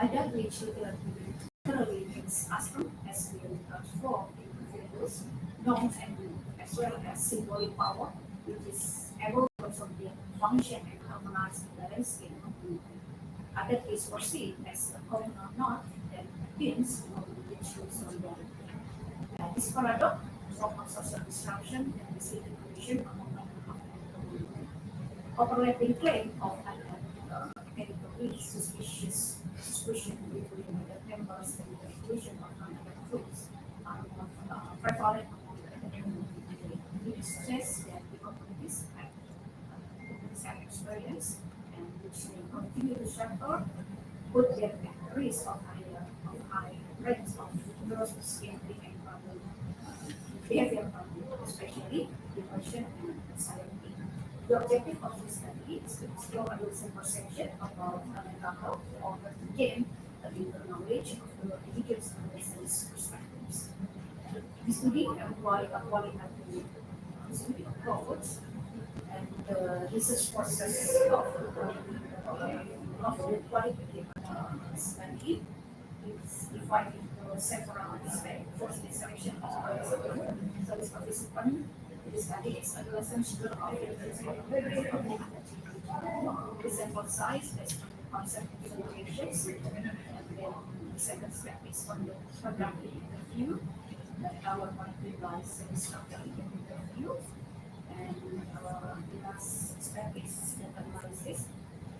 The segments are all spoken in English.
Adapt which literally means assume as we transform individuals, norms, and as well as symbolic power, which is able to consolidate, function, and harmonize the landscape of the Adapt is perceived as a communal knot that begins which shows on the this paradox of social disruption and disintegration among members of the community. Overlapping claim of category suspicion between the members and the inclusion of another groups are not prevalent among the academic community. It suggests that the communities have experience and which may continue to suffer put them at risk of high rates of neuropsychiatric and behavioral problem, especially depression and anxiety. The objective of this study is to explore adolescent perception about mental health in order to gain a deeper knowledge of the individual's adolescent's perspectives. This study employed a qualitative study approach and the research process of the qualitative study is divided into several aspects. First, the selection of participants. So, this participant in the study is adolescent children of the sample size based on the concept evaluations. And then the second step is on the programmatic interview that our quantitative license structure interview. And the last step is data analysis.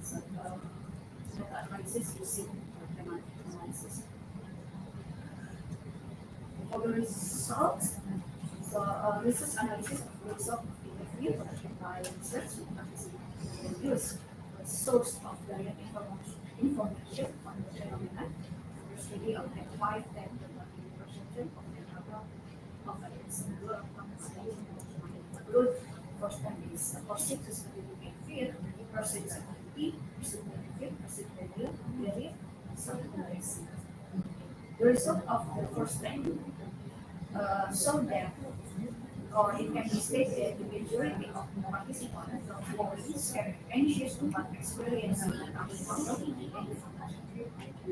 So, data analysis using thematic analysis. For the results, so research analysis of the result of the interview by research interviews the source of direct information on the phenomenon. The study identified that the perception of the number of a singular good first time is perceived to significant fear, perceived security, perceived benefit, perceived value, and something. The result of the first time so that, or it can be stated the majority of the participants of boys have anxious about experiencing an uncomfortable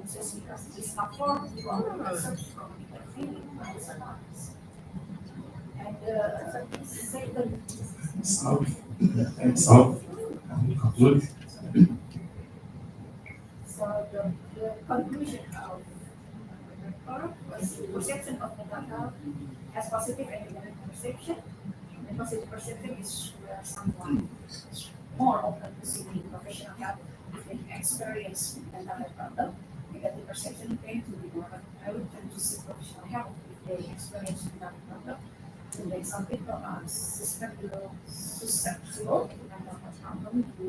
just because discomfort from research from interviewing participants. And the second So, so conclude. so the conclusion of the report was perception of the data as positive and negative perception. The positive perception is where someone is more open to seeking professional help if they experience mental health problem. Negative perception tend to be more reluctant to seek professional help if they experience mental health problem. And then some people are susceptible to mental health problem to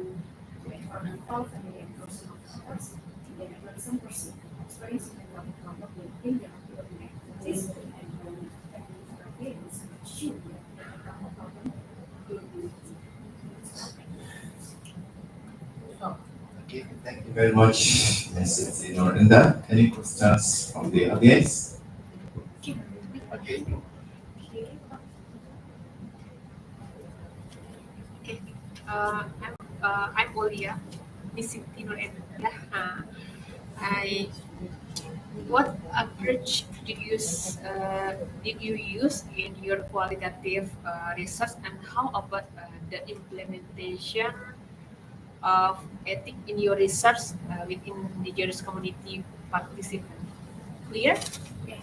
environmental, family, and personal factors. And then some person experiencing mental health problem will hinder activity activities and feelings should be mental health problem will be Okay, thank you very much, Mrs. Inorinda. Any questions from the audience? Okay. Okay. I'm Olia, Mrs. Tino and I. What approach did you use in your qualitative research, and how about the implementation of ethic in your research within indigenous community participants? Clear? yeah.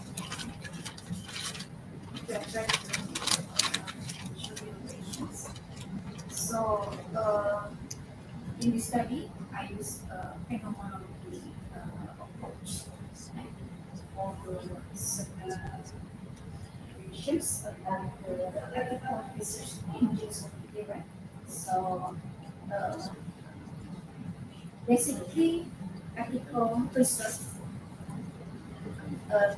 Yeah. So in this study, I use phenomenology approach for the situations about the ethical research images of the event. So uh, basically, ethical research uh,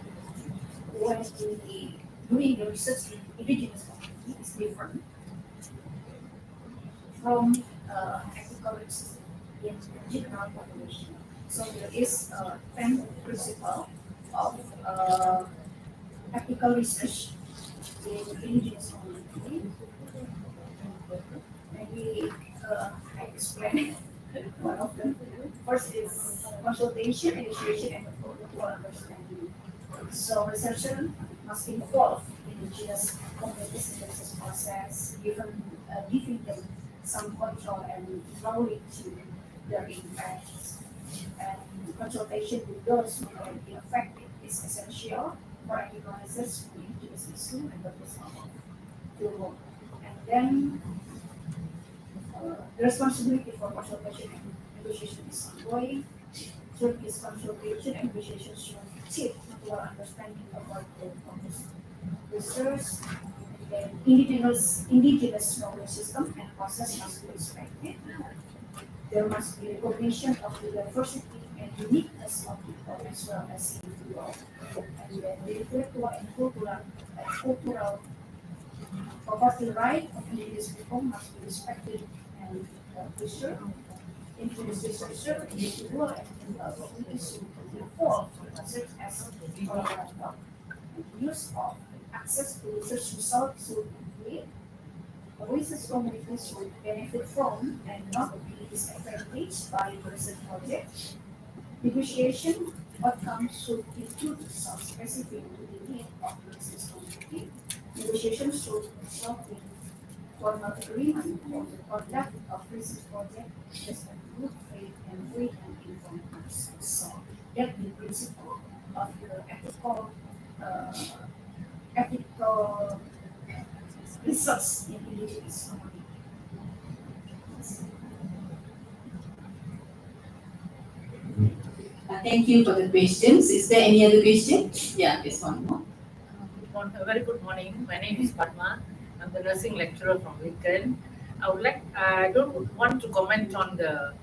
when we doing the research in indigenous community is different from ethical research in general population. So there is a 10 principle of ethical research in indigenous community. Maybe I explain One of them. First is consultation, initiation, and mutual understanding. So researcher must involve indigenous communities in the research process, giving them some control and knowledge to their impacts. And consultation with those who are affected is essential for ethical research into this issue and the result of the work. And then the responsibility for consultation and negotiation is ongoing. Through this consultation and negotiation should achieve mutual understanding about the purpose research. And then indigenous knowledge system and process must be respected. There must be recognition of the diversity and uniqueness of people as well as individual. And then the intellectual and cultural property right of indigenous people must be respected and preserved. Indigenous researcher, individual and communities should involved in research as collaborator. And use of access to research results should be research communities should benefit from and not be disadvantaged by the research project. Negotiation outcomes should include results specific to the need of the research community. Negotiation should result in formal agreement for the conduct of research project based on good faith and free and informed consent. So that's the principle of the uh, ethical research in indigenous community. Thank you for the questions. Is there any other question? Yeah, there's one more. Very good morning. My name is Padma. I'm the nursing lecturer from Lincoln. I don't want to comment on the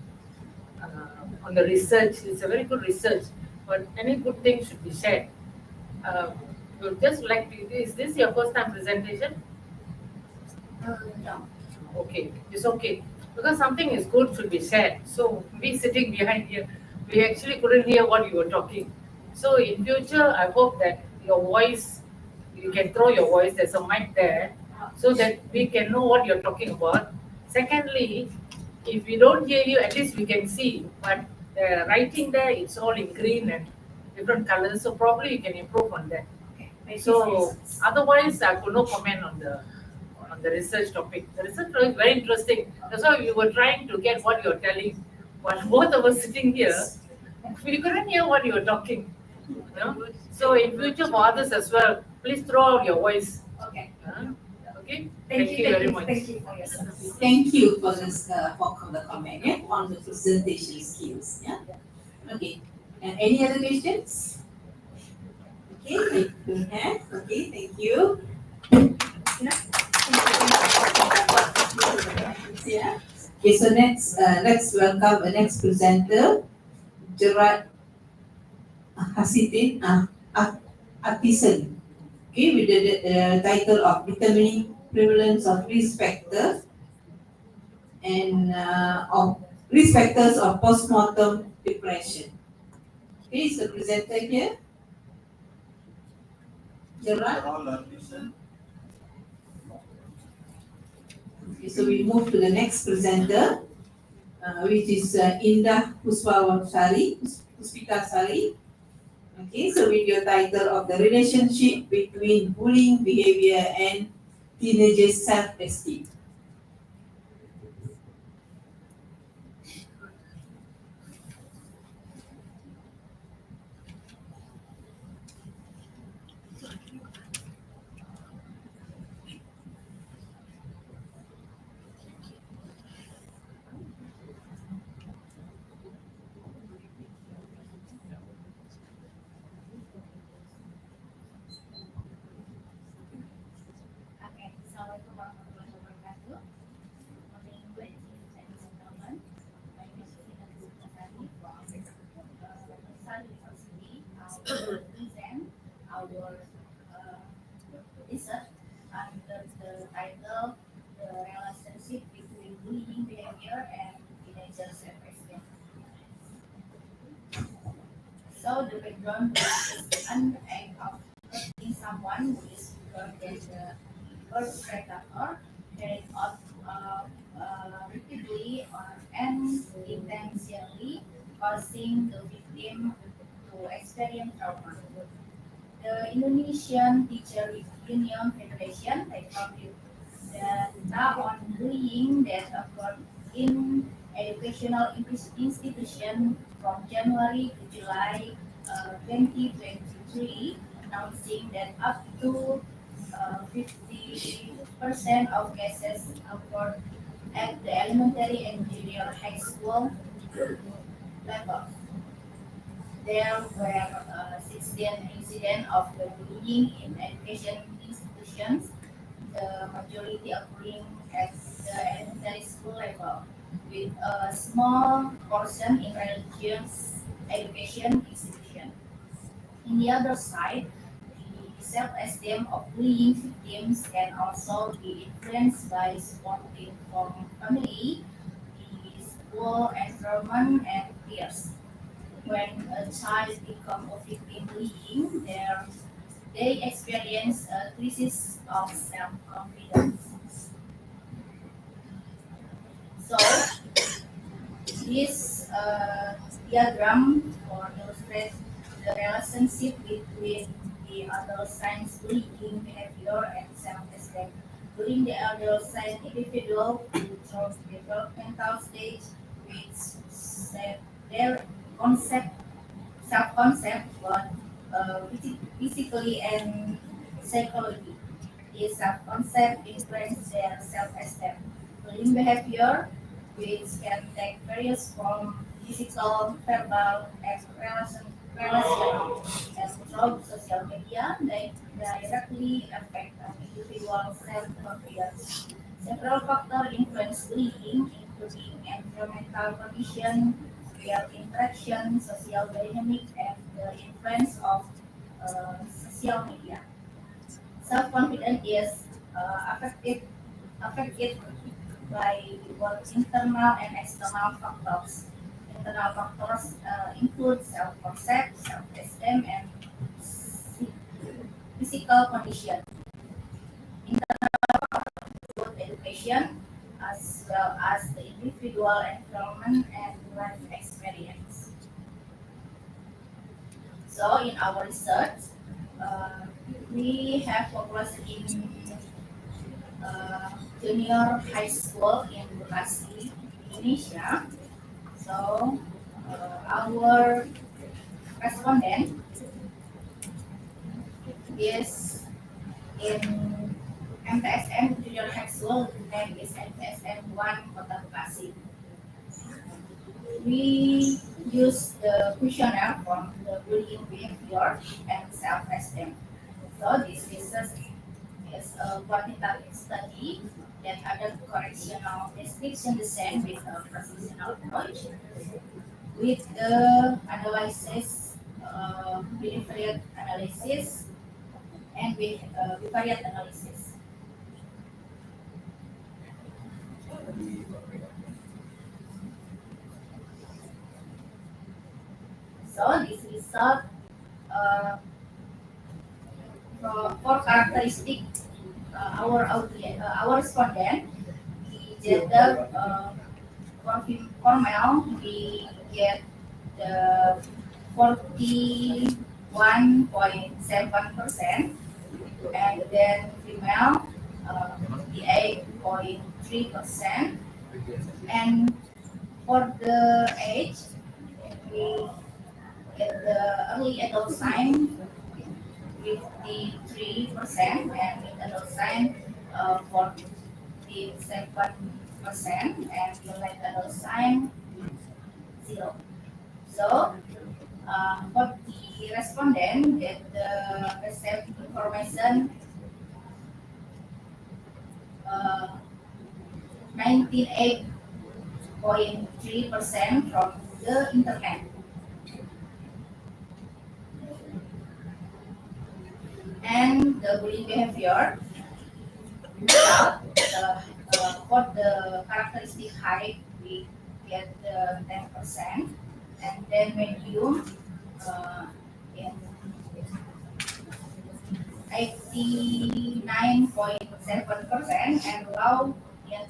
research. It's a very good research, but any good thing should be shared. Would just like to, is this your first time presentation? No. Okay, it's okay. Because something is good should be shared. So we sitting behind here, we actually couldn't hear what you were talking. So in future, I hope that your voice, you can throw your voice, there's a mic there, so that we can know what you're talking about. Secondly, if we don't hear you, at least we can see. But the writing there, it's all in green and different colors. So probably you can improve on that. So otherwise, I could no comment on the research topic. The research topic is very interesting. That's why we were trying to get what you're telling. But both of us sitting here, we couldn't hear what you were talking. You know? So in future for others as well, please throw out your voice. Okay. Okay. Thank you very much. Thank you for your service. Thank you for this for the comment, yeah, on the presentation skills. Yeah. Okay. And any other questions? Okay, I don't have. Okay, thank you. Yeah. Okay, so next, let's welcome the next presenter, Gerard Hasitin Artisan. Okay, with the title of Determining Prevalence of Risk Factors and of risk factors of postmortem depression. Okay, is the presenter here? Gerard? Okay, so we move to the next presenter, which is Indah Puspita Sari. Okay, so with your title of the relationship between bullying behavior and teenagers' self-esteem. Okay, Assalamualaikum warahmatullahi wabarakatuh. Good morning, ladies and gentlemen. My name is Indah Puspita from Sun University. I will present our research under the title The Relationship Between Bullying Behavior and Teenager Self-Esteem. So the background is an act of hurting someone who is bigger than the perpetrator carried out repeatedly and intentionally, causing the victim to experience trauma. The Indonesian Teacher Union Federation recorded data on bullying that occurred in educational institutions from January to July 2023, announcing that up to 50% of cases occurred at the elementary and junior high school level. There were 16 incidents of the bullying in education institutions, the majority occurring at the elementary school level, with a small portion in religious education institutions. On the other side, the self-esteem of bullying victims can also be influenced by supporting from family, the school environment, and peers. When a child becomes a victim bullying, they experience a crisis of self-confidence. So this diagram for illustrate the relationship between the adolescent bullying behavior and self-esteem. During the adolescent individual through developmental stage, which set their concept self-concept, but physically and psychology. This self-concept influences their self-esteem. Bullying behavior, which can take various forms, physical, verbal, and relational, and through social media, they directly affect an individual's self-confidence. Several factors influence bullying, including environmental conditions, peer interaction, social dynamic, and the influence of social media. Self-confidence is affected by both internal and external factors. Internal factors include self-concept, self-esteem, and physical condition. Include education as well as the individual environment and life experience. So in our research, uh, we have focused in junior high school in Bekasi, Indonesia. So our respondent is in MTSN Junior High School, name is MTSN 1 Kota Bekasi. We use the questionnaire from the bullying behavior and self-esteem. So this research is a quantitative study that added correctional description design with a precisional approach with the analysis, bivariate analysis, and with bivariate analysis. So this result uh, for characteristic our respondent, the gender for male, we get the 41.7%, and then female, 58.3%, and for the age, we get the early adult sign 53%, and mid adult sign 47%, and the late adult sign 0. So for the respondent that receive information 98.3% from the internet. And the bullying behavior result, for the characteristic height, we get 10%, and then medium in 89.7%, and low in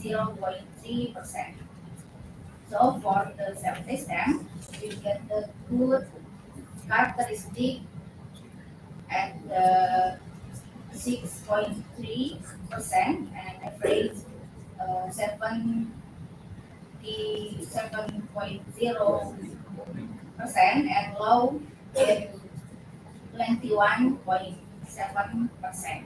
0.3%. So for the self-esteem, we get the good characteristic at the 6.3% and average 77.0% and low at 21.7%.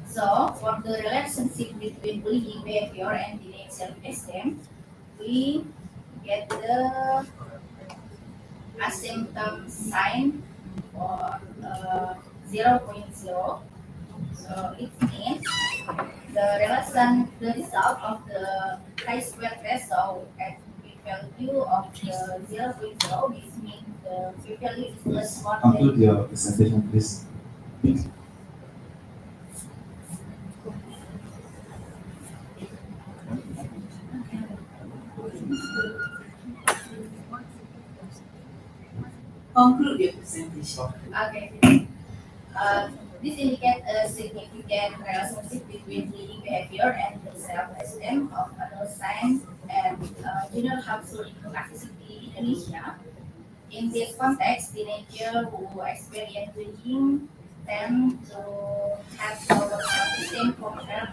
So for the relationship between bullying behavior and teenage self-esteem, we get the asymptom sign for 0.0. So it means the result of the chi-square test. So at p-value of the 0.0, this means the p-value is less more than. Conclude your presentation, please. Conclude your presentation. Okay. This indicates a significant relationship between bullying behavior and the self-esteem of adolescents and junior high school accessibility in Indonesia. In this context, teenagers who experience bullying tend to have lower self-esteem compared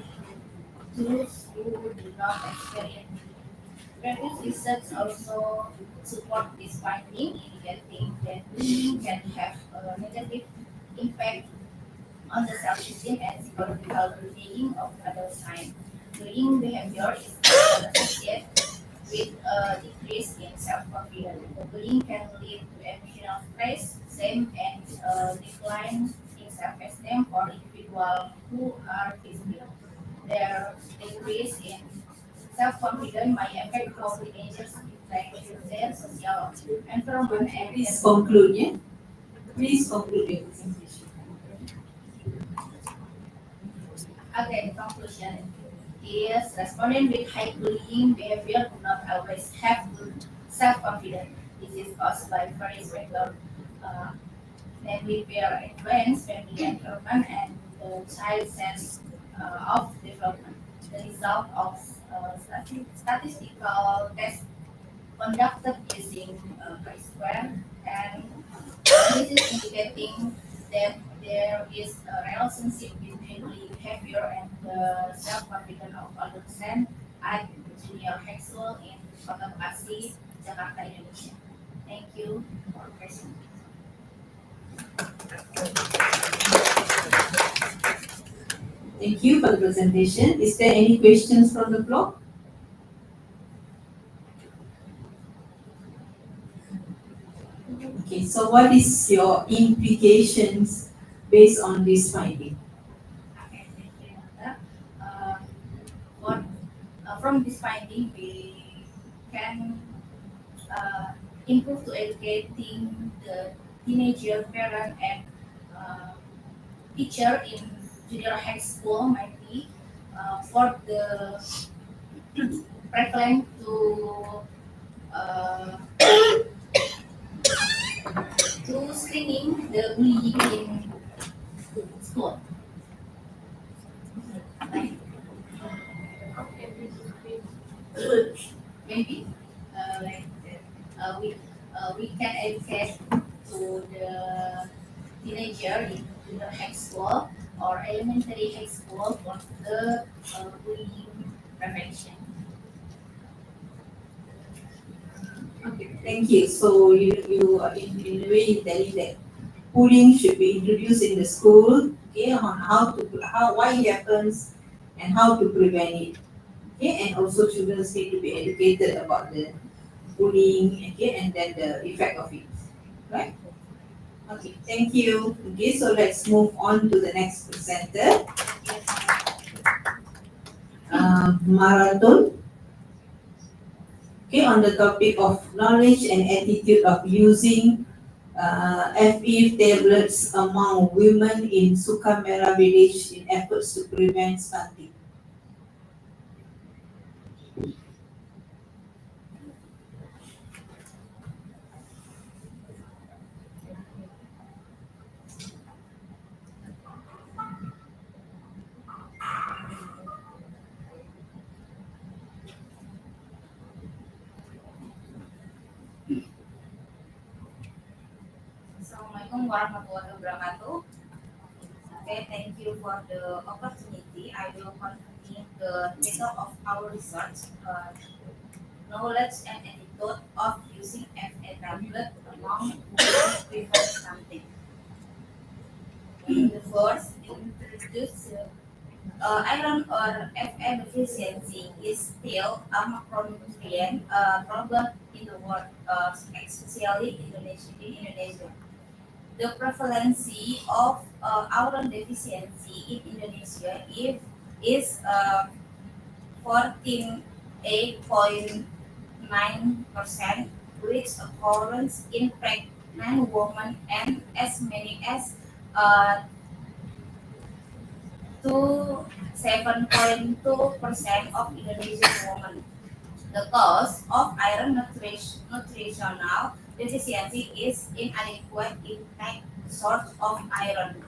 to those who do not experience bullying. Previous research also support this finding, indicating that bullying can have a negative impact on the self-esteem and psychological well-being of adolescents. Bullying behavior is often associated with a decrease in self-confidence. Bullying can lead to emotional stress, shame, and a decline in self-esteem for individuals who are visible. Their decrease in self-confidence might affect how teenagers interact with their social environment and Please conclude, yeah? Please conclude your presentation. Okay, conclusion is respondents with high bullying behavior do not always have good self-confidence. This is caused by various factors, uh, namely peer influence, family environment, and the child's sense of development. The result of statistical tests conducted using chi-square and this is indicating that there is a relationship between bullying behavior and the self-confidence of adolescents at junior high school in Kota Bekasi, Jakarta, Indonesia. Thank you for listening. Thank you for the presentation. Is there any questions from the floor? Okay, so what is your implications based on this finding? Okay, thank you, Nanda. What, from this finding, we can improve to educating the teenager, parent, and uh, teacher in junior high school might be for the prevalent uh, to screening the bullying in school. Like maybe like we can educate to the teenager in junior high school or elementary high school for the bullying prevention. Okay, thank you. So you in a way you telling that bullying should be introduced in the school, okay, on why it happens and how to prevent it. Okay, and also children need to be educated about the bullying, okay, and then the effect of it. Right? Okay, thank you. Okay, so let's move on to the next presenter. Marathon. Okay, on the topic of knowledge and attitude of using FE tablets among women in Sukamera village in efforts to prevent stunting. Assalamualaikum warahmatullahi wabarakatuh. Okay, thank you for the opportunity. I will continue the title of our research, knowledge and attitude of using FA tablet among women prevent stunting. The first, introduce iron or Fa deficiency is still a macronutrient problem in the world, especially in Indonesia. The prevalence of iron deficiency in Indonesia is 14.8.9%, which occurs in pregnant women and as many as to 7.2% of Indonesian women. The cause of iron nutritional deficiency is inadequate intake source of iron,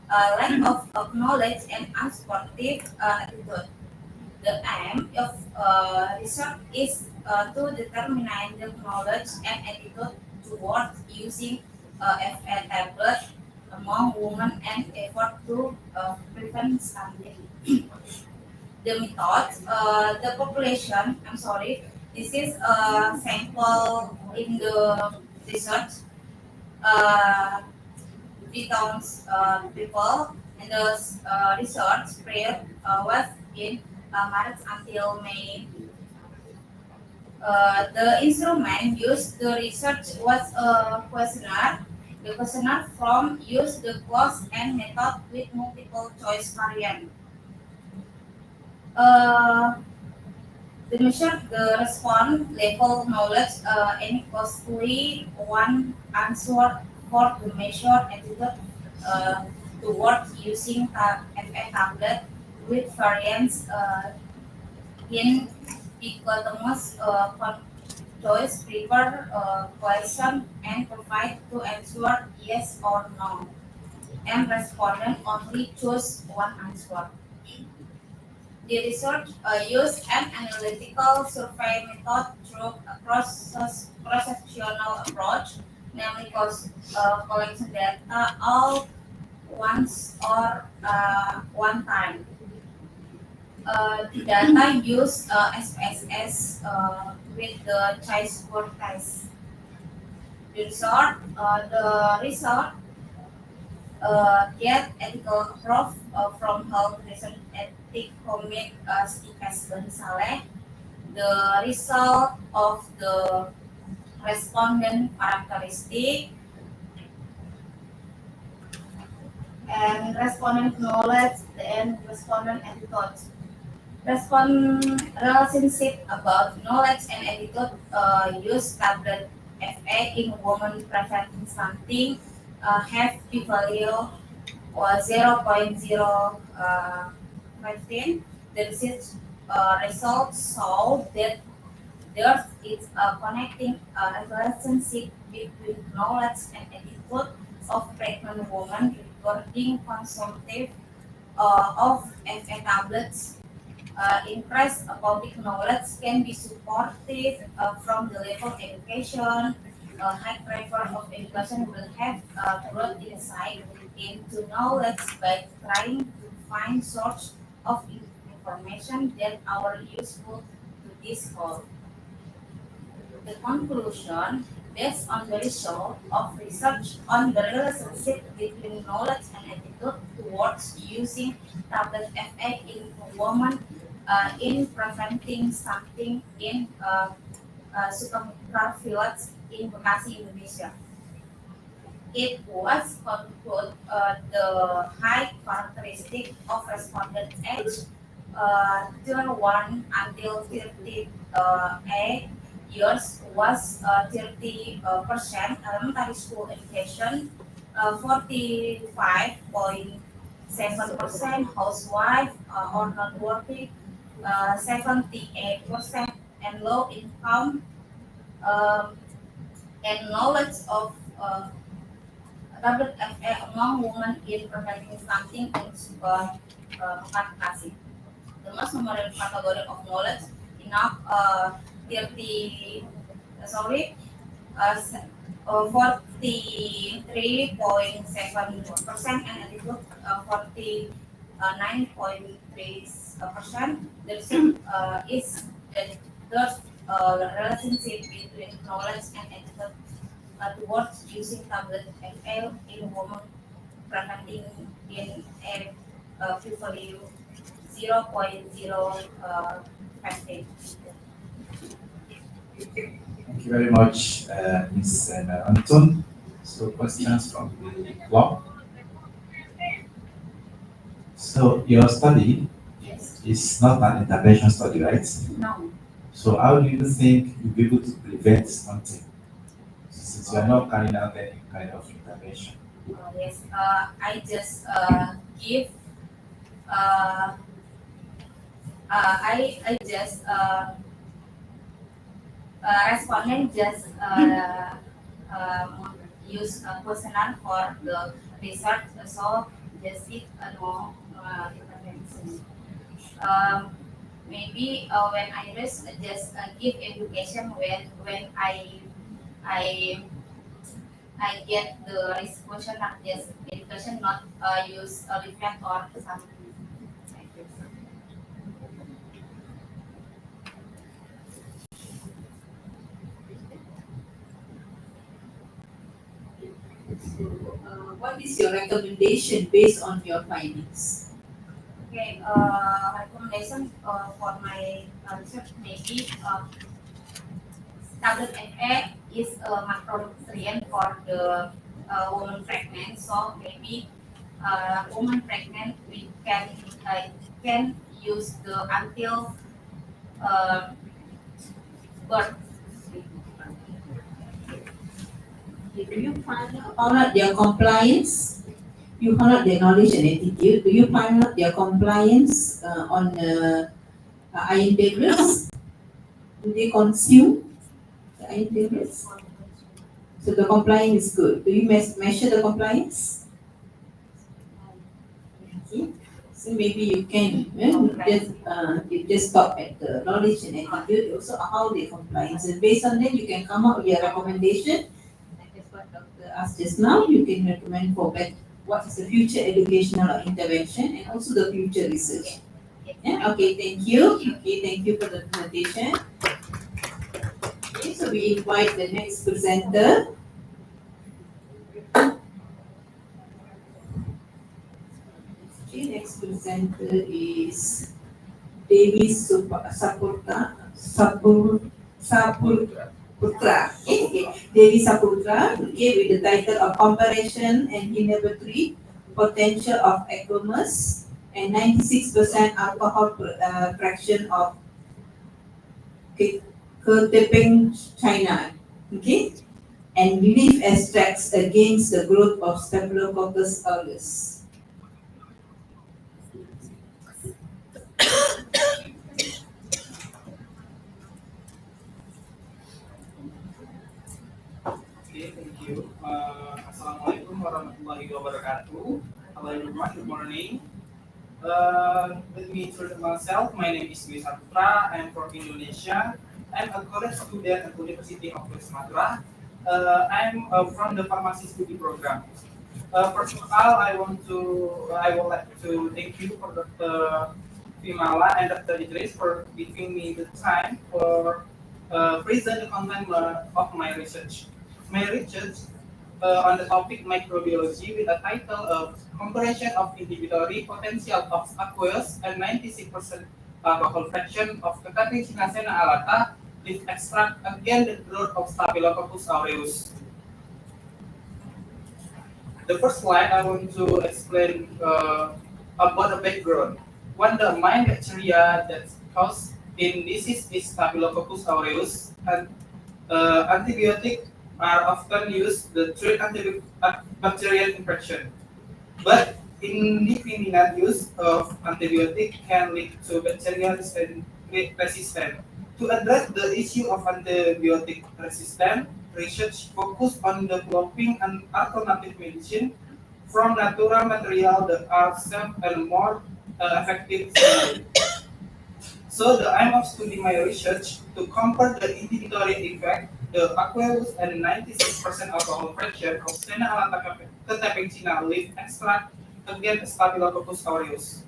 lack of knowledge and unsportive attitude. The aim of research is to determine the knowledge and attitude towards using FA tablet among women and effort to prevent stunting. The method, the population, I'm sorry, this is a sample in the research, uh, 3,000 people, and the research period was in March until May. The instrument used the research was a questionnaire. The questionnaire from used the clause and method with multiple choice variant. Uh, they measure the response level knowledge and costly one answer for the measure attitude uh, towards using FA tablet with variants in dichotomous choice paper question and provide to answer yes or no, and respondent only choose one answer. The research used an analytical survey method through a cross-sectional approach, namely collection data all once or one time. The data use SPSS with the chi-square test. The result get ethical approval from Health Research Ethics Committee Ichas Gonzalez. The result of the respondent characteristic and respondent knowledge and respondent attitude. Relationship about knowledge and attitude use tablet FA in women preventing stunting have p-value 0.015. The research results show that there is a connecting relationship between knowledge and attitude of pregnant women regarding consumptive of FA tablets. Increased public knowledge can be supported from the level of education. High level of education will have broad insight into knowledge by trying to find source of information that are useful to this goal. The conclusion, based on the result of research on the relationship between knowledge and attitude towards using tablet FA in women in preventing stunting in Sukamukar village in Bekasi, Indonesia. It was concluded the high characteristic of respondent age 1 until 38 years was 30% elementary school education, 45.7% housewife or not working, 78% and low income, um, and knowledge of WFA among women in preventing stunting in Bekasi. The most numeric category of knowledge enough 30 sorry 43.7%, and attitude 49.3%. The result is that there's the relationship between knowledge and attitude towards using tablet FL in women presenting in a p-value 0.015. Thank you very much, Ms. Anton. So questions from the floor. So your study Yes. is not an intervention study, right? No. So how do you think you'll be able to prevent something since you are not carrying out any kind of intervention? Yes. I just give. I just respondent just use a questionnaire for the research, so just it no intervention. Um, Maybe when I just give education when I I get the questionnaire just education, not use a reflect or something like this. What is your recommendation based on your findings? Okay, recommendation for my research, maybe tablet FA is a macronutrient for the woman pregnant. So maybe woman pregnant we can use the until uh, birth. Do you found out their compliance? You found out their knowledge and attitude. Do you find out their compliance on iron tablets? Do they consume the iron tablets? So the compliance is good. Do you measure the compliance? Okay. So maybe you can you just stop at the knowledge and attitude, also how they compliance, and based on that you can come up with a recommendation. Like as what Doctor asked just now, you can recommend for what is the future educational intervention and also the future research. Yeah. Okay. Thank you. Okay. Thank you for the presentation. Okay. So we invite the next presenter. Okay. Next presenter is Devi Saputra. Okay. Devi Saputra, okay, with the title of Comparison and Inhibitory Potential of Aqueous and 96% alcohol fraction of Kerteping, China. Okay. And leaf extracts against the growth of Staphylococcus aureus. Okay, thank you. Assalamualaikum warahmatullahi wabarakatuh. Hello everyone, good morning. Let me introduce myself. My name is Dwi Saputra. I am from Indonesia. I'm a college student at University of West Sumatera. I'm from the pharmacy study program. First of all, I would like to thank you for Dr. Vimala and Dr. Idris for giving me the time for present the content of my research. My research on the topic microbiology with a title of Comparison of Inhibitory Potential of Aqueous and 96% alcohol fraction of Cacatricina alata leaf extract against the growth of Staphylococcus aureus. The first slide I want to explain about the background. One of the main bacteria that cause in disease is Staphylococcus aureus, and antibiotics are often used to treat bacterial infection. But independent use of antibiotic can lead to bacterial resistance. To address the issue of antibiotic resistance, research focused on developing an alternative medicine from natural material that are safe and more effective. So the aim of studying my research to compare the inhibitory effect the aqueous and 96% alcohol fraction of Sena alata tetapectina leaf extract against Staphylococcus aureus.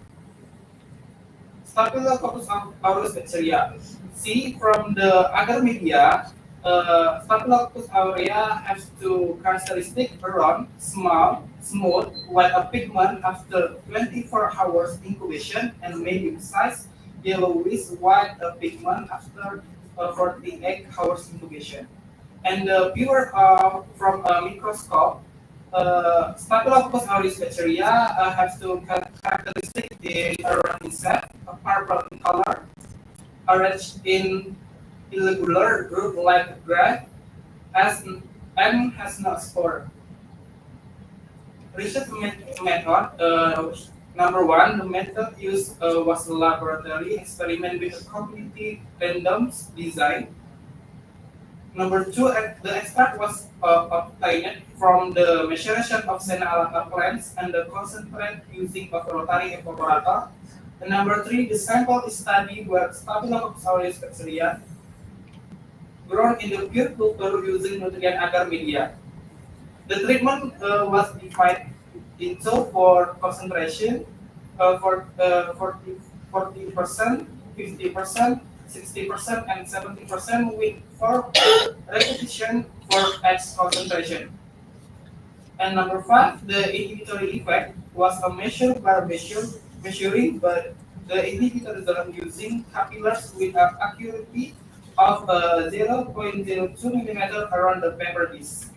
Staphylococcus aureus bacteria. See, from the agar media, Staphylococcus aureus has two characteristics: round, small, smooth, white pigment after 24 hours incubation, and medium size, yellowish white pigment after 48 hours incubation. And the viewer from a microscope, Staphylococcus aureus bacteria have two characteristics in around insect, purple in color, arranged in irregular group like grape, as and has no spore. Research method number one, the method used was a laboratory experiment with a completely random design. Number two, the extract was obtained from the maceration of Senalata plants and the concentrate using a rotary evaporator. And number three, the sample is studied where Staphylococcus aureus bacteria grown in the pure culture using nutrient agar media. The treatment was divided into for concentration for 40%, 50%, 60%, and 70% with 4 repetition for each concentration. And number five, the inhibitory effect was a measure by measuring by the inhibitor zone using capillars with an accuracy of 0.02 millimeter around the paper disc.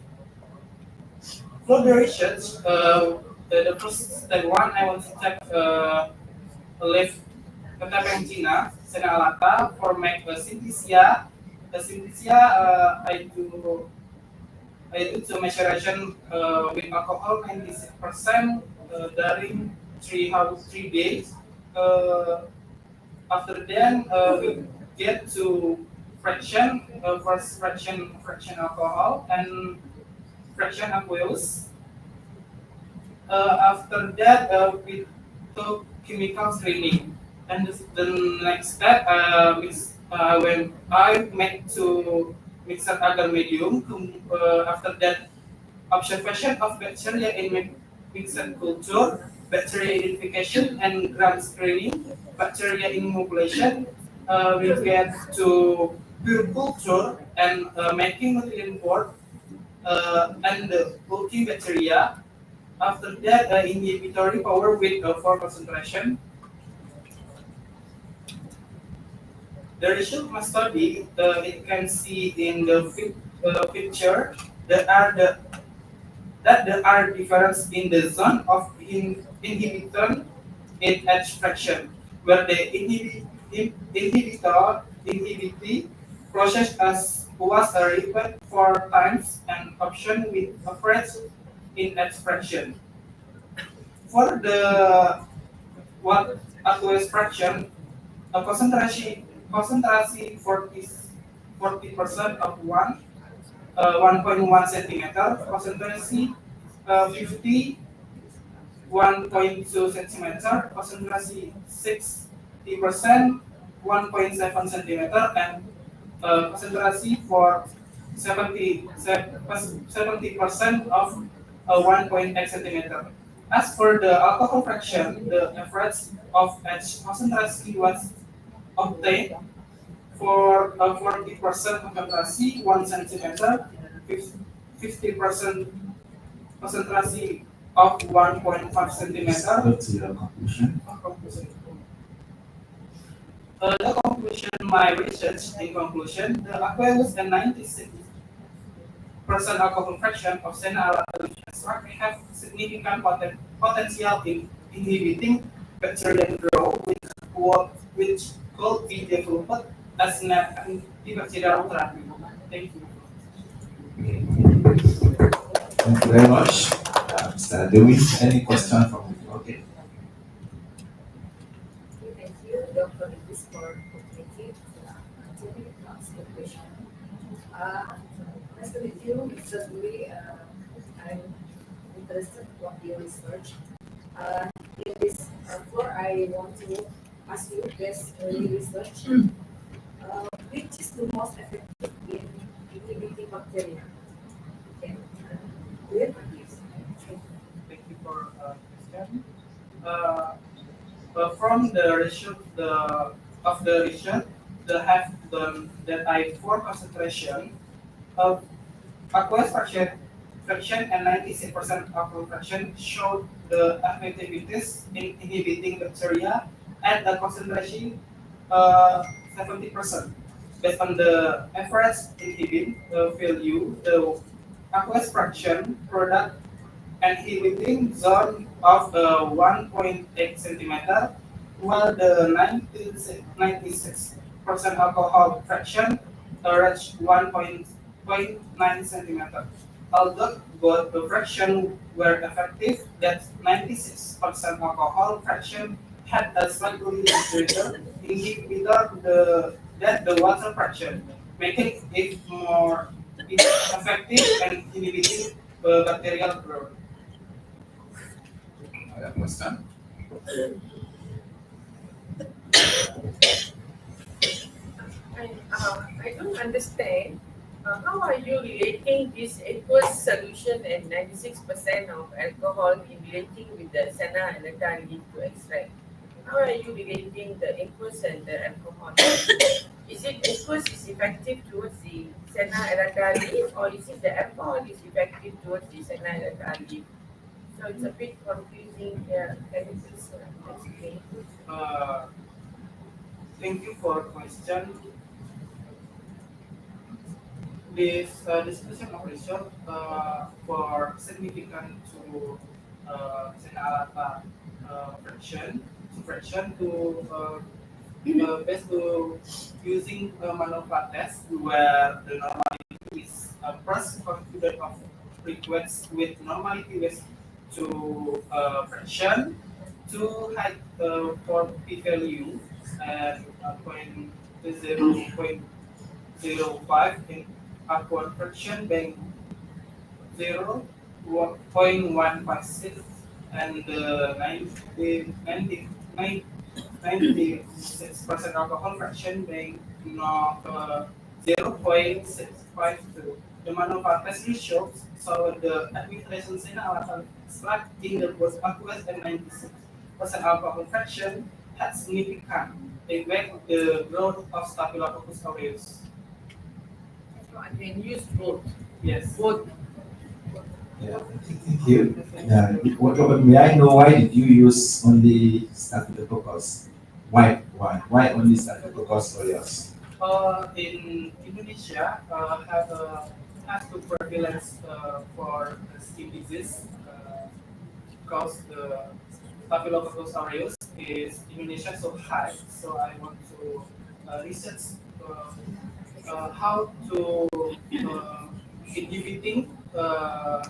For the research, the first step one, I want to check leaf Pentapentina, Senalata for make a synthesia. The synthesia I do to maceration with alcohol 96% during 3 days. After then, we get to fraction, first fraction alcohol and fraction aqueous. After that, we took chemical screening. And the next step is when I make to mixed agar medium. After that, observation of bacteria in mixed culture, bacteria identification, and gram screening, bacteria inoculation. We get to pure culture and making nutrient board and the bulking bacteria. After that, inhibitory power with 4 concentration. The result must study, it can see in the picture that there are difference in the zone of inhibitor in each fraction, where the inhibitory process was repeated 4 times and option with average in each fraction. For the what aqueous fraction, a concentration 40% of 1.1 centimeter, concentration 50 1.2 centimeter, concentration 60% 1.7 centimeter, and concentration for 70% of 1.8 centimeter. As for the alcohol fraction, the average of each concentration was obtained for 40% concentration 1 centimeter, 50% concentration of 1.5 centimeter. What's your conclusion? The conclusion, my research in conclusion, the aqueous and 96% alcohol fraction of Sena extract have significant potential in inhibiting bacterial growth, which could be developed as an antibacterial therapy. Thank you. Thank you very much. Mr. Dewi, any question from the floor? Okay. Thank you, Dr. Ichas, for opportunity to ask the question. Nice to meet you, Mr. Dewi. I'm interested what your research. In this floor, I want to ask you this research. Which is the most effective in inhibiting bacteria. Okay. Clear? Thank you for question. Uh, from the result of the research, that I4 concentration of aqueous fraction and 96% alcohol fraction showed the effectiveness in inhibiting bacteria at the concentration 70%. Based on the average inhibit value, the aqueous fraction product inhibiting zone of 1.8 centimeter, while the 96% alcohol fraction reached 1.9 centimeter. Although both the fraction were effective, that 96% alcohol fraction had a slightly greater inhibitor than the water fraction, making it more effective and inhibiting bacterial growth. Other question? I don't understand. How are you relating this aqueous solution and 96% of alcohol in relating with the senna and the leaf to extract? How are you relating the aqueous and the alcohol? Is it aqueous is effective towards the senna and leaf, or is it the alcohol is effective towards the senna and leaf? So it's a bit confusing here. Can you please explain? Uh, Thank you for question. This discussion of research for significant to Senalata fraction to based to using manual test where the normality is first computed of requests with normality with to fraction to height for p value and point 0.05 in upward fraction being 0.156 and 96% alcohol fraction being 0.652. The manufacturer test shows so the administration signal slack in the both aqueous and 96% alcohol fraction had significant effect on the growth of Staphylococcus aureus. So I can use both. Yes. Both. Yeah, thank you. May I know why did you use only Staphylococcus? Why only Staphylococcus aureus? In Indonesia, has the prevalence for skin disease because the Staphylococcus aureus is Indonesia so high. So I want to research how to inhibiting uh,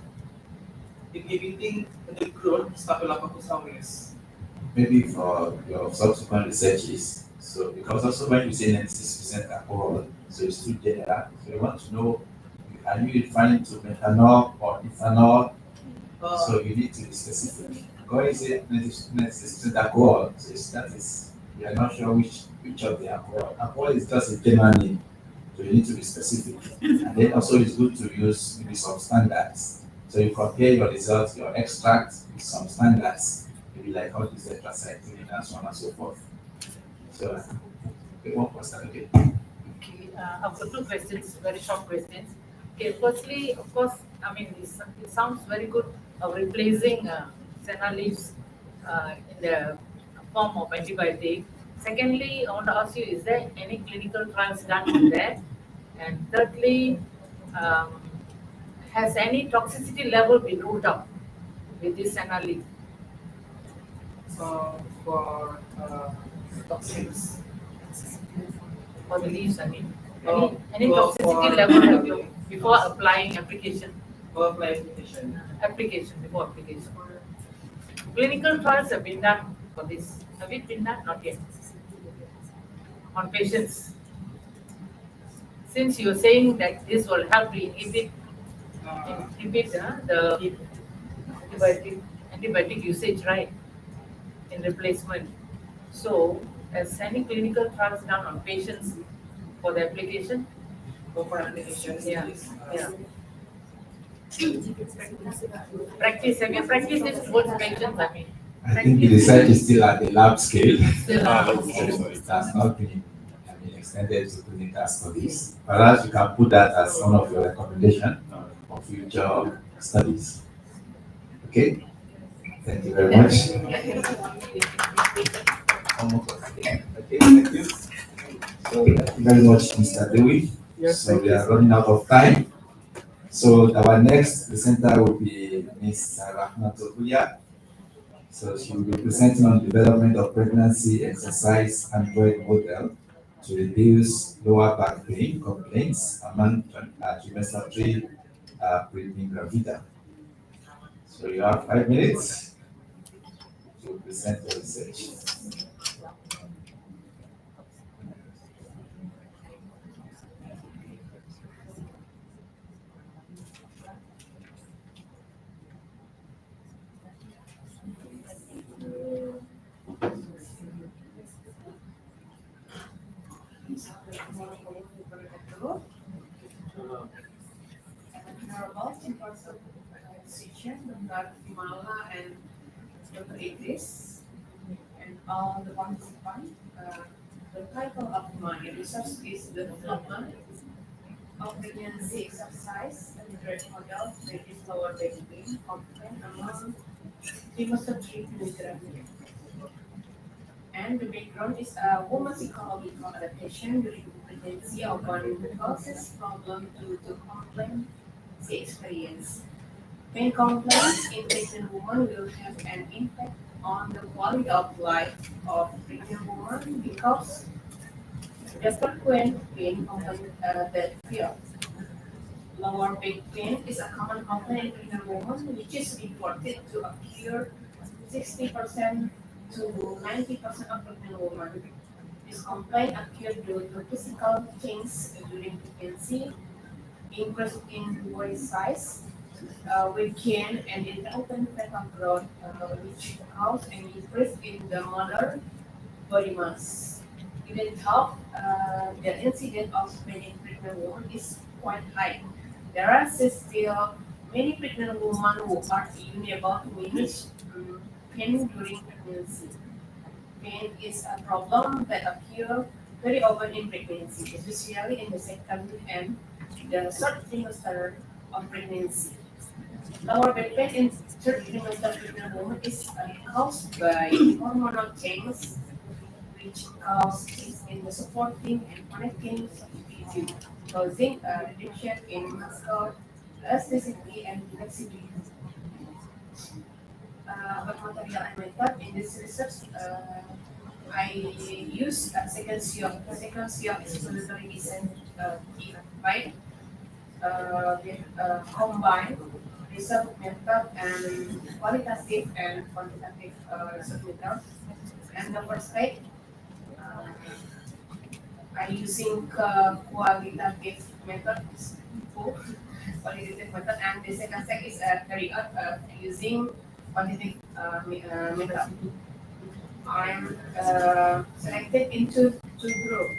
inhibiting the growth Staphylococcus aureus. Maybe for your subsequent researches. So because also when you say 96% alcohol, so it's too general. So you want to know, are you referring to methanol or ethanol? So you need to be specific. Because you say 96% alcohol, so that is, you are not sure which of the alcohol. Alcohol is just a general name. So you need to be specific. And then also it's good to use maybe some standards. So you compare your results, your extract with some standards. Maybe like how this tetracycline and so on and so forth. So one question, okay. Okay, I've got two questions, very short questions. Okay, firstly, of course, I mean, it sounds very good replacing senna leaves in the form of antibiotic. Secondly, I want to ask you, is there any clinical trials done on that? And thirdly, um, has any toxicity level been ruled out with this senna leaf So for toxins, for the leaves? I mean, Oh, any well, toxicity for- level have you before applying application? for clarification. Application before application. Clinical trials have been done for this. Have it been done? Not yet. On patients. Since you're saying that this will help to inhibit Uh, the antibiotic usage, right? In replacement. So, has any clinical trials done on patients for the application? go for application. Yeah. Yeah. Practice, practice is good mentioned, I mean. I think the research is still at the lab scale. Still, So it has not been, extended to clinical studies. Perhaps you can put that as one of your recommendations for future studies. Okay? Thank you very much. Okay, thank you. So thank you very much, Mr. Dewey. So we are running out of time. So our next presenter will be Ms. Rahmatullahi. So she will be presenting on development of pregnancy exercise Android model to reduce lower back pain complaints among trimester-3 pregnant gravida. So you have 5 minutes to present your research. Honorable Professor Dr. Mala and Dr. Idris, and all the participants. The title of my research is the development of pregnancy exercise and the model that is lower back pain complaint among trimester-3 pregnant. And the background is a woman's psychological adaptation during pregnancy of one causes problem due to complaints experience. Pain complaints in pregnant women will have an impact on the quality of life of pregnant women because the frequent pain complaints that feel. Lower back pain is a common complaint in pregnant women which is reported to occur 60% to 90% of pregnant women. This complaint occurs due to physical changes during pregnancy, increase in body size, weight gain, and intermittent fetal growth, which cause an increase in the mother body mass. Even though the incidence of pain in pregnant women is quite high, there are still many pregnant women who are unable to manage pain during pregnancy. Pain is a problem that occurs very often in pregnancy, especially in the second and the third trimester of pregnancy. Lower back pain in third trimester pregnant woman is caused by hormonal changes, which cause changes in the supporting and connecting soft tissue, causing a reduction in muscle elasticity and flexibility. What material I method in this research, I use a second SEO. The second SEO is exploratory design key, right? With combined research method and qualitative and quantitative research method. And the first step, uh, I using qualitative method, qualitative method, and the second step is carry out using quantitative method. I'm selected into two groups,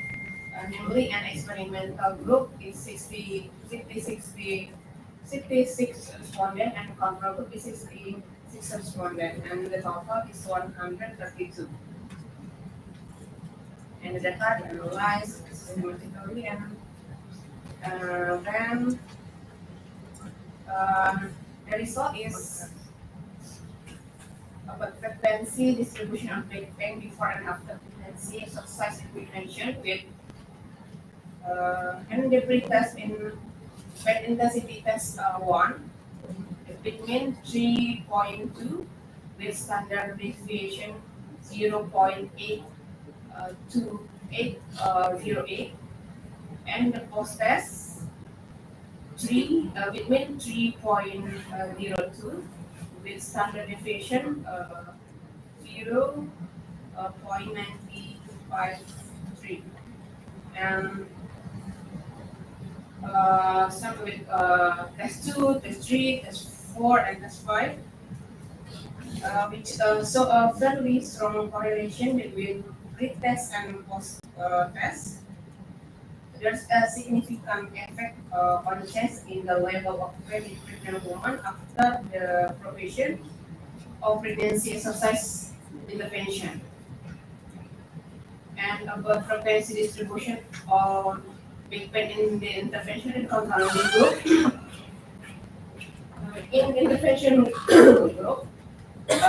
namely an experimental group is 66 respondent and control group is 66 respondent, and the total is 132. And the data are analyzed systematically, and then the result is about frequency distribution of back pain before and after pregnancy exercise equation with and the pretest in pain intensity test 1 between 3.2 with standard deviation 0.8 to 808 and the post test 3 between 3.02 with standard deviation 0.953 and some with test 2, test 3, test 4, and test 5, which show a fairly strong correlation between pre-test and post-test. there's a significant effect on change in the level of weight in pregnant woman after the provision of pregnancy exercise intervention. And about pregnancy distribution on big pain in the intervention and control group. In intervention group,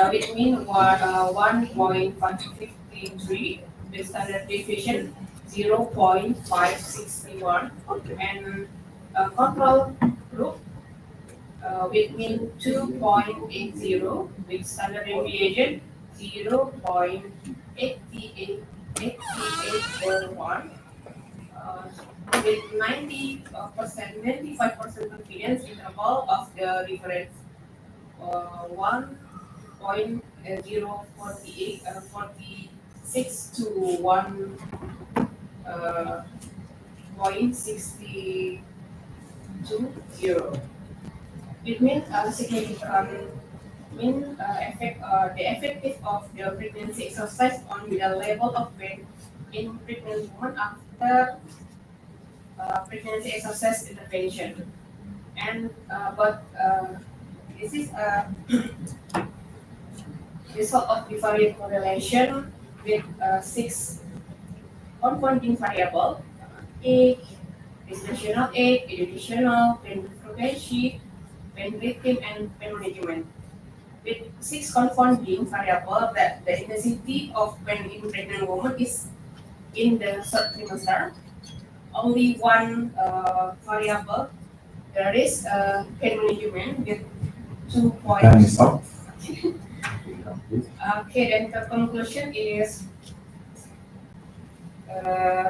between 1.553, the standard deviation 0.561, and control group between 2.80 with standard deviation 0.8801 with 95% confidence interval of the difference 1.046 to 1.620. It means significant effect the effective of the pregnancy exercise on the level of weight in pregnant women after pregnancy exercise intervention. And but this is a result of different correlation with 6 confounding variables: age, gestational age, educational, pain frequency, pain rhythm, and pain management. With 6 confounding variables, that the intensity of pain in pregnant woman is in the third trimester. Only one variable, there is pain management with 2 Can you points. stop? Okay, then the conclusion is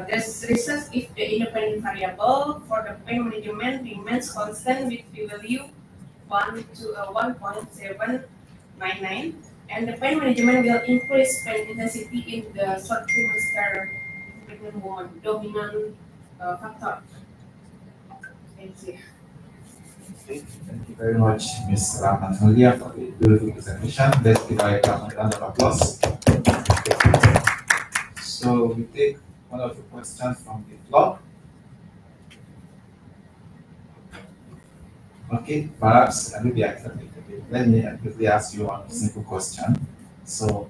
this research if the independent variable for the pain management remains constant with p-value 1 to 1.799, and the pain management will increase pain intensity in the short trimester pregnant woman, dominant factor. Thank you. Thank you very much, Ms. Rahman-Hulia, for the beautiful presentation. Let's give her a round of applause. So we take one of the questions from the floor. Okay, perhaps maybe let me quickly ask you one simple question. So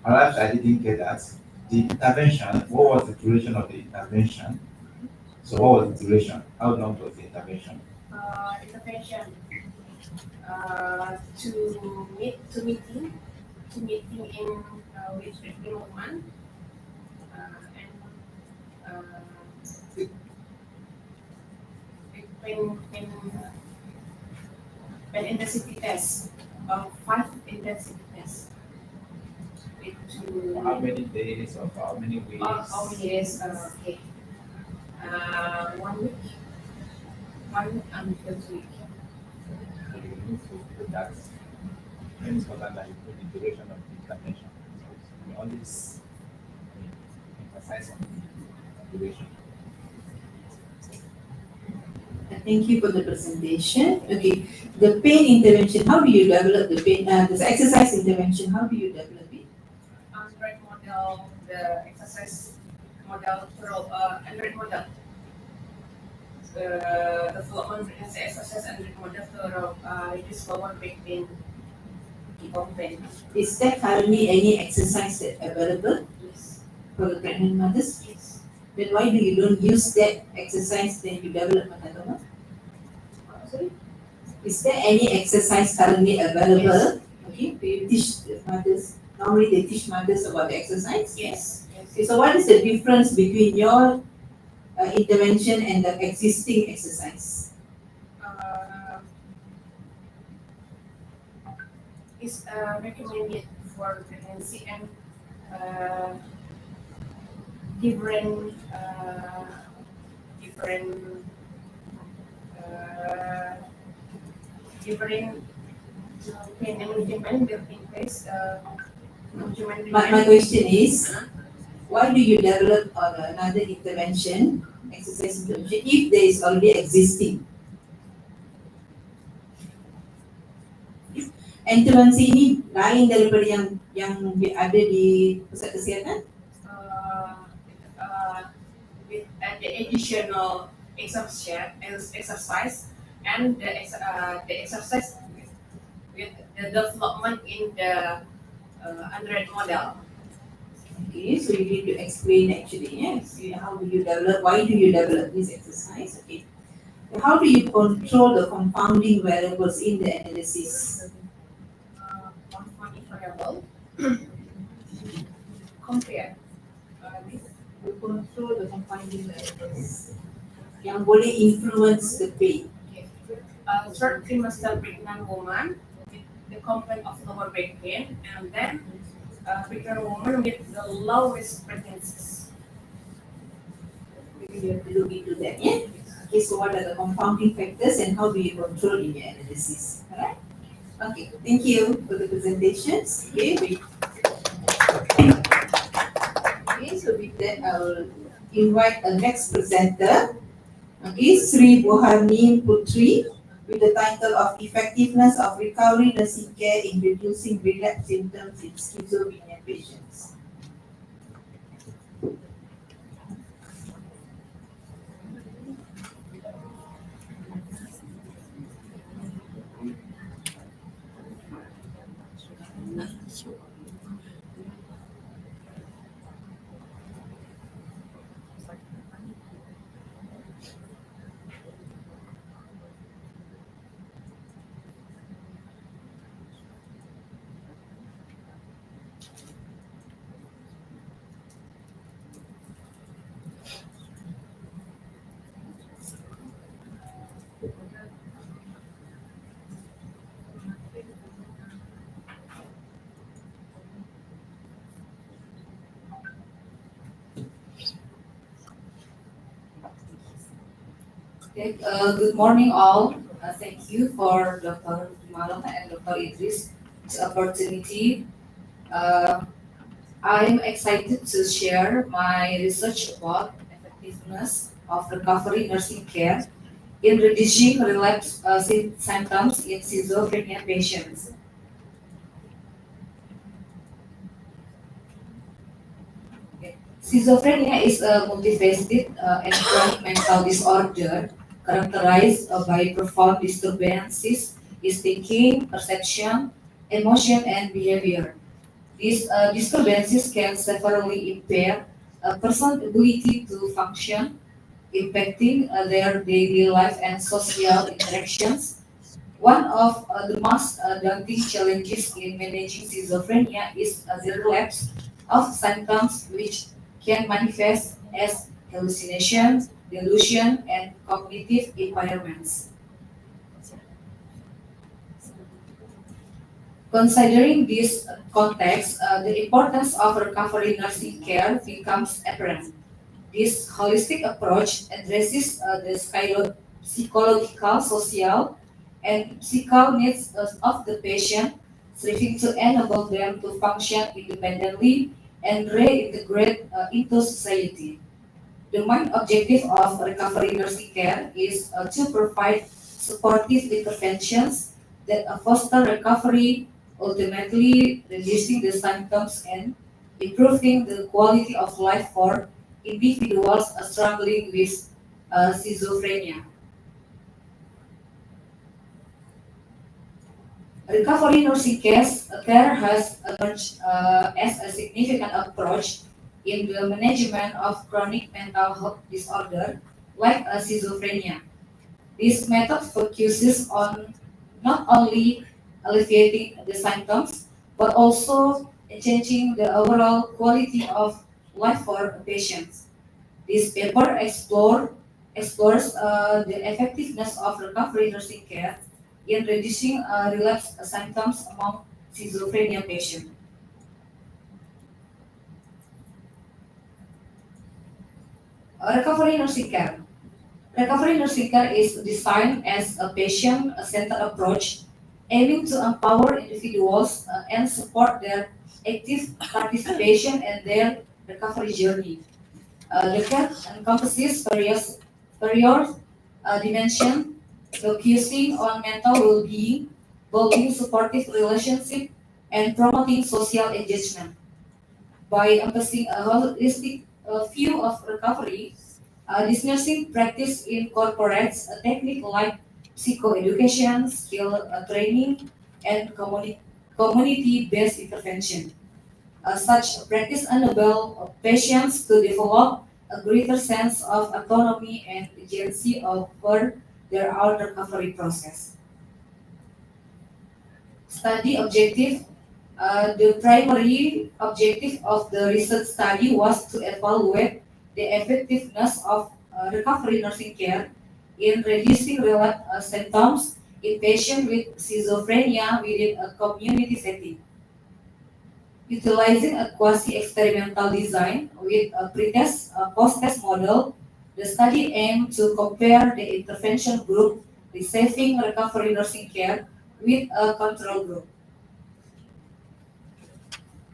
perhaps I didn't get that. The intervention, what was the duration of the intervention? So what was the duration? How long was the intervention? Intervention meeting in with pregnant woman and pain intensity test, 5 intensity tests. How many days or how many weeks? How many days? Okay. 1 week. 1 week and 2 weeks. You need to put that very important that you put the duration of the intervention. So we always emphasize on the duration. Thank you for the presentation. Okay, the pain intervention, how do you develop the pain, this exercise intervention, how do you develop it? Android model, the exercise model, Android model. The development pregnancy exercise Android model to reduce lower back pain, pain. Is there currently any exercise that available Yes. for the pregnant mothers? Yes. Then why do you don't use that exercise then you develop another one? Sorry? Is there any exercise currently available? Okay, do you teach the mothers? Normally they teach mothers about the exercise. Yes. Okay, so what is the difference between your intervention and the existing exercise? Is recommended for pregnancy and different pain management built in place. My question is, why do you develop another intervention, exercise intervention, if there is already existing? Intervensi ini lain daripada yang ada di pusat kesihatan? At the additional exercise and the exercise with the development in the Android model. Okay, so you need to explain actually, yes. How do you develop, why do you develop this exercise? Okay. How do you control the confounding variables in the analysis? Confounding variable. Compare. This You control the confounding variables yang boleh influence the pain. third trimester pregnant woman with the complaint of lower back pain, and then pregnant woman with the low risk pregnancies. Maybe you have to look into that, yeah? Okay, so what are the confounding factors and how do you control in your analysis? Alright? Okay, thank you for the presentations. Okay, so with that, I will invite the next presenter. Okay, Sri Buharni Putri with the title of Effectiveness of Recovery Nursing Care in Reducing Relapse Symptoms in Schizophrenia Patients. Okay, good morning all. Thank you for Dr. Malama and Dr. Idris this opportunity. Uh, I'm excited to share my research about effectiveness of recovery nursing care in reducing relapse symptoms in schizophrenia patients. Okay. Schizophrenia is a multifaceted and chronic mental disorder characterized by profound disturbances in thinking, perception, emotion, and behavior. These disturbances can severely impair a person's ability to function, impacting their daily life and social interactions. One of the most daunting challenges in managing schizophrenia is the relapse of symptoms which can manifest as hallucination, delusion, and cognitive impairments. Considering this context, the importance of recovery nursing care becomes apparent. This holistic approach addresses the psychological, social, and physical needs of the patient, striving to enable them to function independently and reintegrate into society. The main objective of recovery nursing care is to provide supportive interventions that foster recovery, ultimately reducing the symptoms and improving the quality of life for individuals struggling with schizophrenia. Recovery nursing care has emerged as a significant approach in the management of chronic mental health disorder like schizophrenia. This method focuses on not only alleviating the symptoms but also changing the overall quality of life for patients. This paper explores the effectiveness of recovery nursing care in reducing relapse symptoms among schizophrenia patients. Recovery nursing care. Recovery nursing care is designed as a patient-centered approach aiming to empower individuals and support their active participation in their recovery journey. The care encompasses various dimensions, focusing on mental well-being, building supportive relationships, and promoting social engagement. By emphasizing a holistic view of recovery, This nursing practice incorporates a technique like psychoeducation, skill training, and community-based intervention. Such practice enable patients to develop a greater sense of autonomy and agency over their own recovery process. Study objective. The primary objective of the research study was to evaluate the effectiveness of recovery nursing care in reducing relapse symptoms in patients with schizophrenia within a community setting. Utilizing a quasi-experimental design with a pretest post-test model, the study aimed to compare the intervention group receiving recovery nursing care with a control group.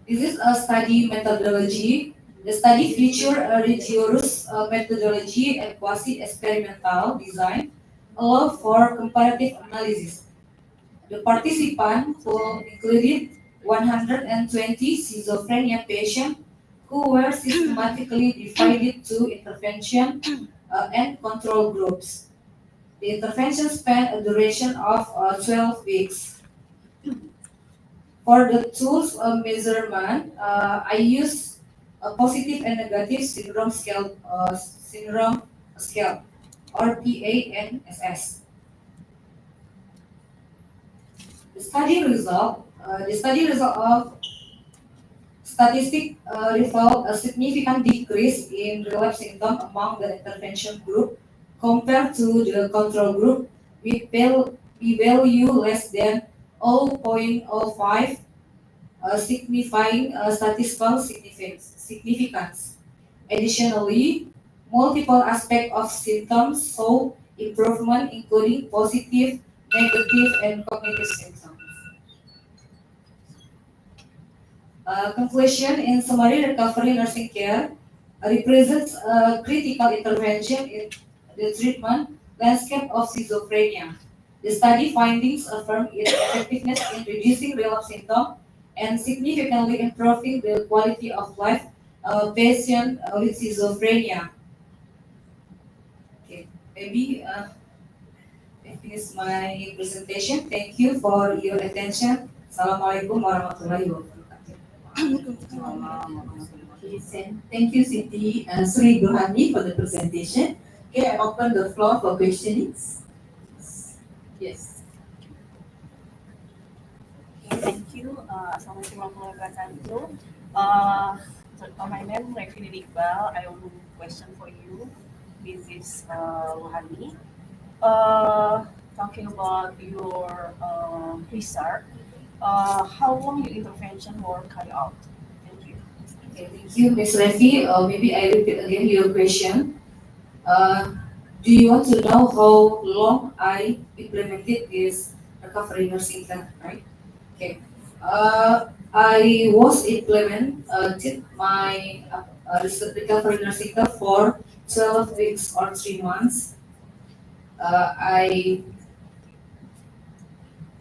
This is a study methodology. The study featured a rigorous methodology and quasi-experimental design, allow for comparative analysis. The participants who included 120 schizophrenia patients who were systematically divided to intervention and control groups. The intervention spanned a duration of 12 weeks. For the tools measurement, I use a positive and negative syndrome scale, or PANSS. The study result of statistic revealed a significant decrease in relapse symptom among the intervention group compared to the control group with p-value less than 0.05, signifying statistical significance. Additionally, multiple aspects of symptoms show improvement, including positive, negative, and cognitive symptoms. Conclusion: in summary, recovery nursing care represents a critical intervention in the treatment landscape of schizophrenia. The study findings affirm its effectiveness in reducing relapse symptoms and significantly improving the quality of life of patients with schizophrenia. Okay, maybe I finish my presentation. Thank you for your attention. Assalamualaikum warahmatullahi wabarakatuh. Thank you, Sri Burhani, for the presentation. Okay, I open the floor for questionings. Yes. Thank you. Assalamualaikum warahmatullahi wabarakatuh. My name is Revini Iqbal. I have a question for you. This is Rohani. Talking about your research, how long your intervention were carried out? Thank you. Okay, thank you, Ms. Revi. Maybe I repeat again your question. Do you want to know how long I implemented this recovery nursing plan, right? Okay. I was implemented my recovery nursing care for 12 weeks or 3 months. I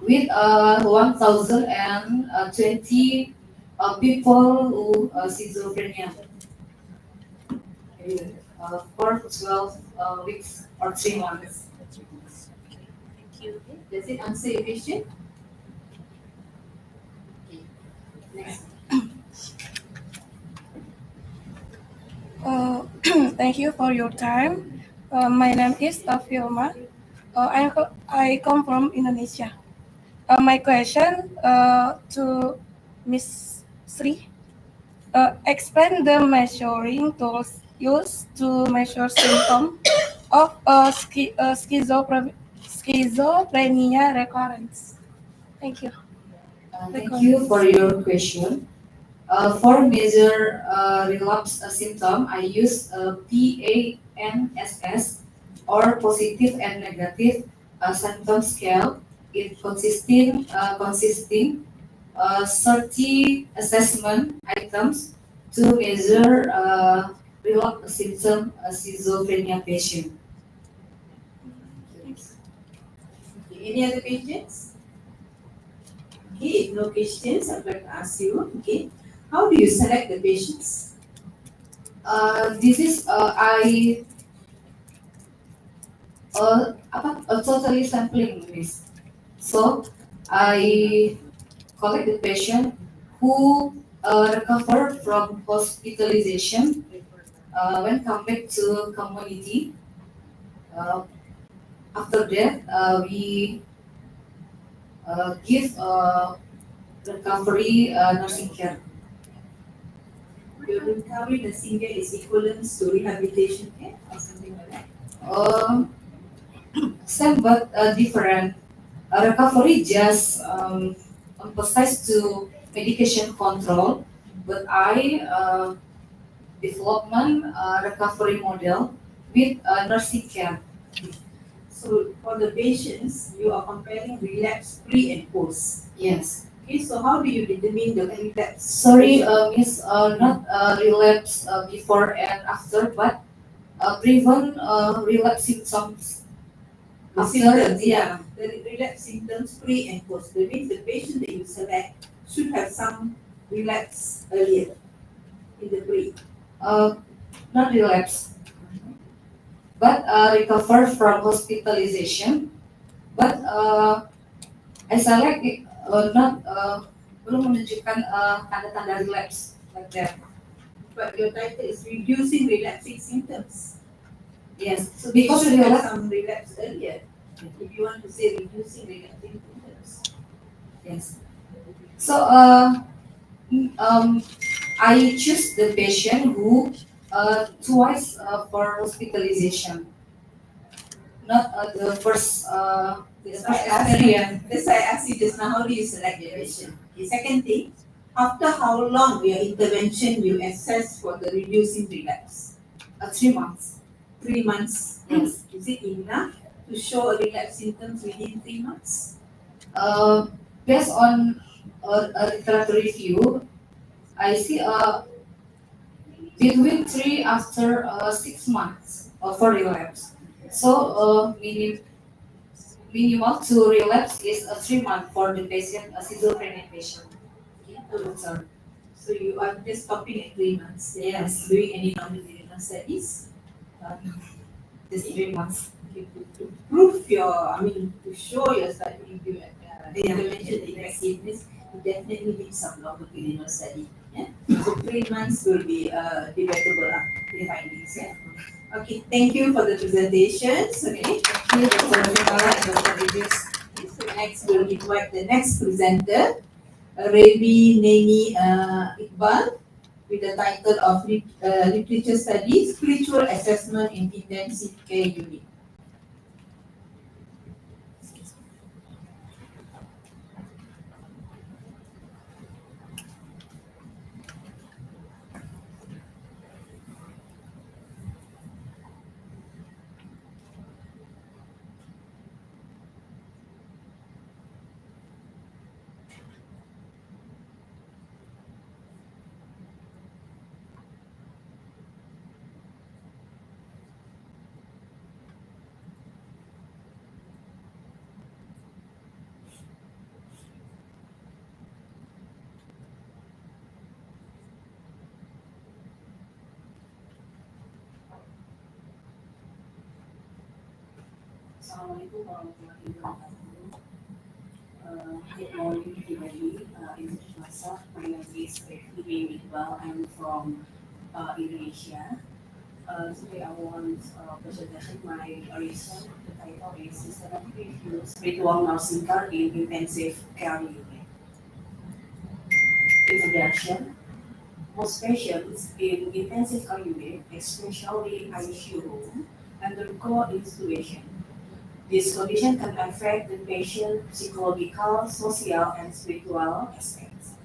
with 1,020 people who schizophrenia for 12 weeks or 3 months. Thank you. Does it answer your question? Okay. Next. Thank you for your time. My name is Filma. I come from Indonesia. My question to Miss Sri. Explain the measuring tools used to measure symptoms of schizophrenia recurrence. Thank you. Thank you for your question. For measure relapse symptom, I use PANSS, or positive and negative symptom scale. It consisting 30 assessment items to measure relapse symptom schizophrenia patient. Okay, any other questions? Okay, if no questions, I'd like to ask you, okay, how do you select the patients? This is I totally sampling, Miss. So I collect the patient who recover from hospitalization when come back to community. Uh, After that, we give recovery nursing care. Your recovery nursing care is equivalent to rehabilitation care or something like that? Um, Same but different. Recovery just emphasize to medication control, but I development recovery model with nursing care. So for the patients, you are comparing relapse pre and post. Yes. Okay, so how do you determine the relapse? Sorry, Miss, not relapse before and after, but prevent relapse symptoms. The After, symptoms, yeah. the relapse symptoms pre and post. That means the patient that you select should have some relapse earlier in the pre. Not relapse, but recover from hospitalization. But I select not belum menunjukkan tanda-tanda relapse like that. But your title is reducing relapsing symptoms. Yes, So because they should have relapse. some relapse earlier. If you want to say reducing relapsing symptoms. Yes. So um, I choose the patient who twice for hospitalization, not the first That's why I asked you. That's why I asked you just now. How do you select the patient? The second thing, after how long your intervention you assess for the reducing relapse? 3 months. 3 months. Yes. Is it enough to show a relapse symptoms within 3 months? Based on a literature review, I see between 3 after 6 months for relapse. So minimal to relapse is 3 months for the patient, a schizophrenia patient. Sorry. So you are just stopping at 3 months. Yes. Doing any longitudinal studies? Just 3 months. To prove your, to show your study, intervention effectiveness, you definitely need some longitudinal study. Yeah? So 3 months will be debatable findings. Yeah? Okay, thank you for the presentations. Okay, thank you for the So next we'll invite the next presenter, Rabi Neni Iqbal, with the title of Literature Studies, Spiritual Assessment in Intensive Care Unit. Assalamualaikum warahmatullahi wabarakatuh. Good morning, everybody. Introduce myself. My name is Ibrahim Iqbal. I'm from Indonesia. Today I want presentation my research. The title is Systematic Review Spiritual Nursing Care in Intensive Care Unit. Introduction. Most patients in intensive care unit, especially ICU room, undergo intubation. This condition can affect the patient's psychological, social, and spiritual aspects.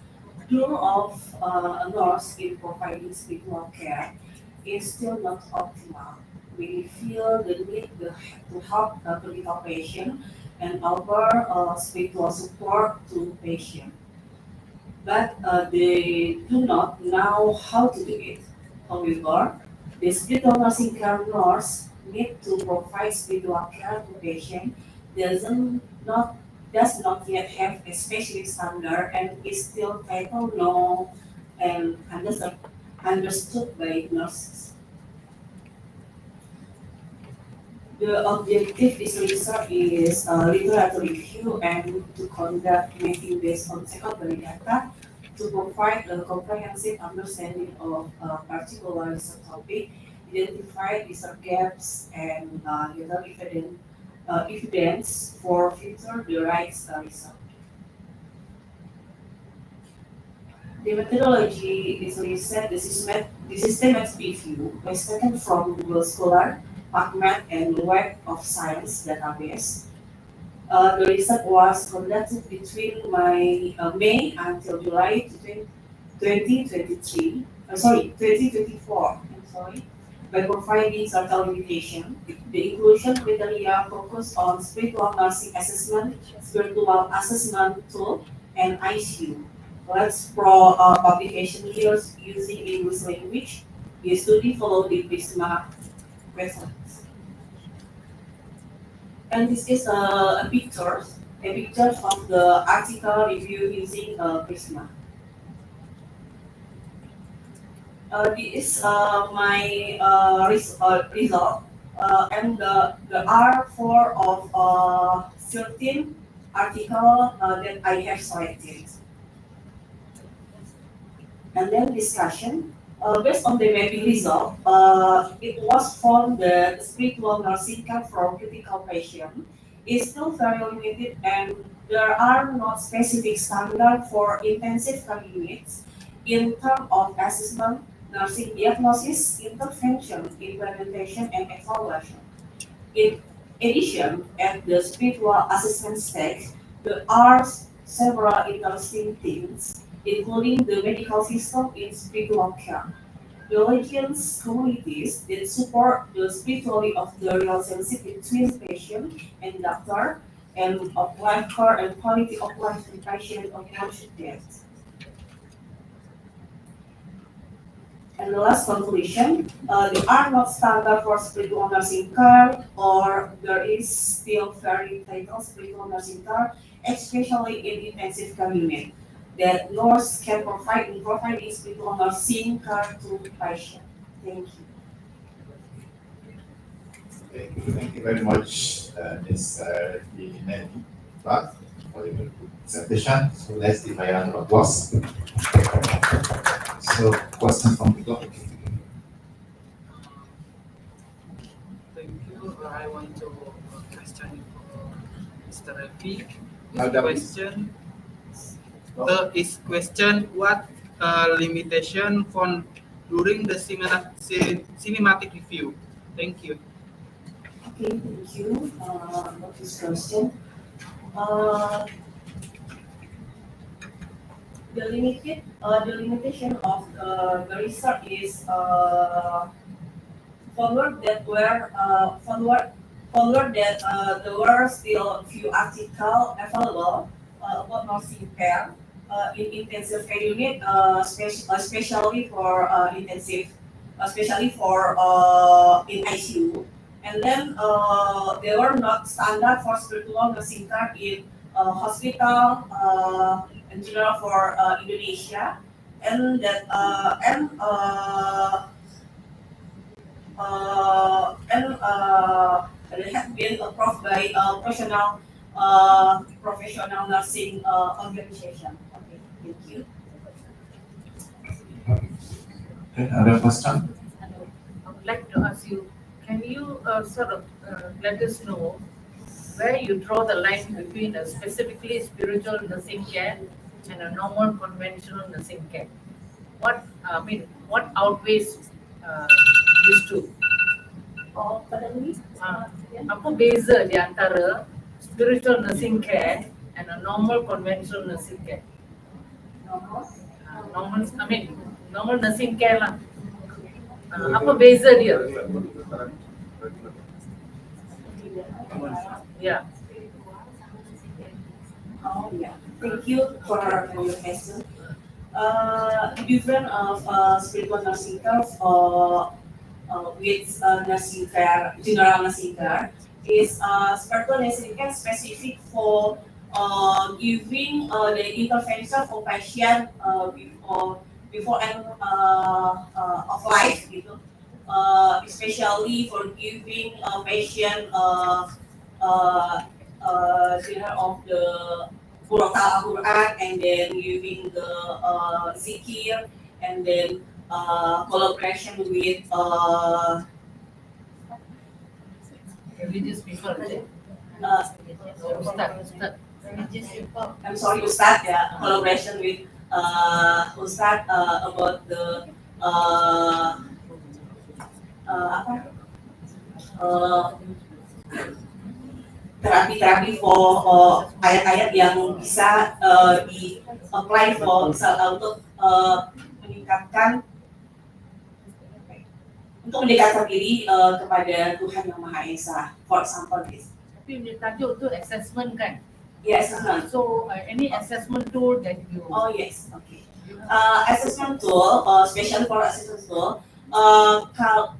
The role of a nurse in providing spiritual care is still not optimal. We feel the need to help the critical patient and offer spiritual support to patient, but they do not know how to do it. However, the spiritual nursing care nurse need to provide spiritual care to patient not does not yet have a specialist standard and is still title known and understood by nurses. The objective is research is literature review and to conduct mapping based on secondary data to provide a comprehensive understanding of a particular research topic, identify research gaps, and gather evidence for future derived research. The methodology is reset the systematic review was taken from Google Scholar, PubMed, and Web of Science database. The research was conducted between May until July 2023, 2024, by providing certain limitation. The inclusion criteria focus on spiritual nursing assessment, spiritual assessment tool, and ICU. Let's pro publication years using English language. The study followed the Prisma reference. And this is a picture of the article review using Prisma. This is my result, and the R4 of 13 article that I have selected. And then discussion. Based on the mapping result, it was found that spiritual nursing care for critical patients is still very limited, and there are not specific standards for intensive care units in terms of assessment, nursing diagnosis, intervention, implementation, and evaluation. In addition, at the spiritual assessment stage, there are several interesting things, including the medical system in spiritual care, religious communities that support the spirituality of the relationship between patient and doctor, and of life care and quality of life in patient approach death. And the last conclusion, there are not standard for spiritual nursing care, or there is still very little spiritual nursing care, especially in intensive care unit, that nurse can provide spiritual nursing care to patient. Thank you. Okay, thank you very much, Ms. Neni, for your presentation. So let's give a round of applause. So, question from the topic. Thank you. I want to question Mr. Rafi. Madam. Question what limitation found during the cinematic review? Thank you. Okay, thank you for this question. Uh, the limitation of the research is followed that there were still few articles available about nursing care in intensive care unit, especially for in ICU. And then they were not standard for spiritual nursing care in hospital in general for Indonesia, and that they have been approved by professional nursing organization. Okay, thank you. Okay, other question? I would like to ask you, can you let us know where you draw the line between a specifically spiritual nursing care and a normal conventional nursing care? What outweighs these two? Apa beza di antara spiritual nursing care and a normal conventional nursing care? Normal nursing care lah. Apa beza dia? Yeah. Oh yeah, thank you for your question. The difference of spiritual nursing care with nursing care, general nursing care, is spiritual nursing care specific for giving the intervention for patient before end of life gitu. especially for giving a patient dinner of the Quran and then giving the zikir and then collaboration with Religious people, right? Ustad. I'm sorry, Ustad, yeah, collaboration with Ustad about the apa uh, terapi-terapi for ayat-ayat yang bisa di apply for untuk meningkatkan untuk mendekatkan diri kepada Tuhan yang Maha Esa. For example, this. Tapi dia tajuk tu assessment kan? Yes, assessment. So any assessment tool that you. Oh yes, okay. Assessment tool, especially for assessment tool, kalau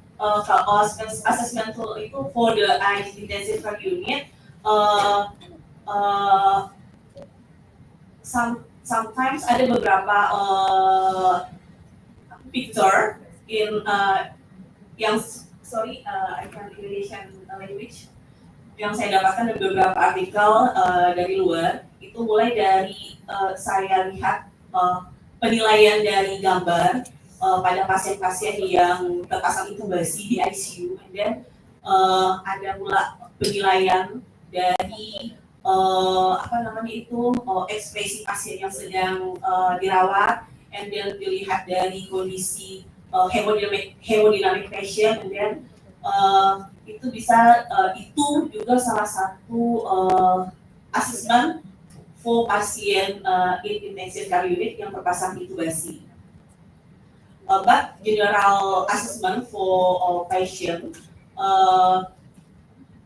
assessment tool itu for the intensive care unit, sometimes ada beberapa picture in yang sorry I can't Indonesian language yang saya dapatkan dari beberapa artikel dari luar itu mulai dari saya lihat penilaian dari gambar pada pasien-pasien yang terpasang intubasi di ICU, and then ada pula penilaian dari ekspresi pasien yang sedang dirawat, and then dilihat dari kondisi hemodynamic patient, and then itu bisa itu juga salah satu assessment for pasien in intensive care unit yang terpasang intubasi. But general assessment for patient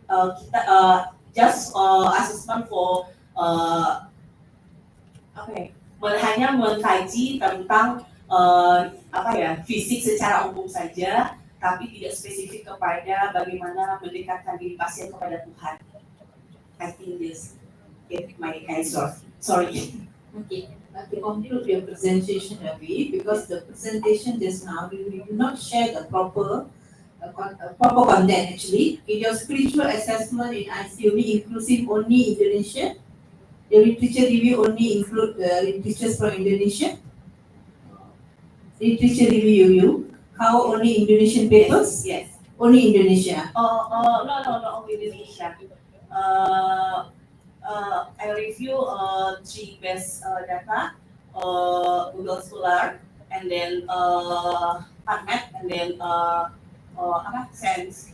kita just assessment for hanya mengkaji tentang fisik secara umum saja, tapi tidak spesifik kepada bagaimana mendekatkan diri pasien kepada Tuhan. I think this is my answer. Sorry. Okay. To conclude your presentation, Ravi, because the presentation just now, you do not share the proper content actually. In your spiritual assessment in ICU inclusive only Indonesia. Your literature review only include literatures from Indonesia. Literature review, how only Indonesian papers? Yes. Only Indonesia. No, only Indonesia. I review 3 best data, Google Scholar, and then PubMed, and then Science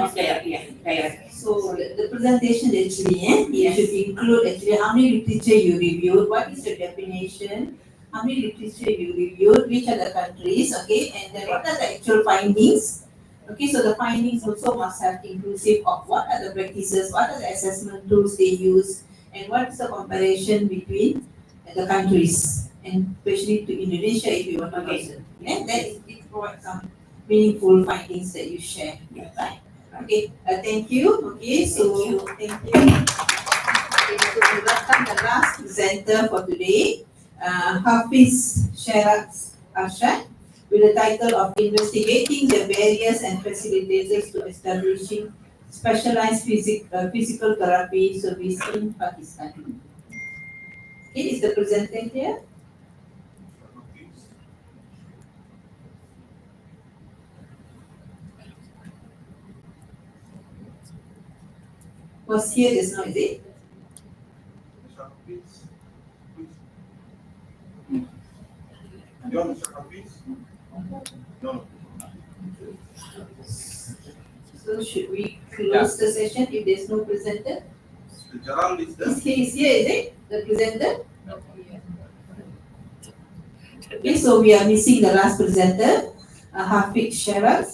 of direct. So the presentation actually, you should include actually how many literature you reviewed, what is your definition, how many literature you reviewed, which are the countries, okay, and then what are the actual findings. Okay, so the findings also must have inclusive of what are the practices, what are the assessment tools they use, and what is the comparison between the countries, and especially to Indonesia if you want to mention. Yeah, that is it provide some meaningful findings that you share. Yeah, right. Okay, thank you. Okay, so thank you. Okay, so we welcome the last presenter for today, Hafiz Sherat Arshad, with the title of Investigating the Barriers and Facilitators to Establishing Specialized Physical Therapy Service in Pakistan. Okay, is the presenter here? Was here just now, is it? No. So should we close the session if there's no presenter? Jaral is there. Is here, is it? The presenter? Okay, so we are missing the last presenter, Hafiz Sherat.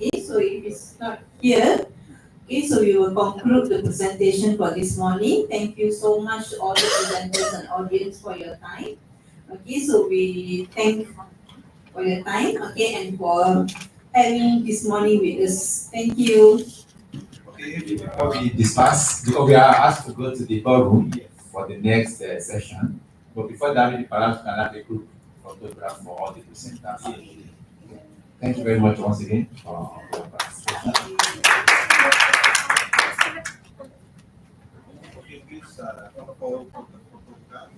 Okay, so if it's not here, okay, so we will conclude the presentation for this morning. Thank you so much to all the presenters and audience for your time. Okay, so we thank for your time, okay, and for having this morning with us. Thank you. Okay, before we discuss, because we are asked to go to the ballroom for the next session. But before that, we perhaps can have a group photograph for all the presenters. Thank you very much once again for your participation. Okay, please come forward for the photograph,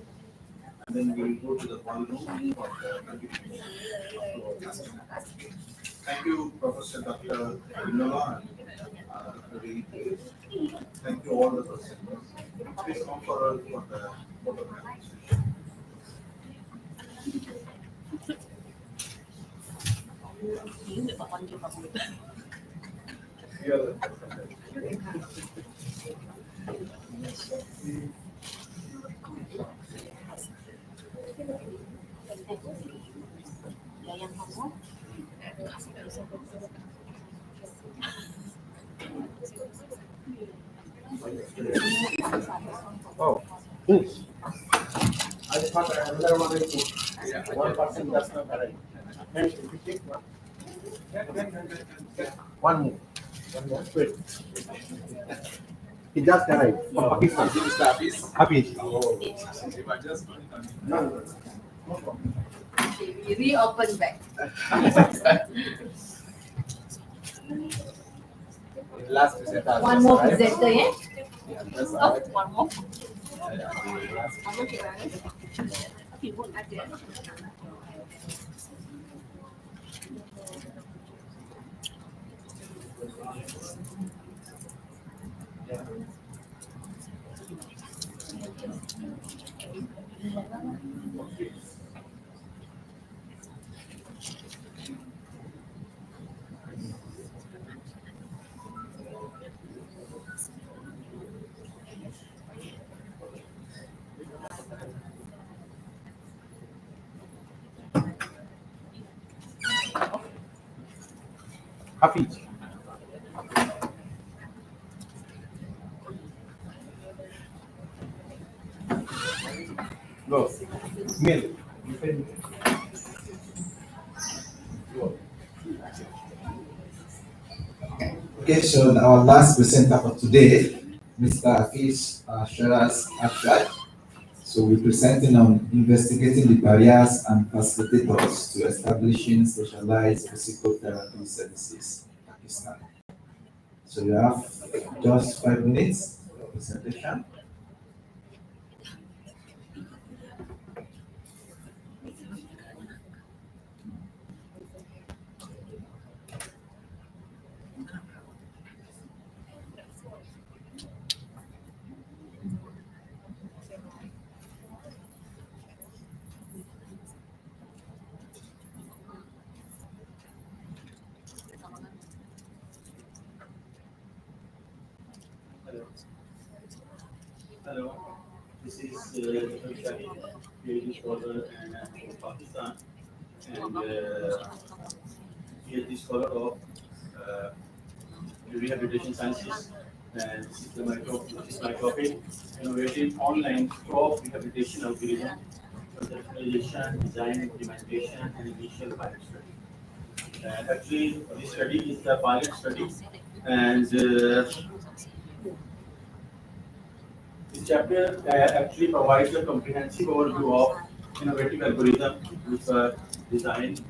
and then we will go to the ballroom for the continuation of our class. Thank you, Professor Dr. Vinola and Dr. Lee. Thank you all the presenters. Please come forward for the photograph session. Here, Oh, yes. I thought another one is good. One person does not arrive. And if you take one, one more. One more. Wait. He just arrived from Pakistan. Happy. Oh, No. No problem. We reopen back. last presenter. One more presenter, yeah? Oh, One more. Happy. Go. Mill. okay, so our last presenter for today, Mr. Hafiz Sharas Abshad. So we're presenting on investigating the barriers and facilitators to establishing specialized physical therapy services in Pakistan. So you have just 5 minutes for presentation. Hello. Hello. This is PhD scholar and I'm from Pakistan. And PhD scholar of rehabilitation sciences. And this is my topic, innovative online crop rehabilitation algorithm, conceptualization, design, implementation, and initial pilot study. Actually, this study is the pilot study, and this chapter actually provides a comprehensive overview of innovative algorithms which were designed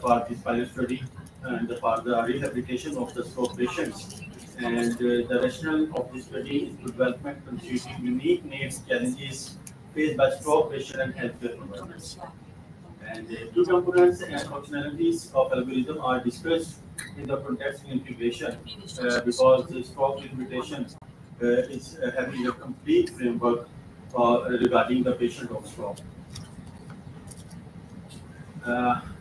for this pilot study and for the rehabilitation of the stroke patients. And the rationale of this study is to development constituting unique needs, challenges faced by stroke patients and healthcare providers. And two components and functionalities of algorithm are discussed in the context of integration because the stroke rehabilitation is having a complete framework regarding the patient of stroke.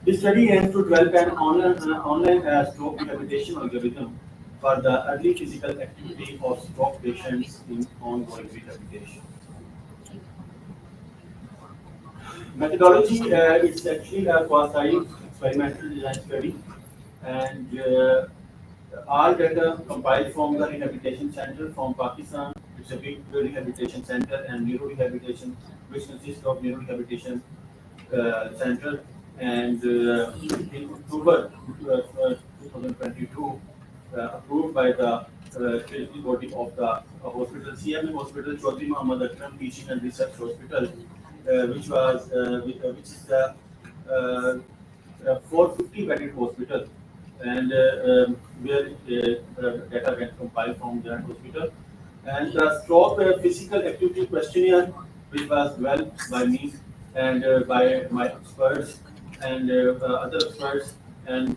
This study aims to develop an online stroke rehabilitation algorithm for the early physical activity of stroke patients in ongoing rehabilitation. Methodology is actually a quasi-experimental design study, and all data compiled from the rehabilitation center from Pakistan. It's a big rehabilitation center and neuro rehabilitation, which consists of neuro rehabilitation center. And in October 2022, approved by the statutory body of the hospital, CME Hospital, Chaudhry Muhammad Akram Teaching and Research Hospital, which is the 450 bedded hospital, and where data get compiled from that hospital. And the stroke physical activity questionnaire, which was developed by me and by my experts and other experts, and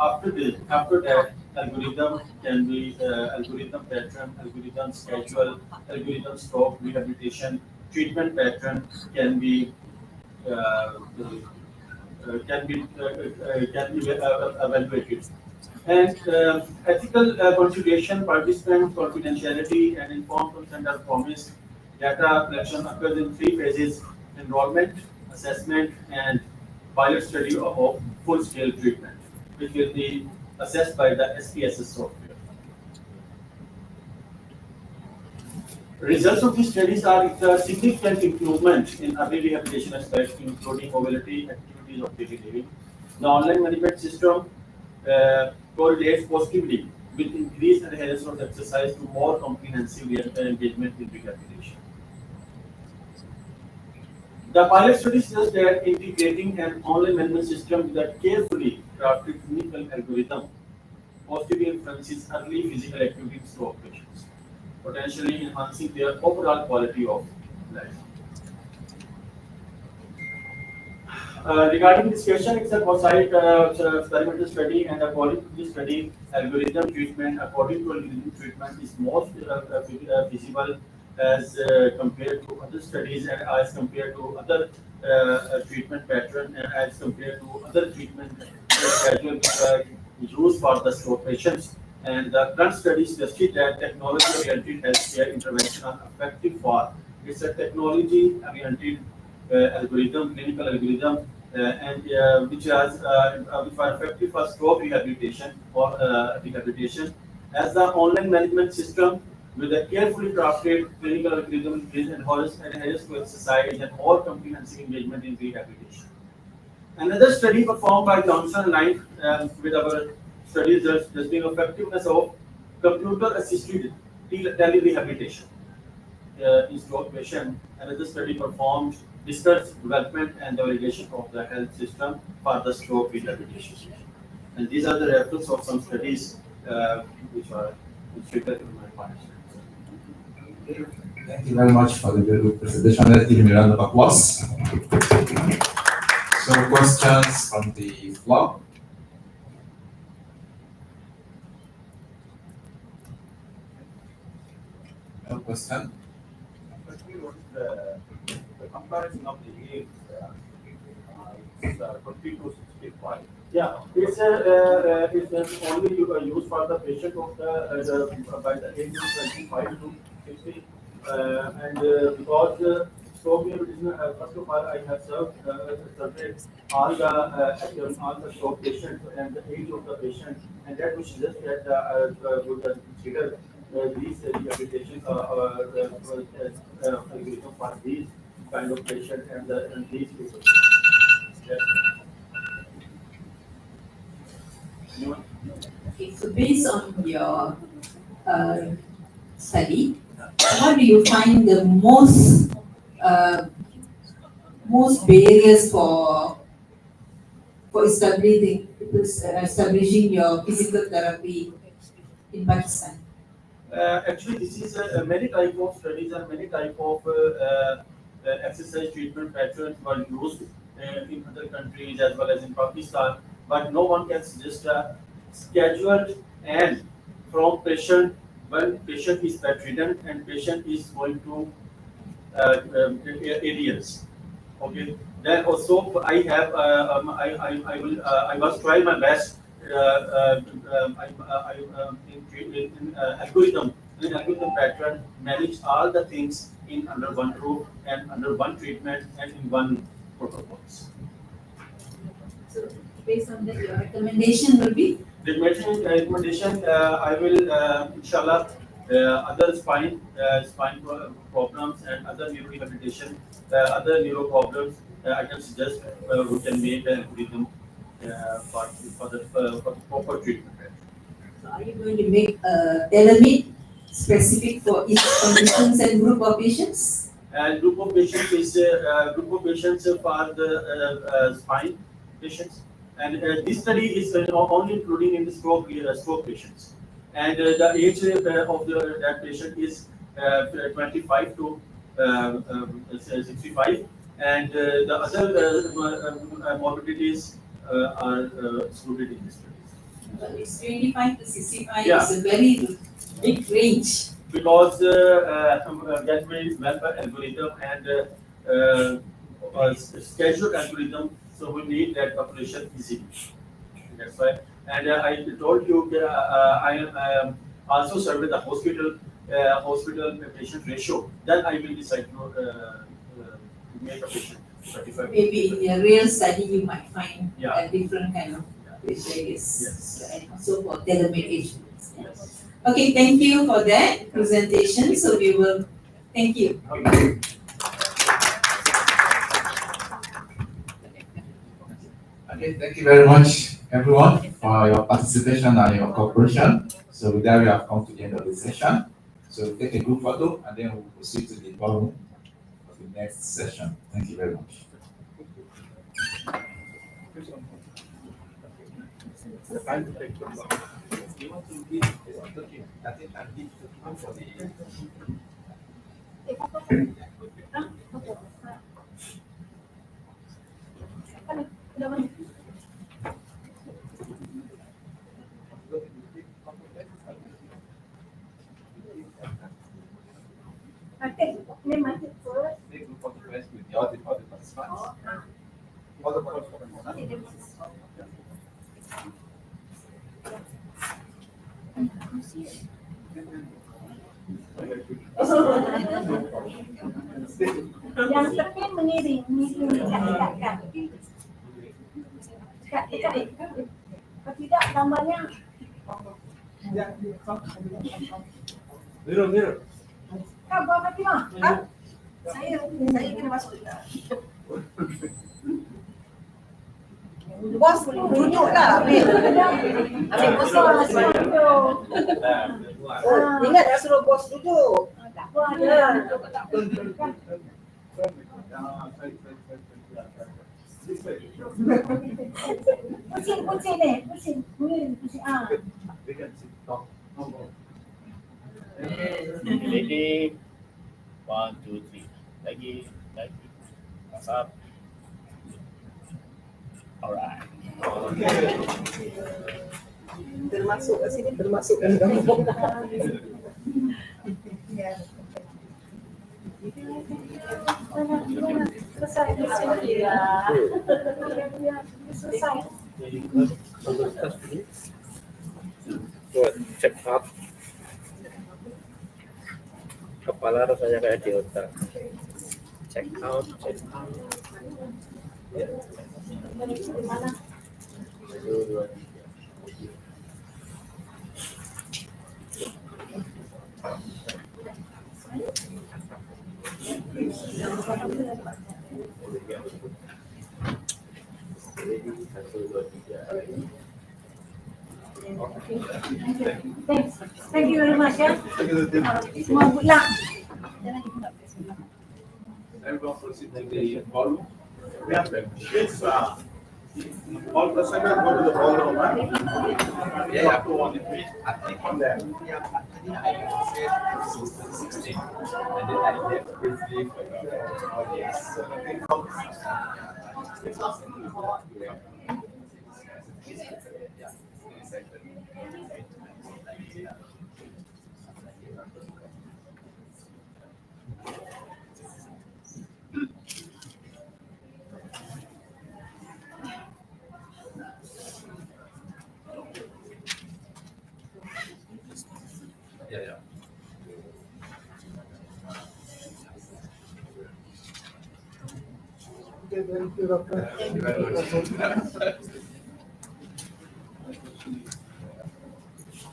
after that algorithm can be algorithm pattern, algorithm schedule, algorithm stroke rehabilitation, treatment pattern can be evaluated. And ethical consideration, participant confidentiality, and informed consent are promised. Data collection occurs in three phases: enrollment, assessment, and pilot study of full-scale treatment, which will be assessed by the SPSS software. Results of these studies are a significant improvement in early rehabilitation aspects, including mobility, activities of daily living. The online management system correlates positively with increased adherence of exercise to more comprehensive engagement in rehabilitation. The pilot study suggests that integrating an online management system with a carefully crafted clinical algorithm positively influences early physical activity in stroke patients, potentially enhancing their overall quality of life. Regarding this question, it's a quasi experimental study, and according to this study, algorithm treatment, according to algorithm treatment, is most feasible as compared to other studies and as compared to other treatment pattern and as compared to other treatment schedule which are used for the stroke patients. And the current study suggested that technology-oriented healthcare intervention are effective for. It's a technology-oriented algorithm, clinical algorithm, and which are effective for stroke rehabilitation or rehabilitation. As the online management system with a carefully crafted clinical algorithm enhances to exercise and more comprehensive engagement in rehabilitation. Another study performed by Johnson and Knight with our studies testing effectiveness of computer-assisted tele-rehabilitation in stroke patient. Another study performed discussed development and the validation of the health system for the stroke rehabilitation. And these are the reference of some studies which are figured in my finance. Thank you very much for the very good presentation. Let's give him a round of applause. So questions from the floor? No question? What is the comparison of the age? It's 20 to 65. Yeah, it's only used for the patient of by the age of 25 to 60. Because stroke rehabilitation, first of all, I have surveyed all the stroke patients and the age of the patient, and that would suggest that would consider these rehabilitations for these kind of patients and these people. Yes. Okay, so based on your study, what do you find the most barriers for establishing your physical therapy in Pakistan? Actually, this is many type of studies and many type of exercise treatment patterns were used in other countries as well as in Pakistan, but no one can suggest a scheduled and from patient when patient is bedridden and patient is going to areas. Okay. Then also I have I was trying my best in algorithm pattern manage all the things in under one roof and under one treatment and in one protocols. So based on that, your recommendation will be? Recommendation I will inshallah other spine problems and other neuro rehabilitation, other neuro problems. I can suggest we can make an algorithm for the proper treatment. So are you going to make a tailor-made specific for each conditions and group of patients? And group of patients is for the spine patients. And this study is only including in the stroke patients. And the age of that patient is 25 to 65, and the other morbidities are excluded in this study. It's 25 to 65 Yeah. is a very big range. Because gateway welfare algorithm and scheduled algorithm, so we need that population easily. That's why. And I told you I am also survey the hospital patient ratio. Then I will decide to make a patient 35. Maybe in a real study you might find Yeah. a different kind of various Yes. and also for tailor-made age groups. Yeah. Okay, thank you for that presentation. So we will thank you. Okay, thank you very much, everyone, for your participation and your cooperation. So with that, we have come to the end of the session. So we'll take a group photo and then we'll proceed to the ballroom for the next session. Thank you very much. The time to take them down. You want to give, I think I need to come for the. Okay, name my first. Take group photo first with the other participants. Other participants. Yang terakhir mengiring kak. Kalau tidak gambarnya. Mirror. Kak bawa kaki mah? Saya kena masuk. Bos duduklah. Ambil bos duduk. Ingat dah suruh bos duduk. Tak apa ada. Pusing ni, pusing. Ready? 1, 2, 3. Lagi. Masuk. Alright. Termasuk ke sini, termasuk kan kamu. Selesai. Selesai. Buat check up. Kepala rasanya kayak di otak. Check out. Ya. 1, 2, 3. Thank you very much ya. Semua good luck. Everyone proceed to the ballroom. We have this. All presenters go to the ballroom, right? Yeah. Up to 1 each. I think from there, yeah, I think I said 16, and then I left briefly for the audience. So I think yeah. Okay, thank you, Doctor. Thank you very much.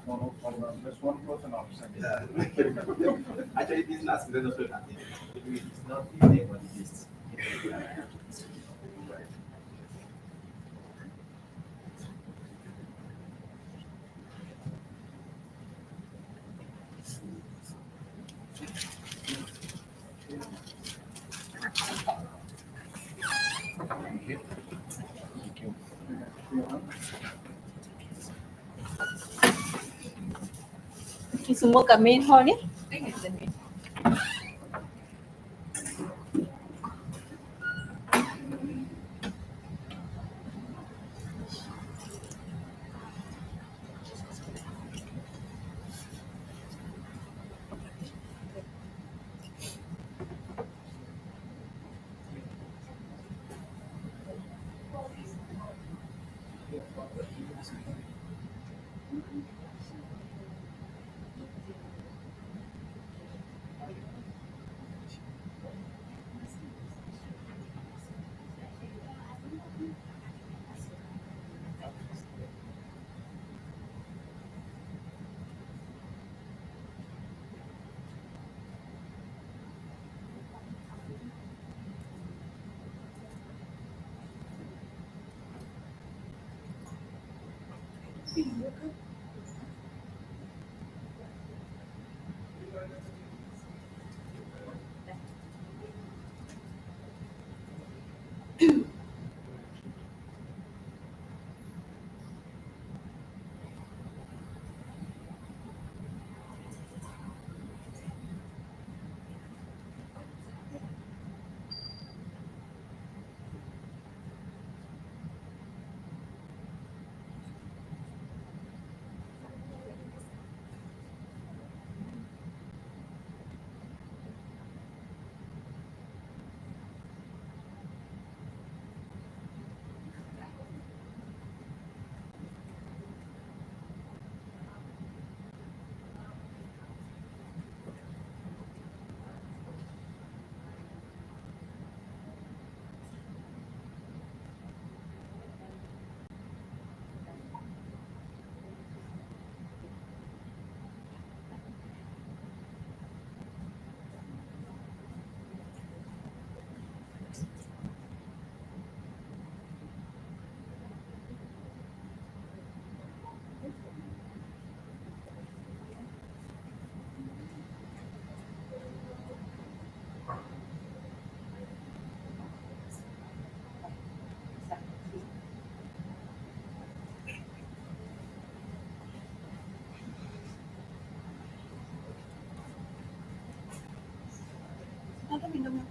No problem. Just one person absent. Yeah. Actually, this last is also nothing. It's not the name on the list. Thank you. Semua kat main hall ni. Ada minum yang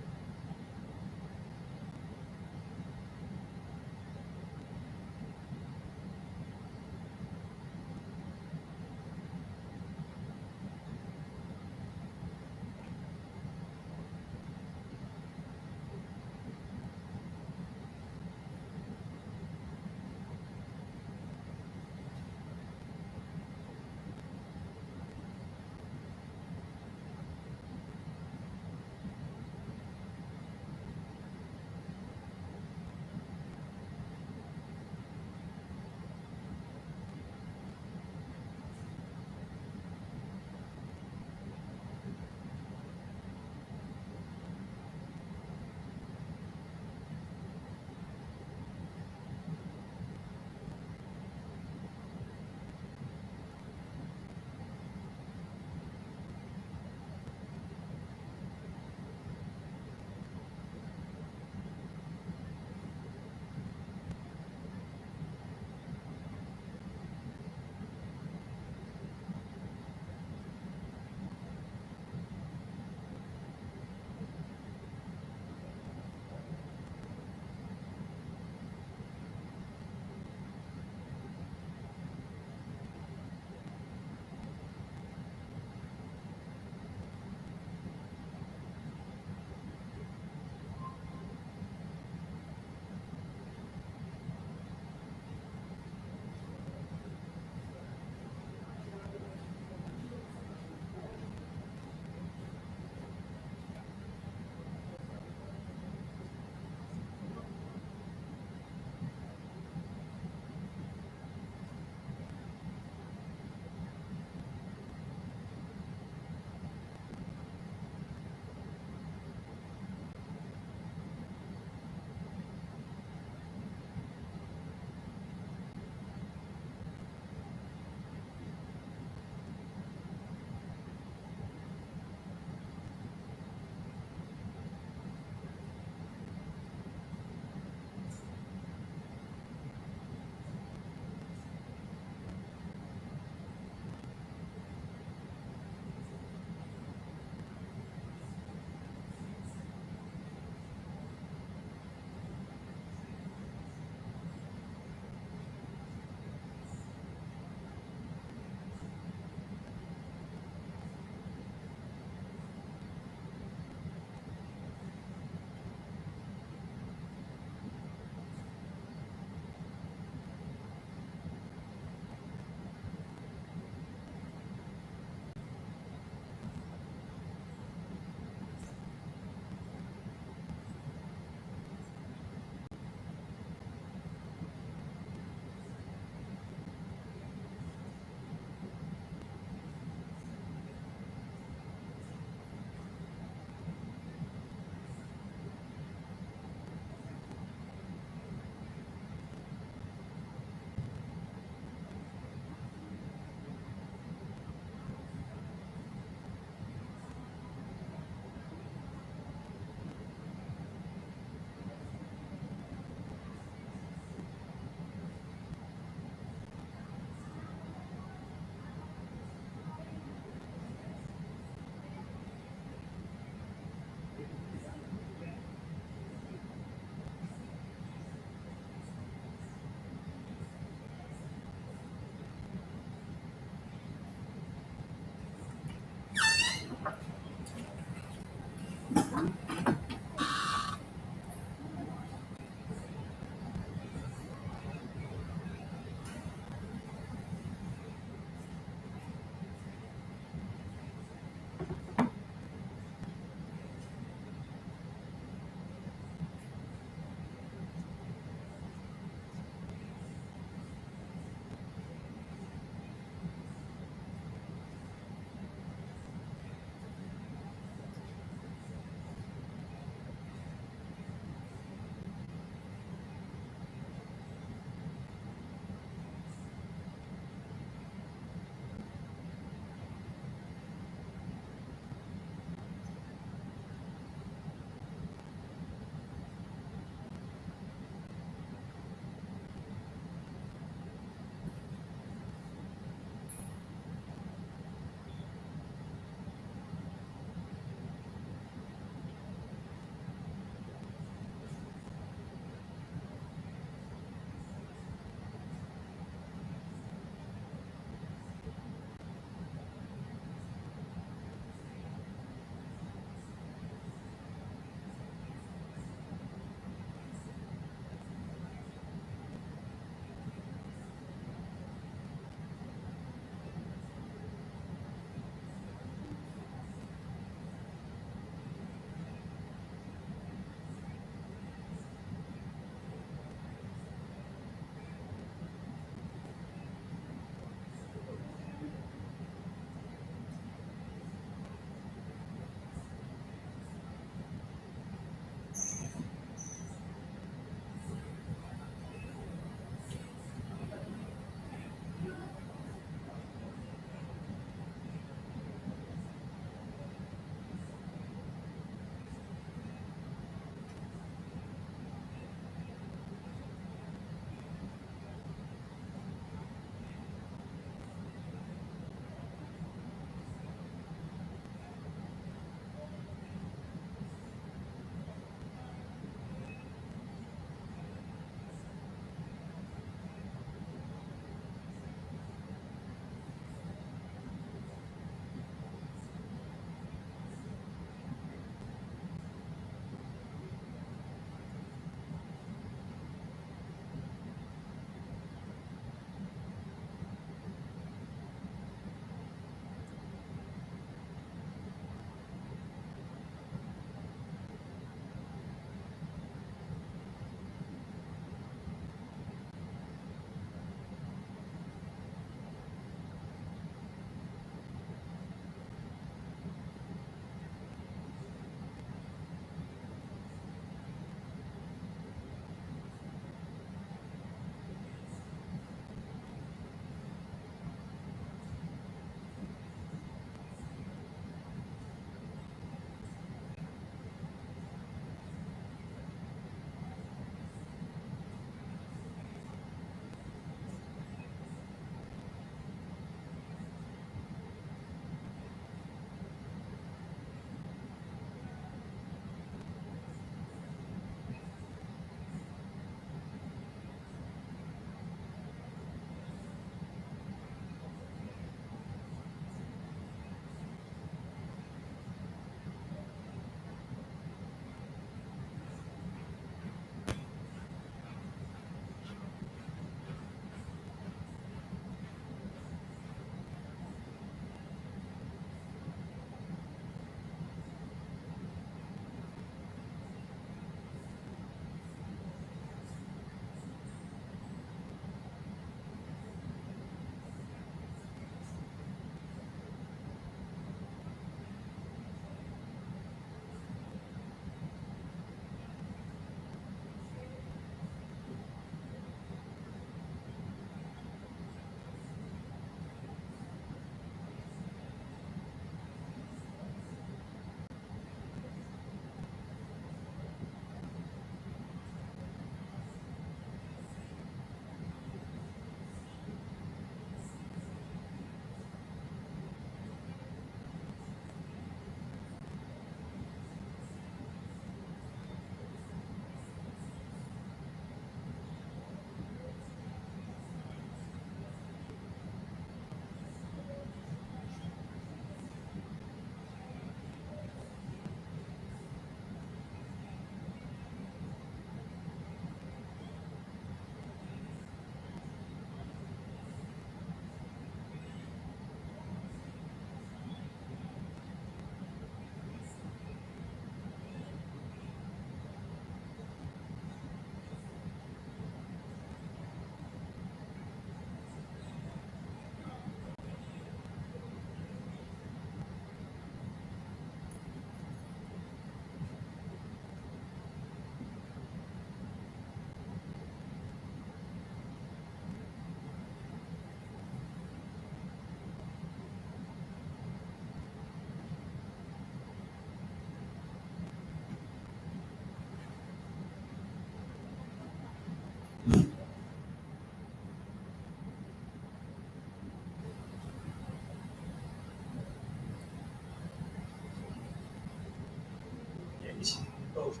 一起到处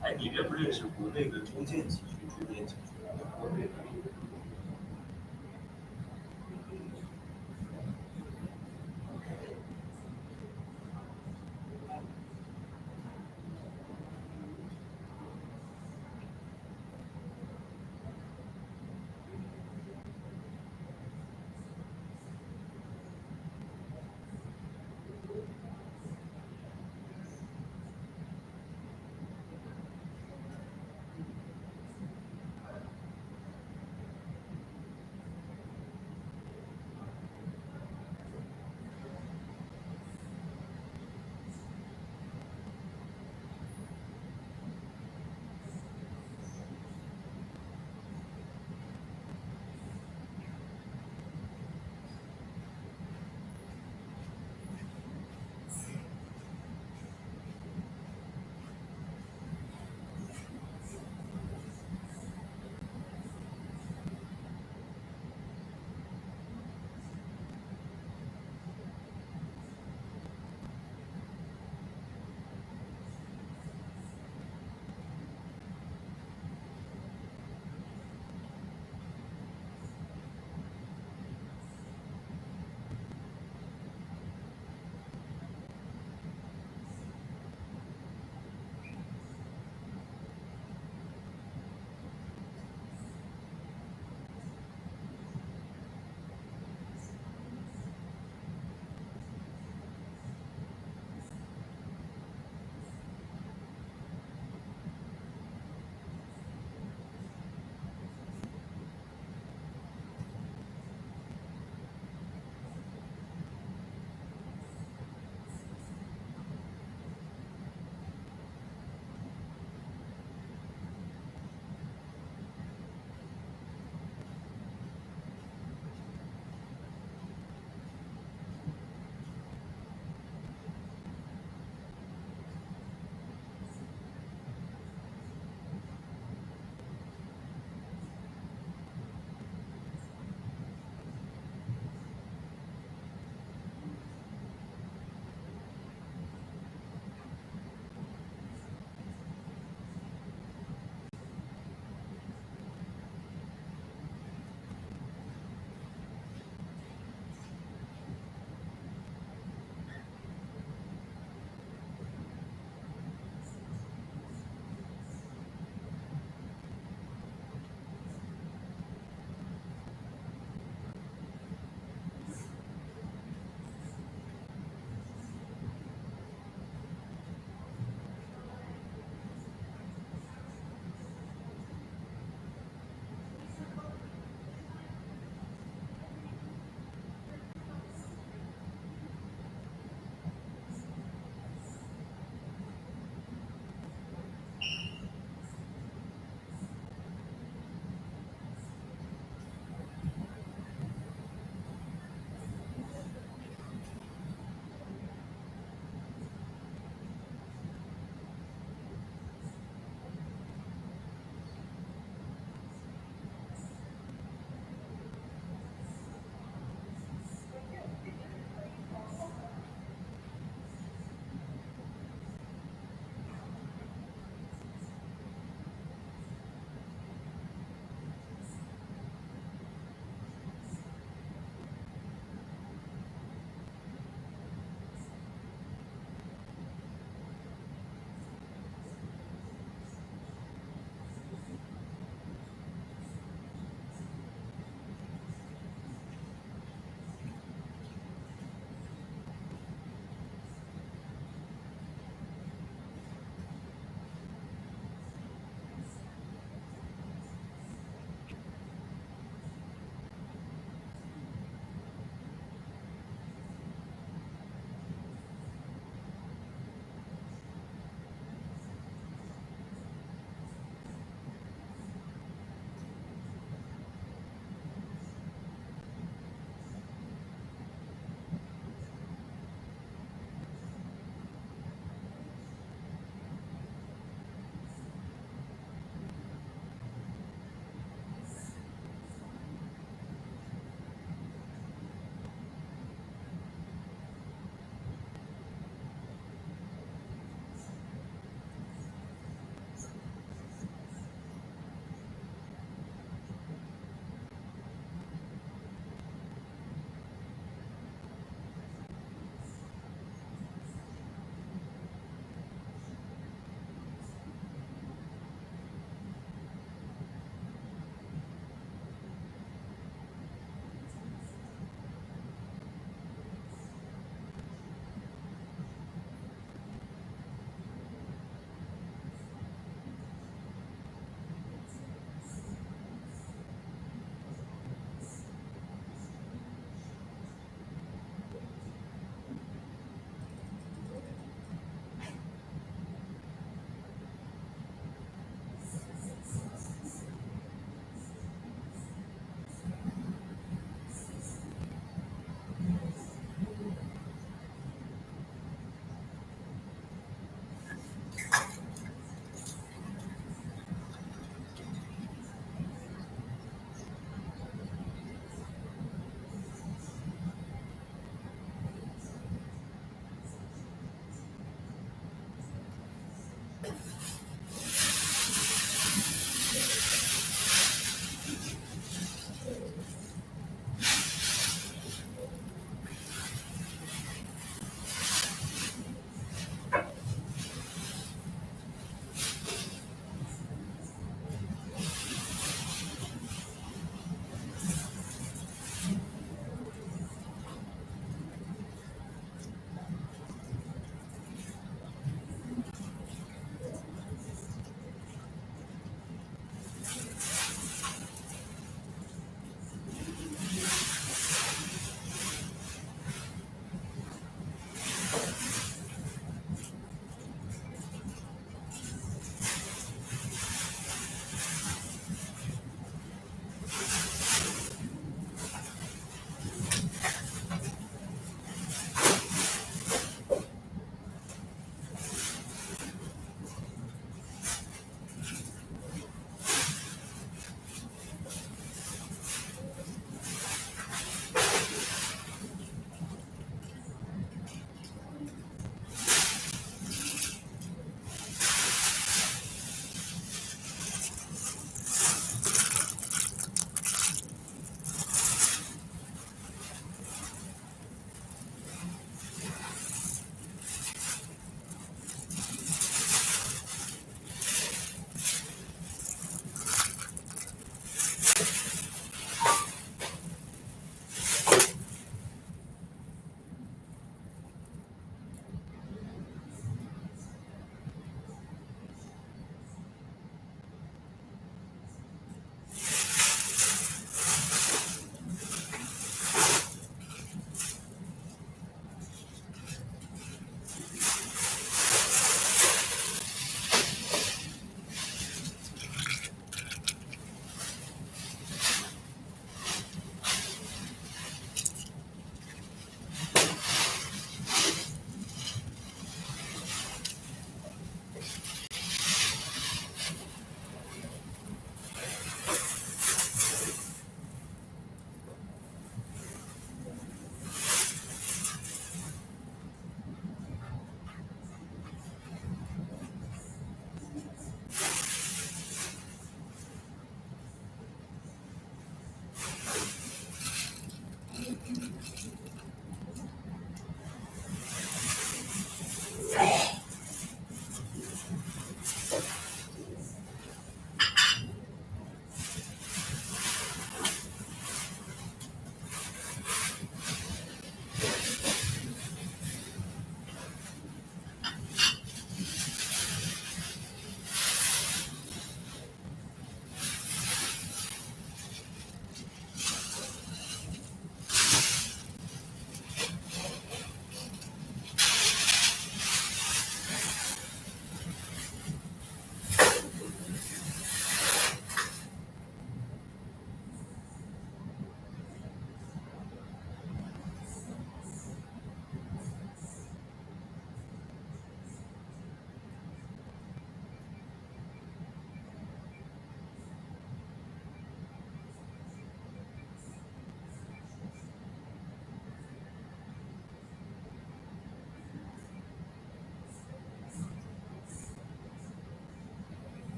哎，你认不认识国内的中建几局、中建几局？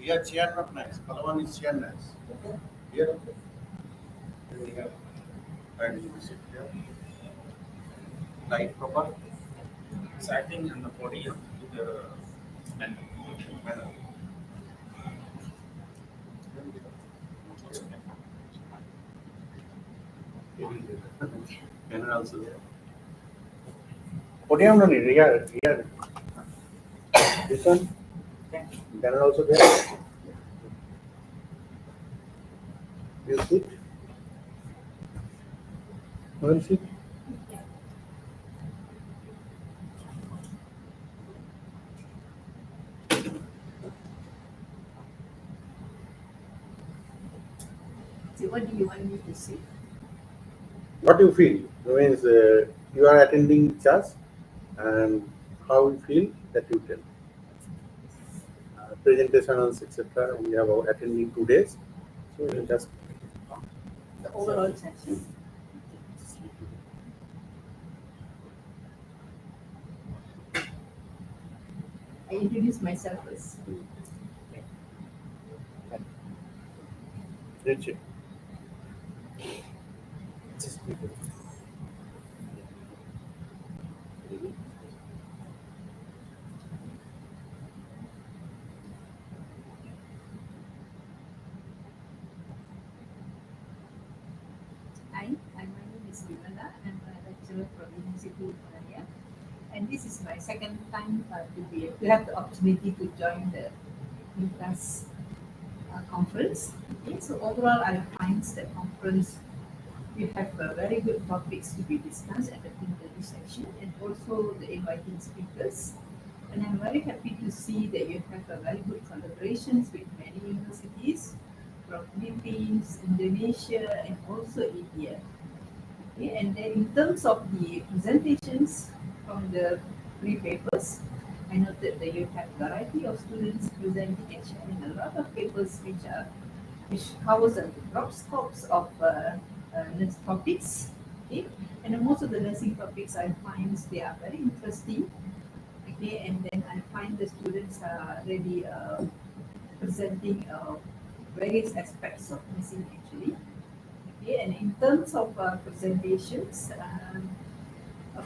here chair not nice. Color one is chair nice. Okay. Here okay. Then we have right you sit here. Light proper. Exciting and the body of the and Manner. Banner also there. Podium no need here. This one. Banner also there. You sit. One sit. So what do you want me to say? What do you feel? Means you are attending Ichas and how you feel that you tell. Presentations, etc. We have attending 2 days. So you just The overall session. I introduce myself first. Richie. Hi, my name is Vimala. I'm a lecturer from University of Malaya. And this is my second time to have the opportunity to join the Ichas conference. Okay, so overall, I find the conference we have very good topics to be discussed at the plenary section and also the inviting speakers. And I'm very happy to see that you have a very good collaborations with many universities from Philippines, Indonesia, and also India. Okay, and then in terms of the presentations from the three papers, I noted that you have variety of students presenting and sharing a lot of papers which covers a broad scopes of nurse topics. Okay, and most of the nursing topics I find they are very interesting. Okay, and then I find the students are really presenting various aspects of nursing actually. Okay, and in terms of presentations,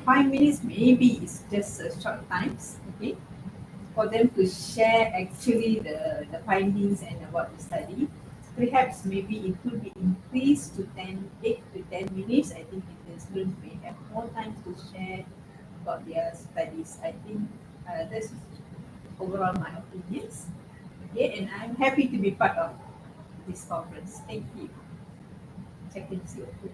5 minutes maybe is just a short times. Okay, for them to share actually the findings and about the study. Perhaps maybe it could be increased to 8 to 10 minutes. I think the students may have more time to share about their studies. I think that's overall my opinions. Okay, and I'm happy to be part of this conference. Thank you. Check in see you. Okay.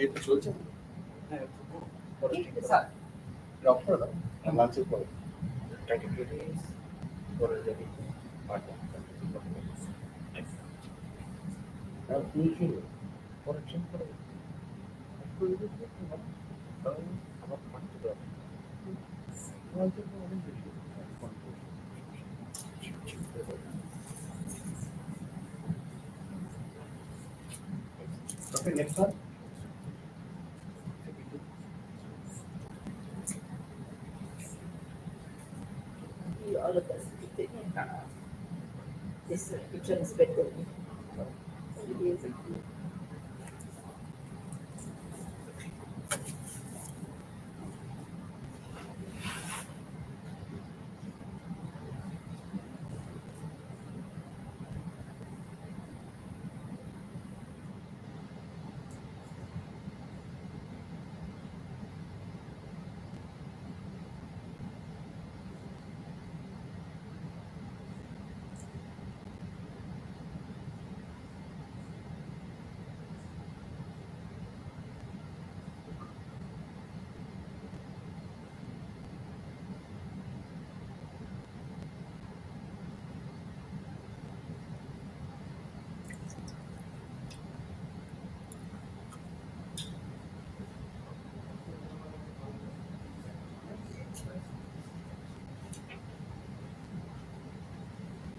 এই তো চলছে Okay, that's all. Of করে দাও লাঞ্চের পরে Okay, next one. You all of us this picture is better. It is.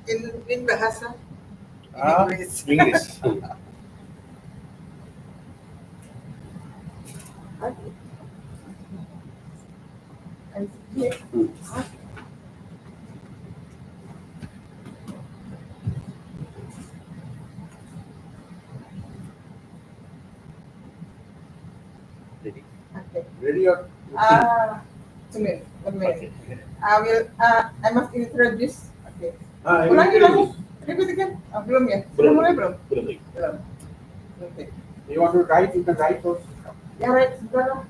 in bahasa Inggris. Okay. And here. Ready? Okay. Ready or? One minute. I must introduce. Okay. Ah, Ulangi. Repeat again. Belum ya? Sudah mulai belum? Belum. Okay. You want to write? You can write those. Ya, right. Sebentar.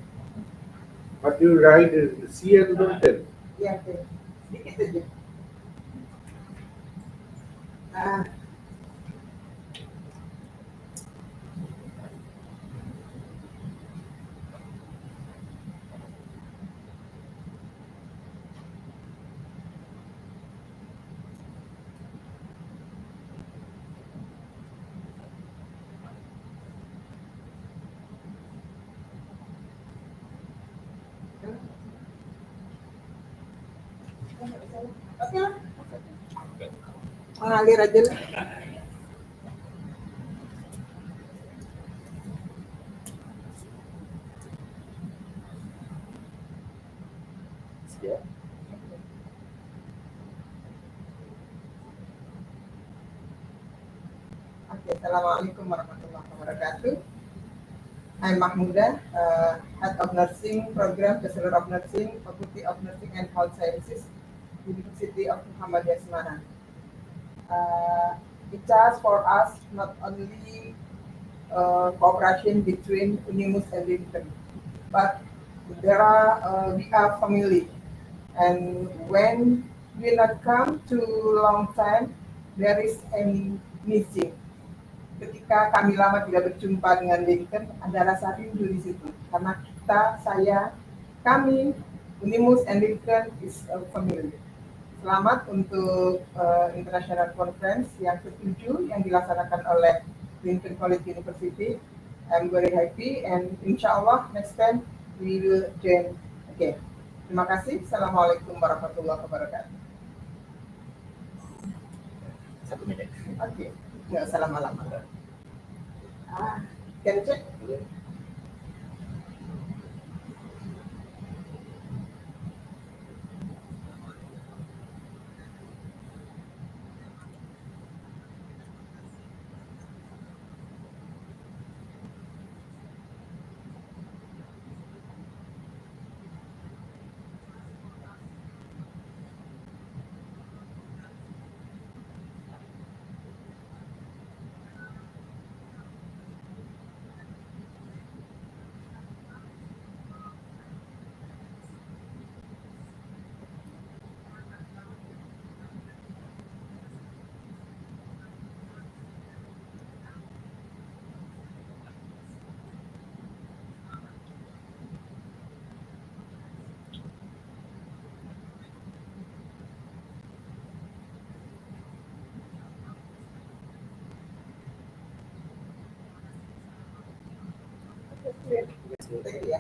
But you write C and don't tell. Ya, oke. Sedikit aja. Ah, oke lah. Mengalir aja lah. Yeah. Oke, Assalamualaikum warahmatullahi wabarakatuh. I'm Mahmuda, Head of Nursing Program, Bachelor of Nursing, Faculty of Nursing and Health Sciences, University of Muhammadiyah Semarang. Ichas for us not only cooperation between Unimus and Lincoln, but we are family. And when we not come to long time, there is any missing. Ketika kami lama tidak berjumpa dengan Lincoln, ada rasa rindu di situ. Karena kami, Unimus and Lincoln is a family. Selamat untuk International Conference yang ke-7 yang dilaksanakan oleh Lincoln College University. I'm very happy and insya Allah next time we will join again. Terima kasih. Assalamualaikum warahmatullahi wabarakatuh. 1 menit. Oke. Nggak usah lama-lama. Can check? Thank you.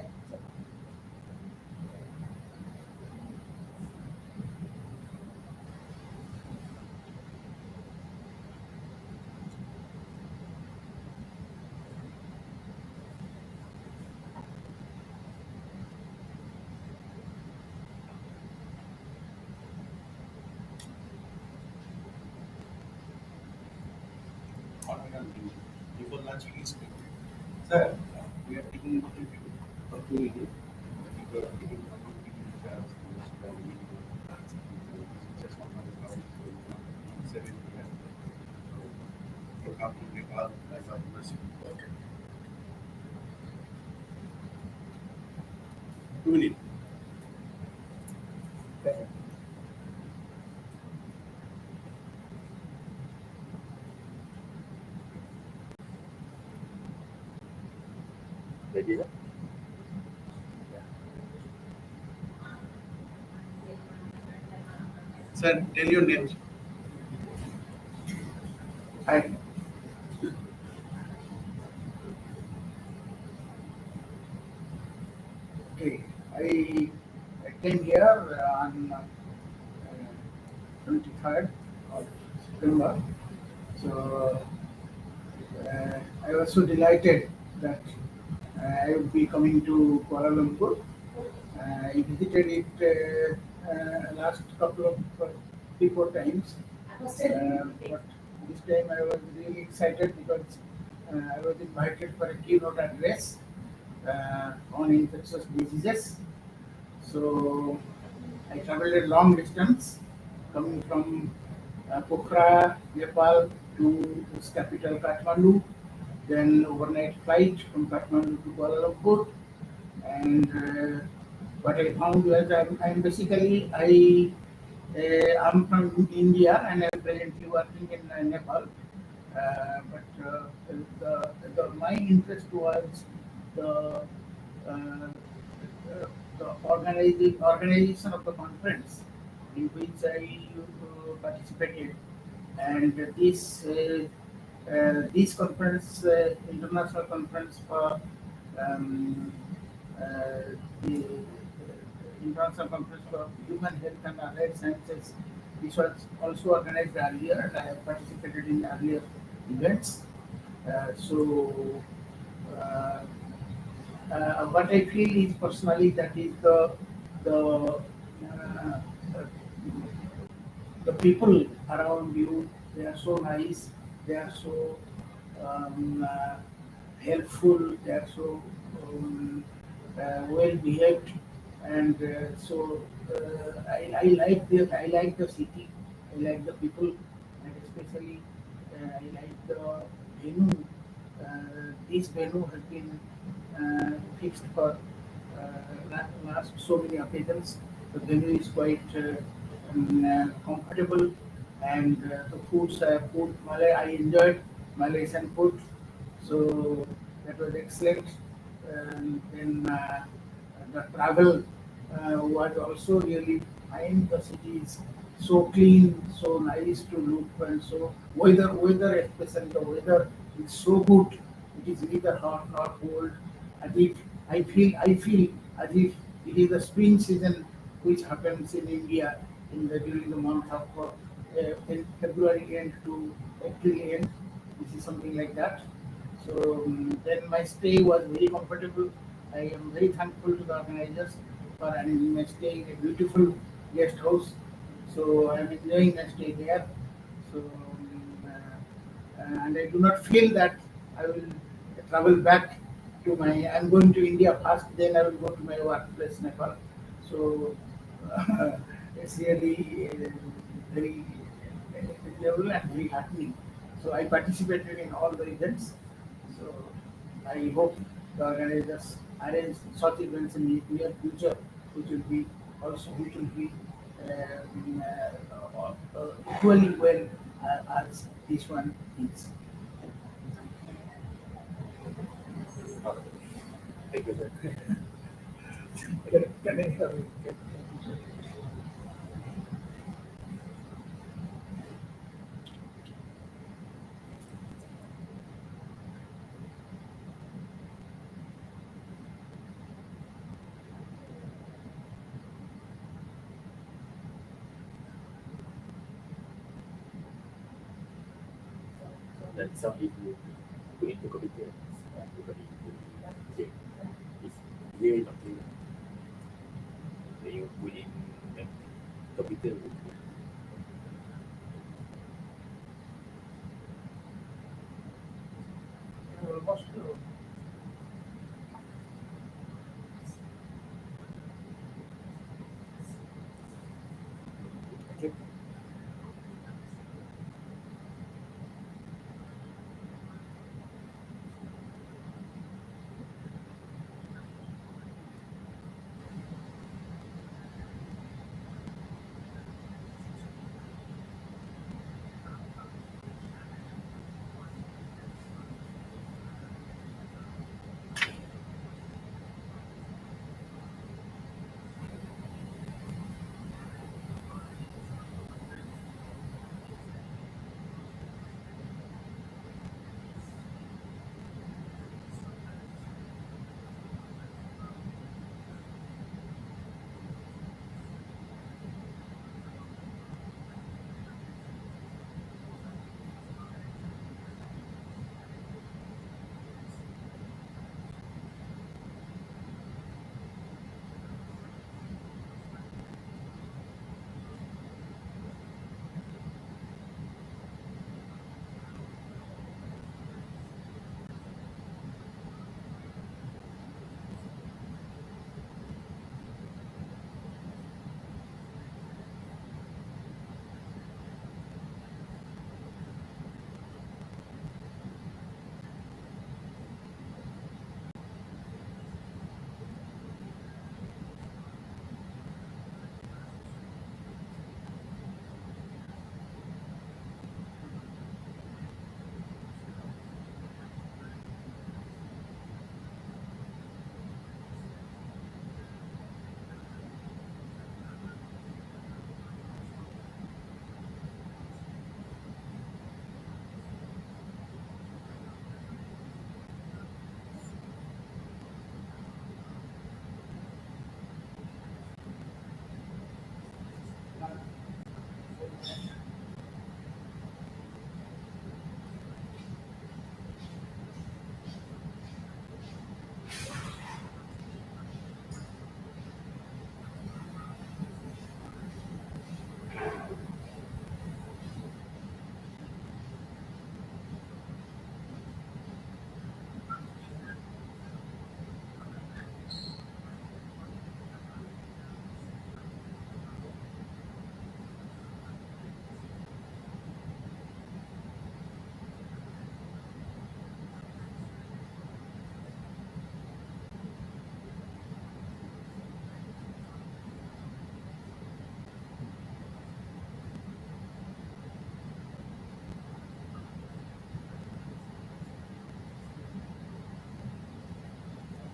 Before launching is sir, we are taking for 2 minutes. Two minutes. Ready, sir? Sir, tell your name. Hi. Okay, I came here on 23rd of September. So I was so delighted that I would be coming to Kuala Lumpur. I visited it last couple of 3-4 times. But this time I was really excited because I was invited for a keynote address on infectious diseases. So I traveled a long distance coming from Pokhara, Nepal to its capital Kathmandu, then overnight flight from Kathmandu to Kuala Lumpur. And what I found was I'm basically I'm from India and I'm presently working in Nepal. But my interest was the uh, the organization of the conference in which I participated, and this conference, international conference for um, the International Conference for Human Health and Allied Sciences. This was also organized earlier, and I have participated in earlier events. So, uh, what I feel is personally that is uh, the people around you. They are so nice. They are so helpful. They are so well behaved, and I like the city. I like the people, and especially I like the venue. This venue has been fixed for last so many occasions. The venue is quite comfortable, and the food Malay. I enjoyed Malaysian food, so that was excellent. And then the travel was also really fine. The city is so clean, so nice to look, and so weather especially the weather is so good. It is neither hot nor cold. As if I feel as if it is the spring season which happens in India during the month of in February end to April end. This is something like that. So then my stay was very comfortable. I am very thankful to the organizers for arranging my stay in a beautiful guest house. So I am enjoying my stay there. So and I do not feel that I will travel back to my. I'm going to India first, then I will go to my workplace, Nepal. So it's really very enjoyable and very happening. So I participated in all the events. So I hope the organizers arrange such events in the near future, which will be equally well as this one is. Thank you, sir. Can I have it? Then some if you put into computer, everybody will check it's real not real. Then you put in computer. Almost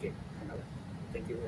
Okay. Thank you.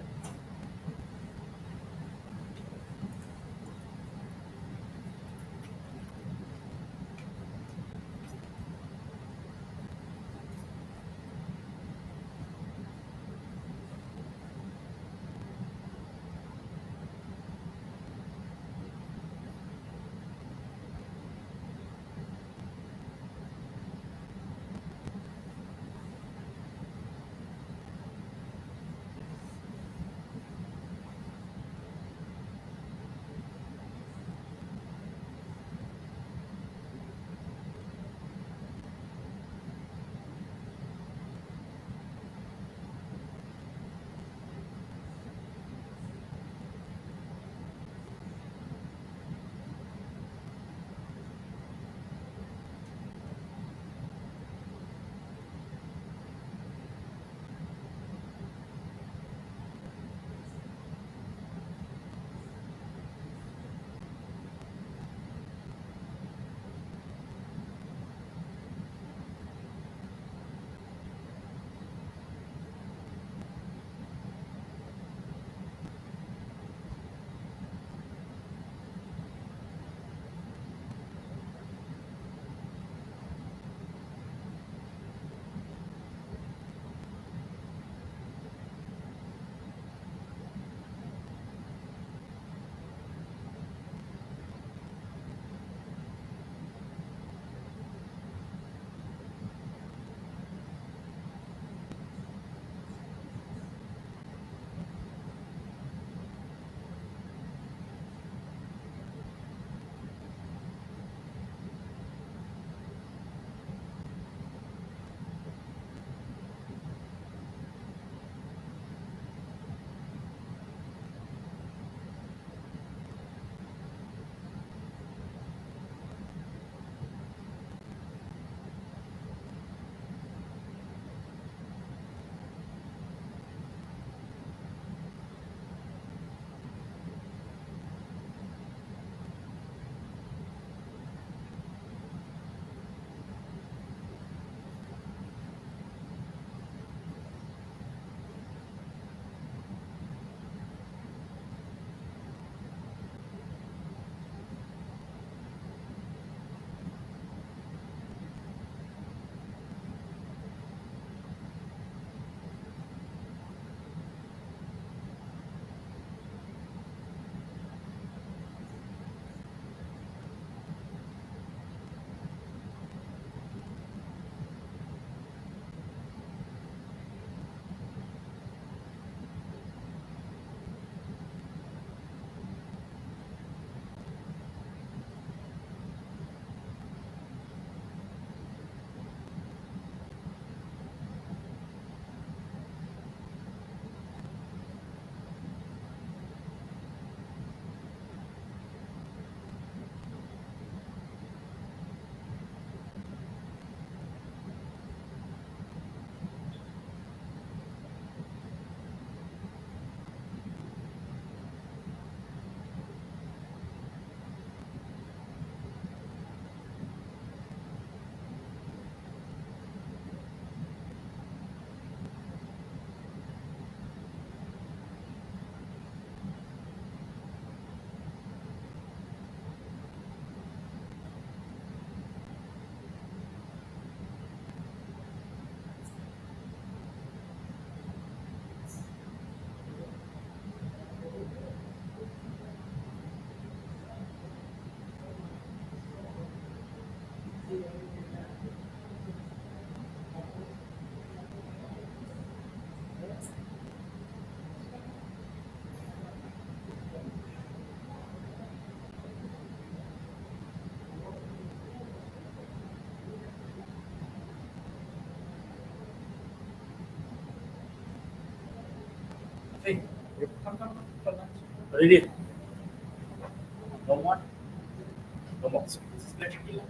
Hey, come. Ready? No more? No more. Let it be.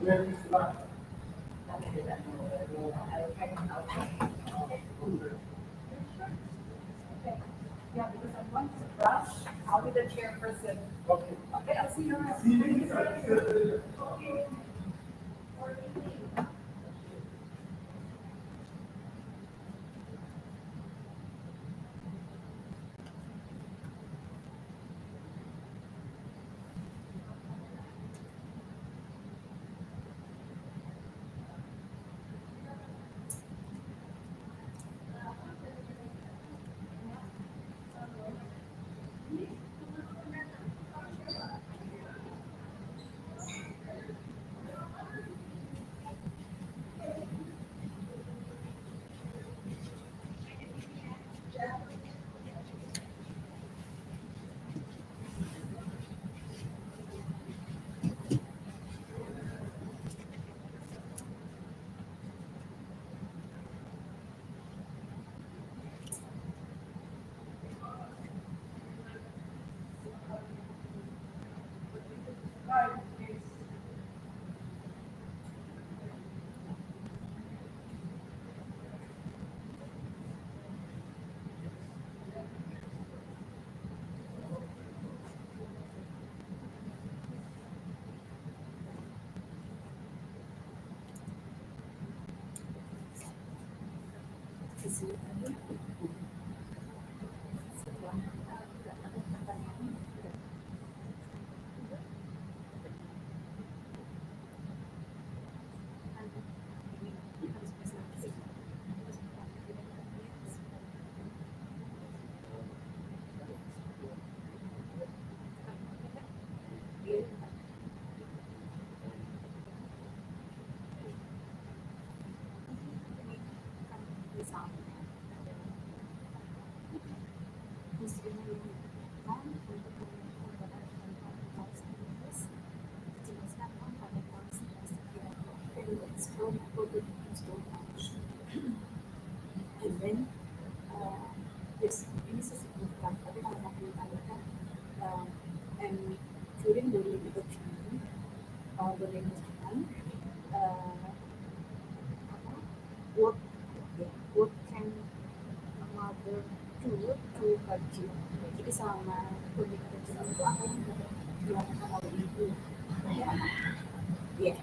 Yeah, because I'm going to brush. I'll be the chairperson. Okay, I'll see you around. And then, yes, ini sesignifikan, tapi kalau mau ditanyakan, and during the medical training, the medical training, apa, what, what can a mother do to her children? Jadi selama medical training itu apa yang dilakukan oleh ibu pada anak? Ya.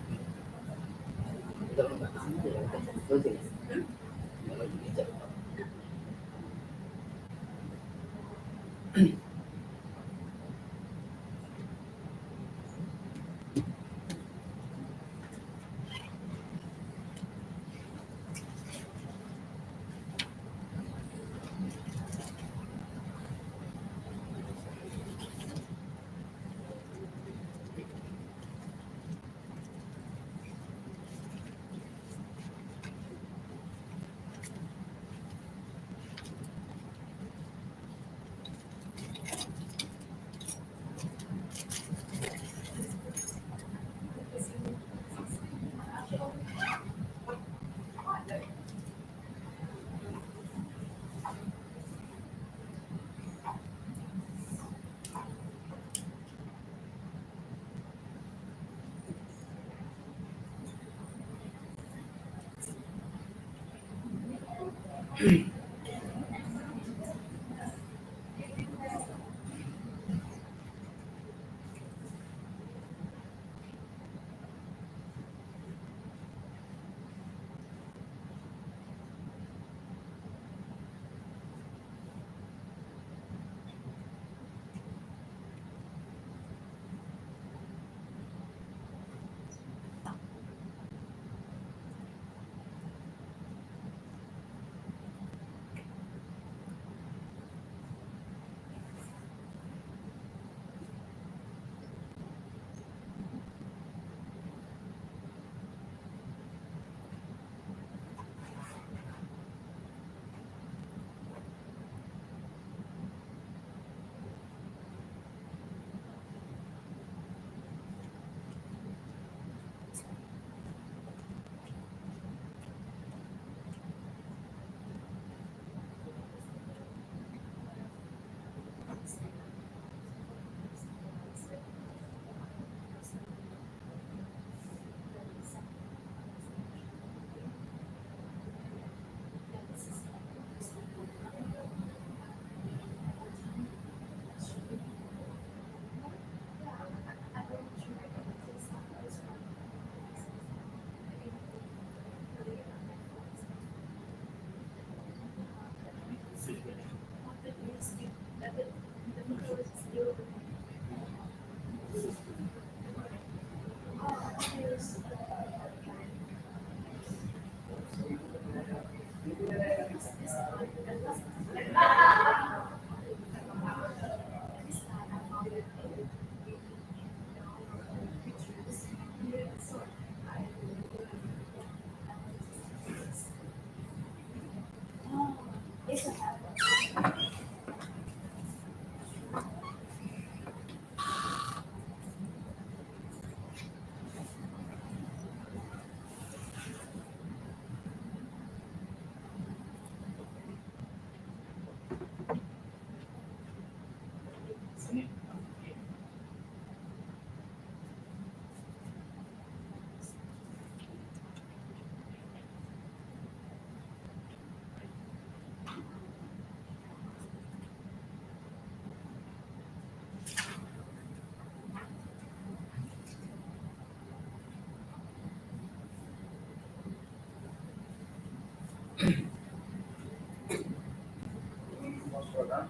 soda.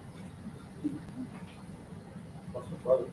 Possible.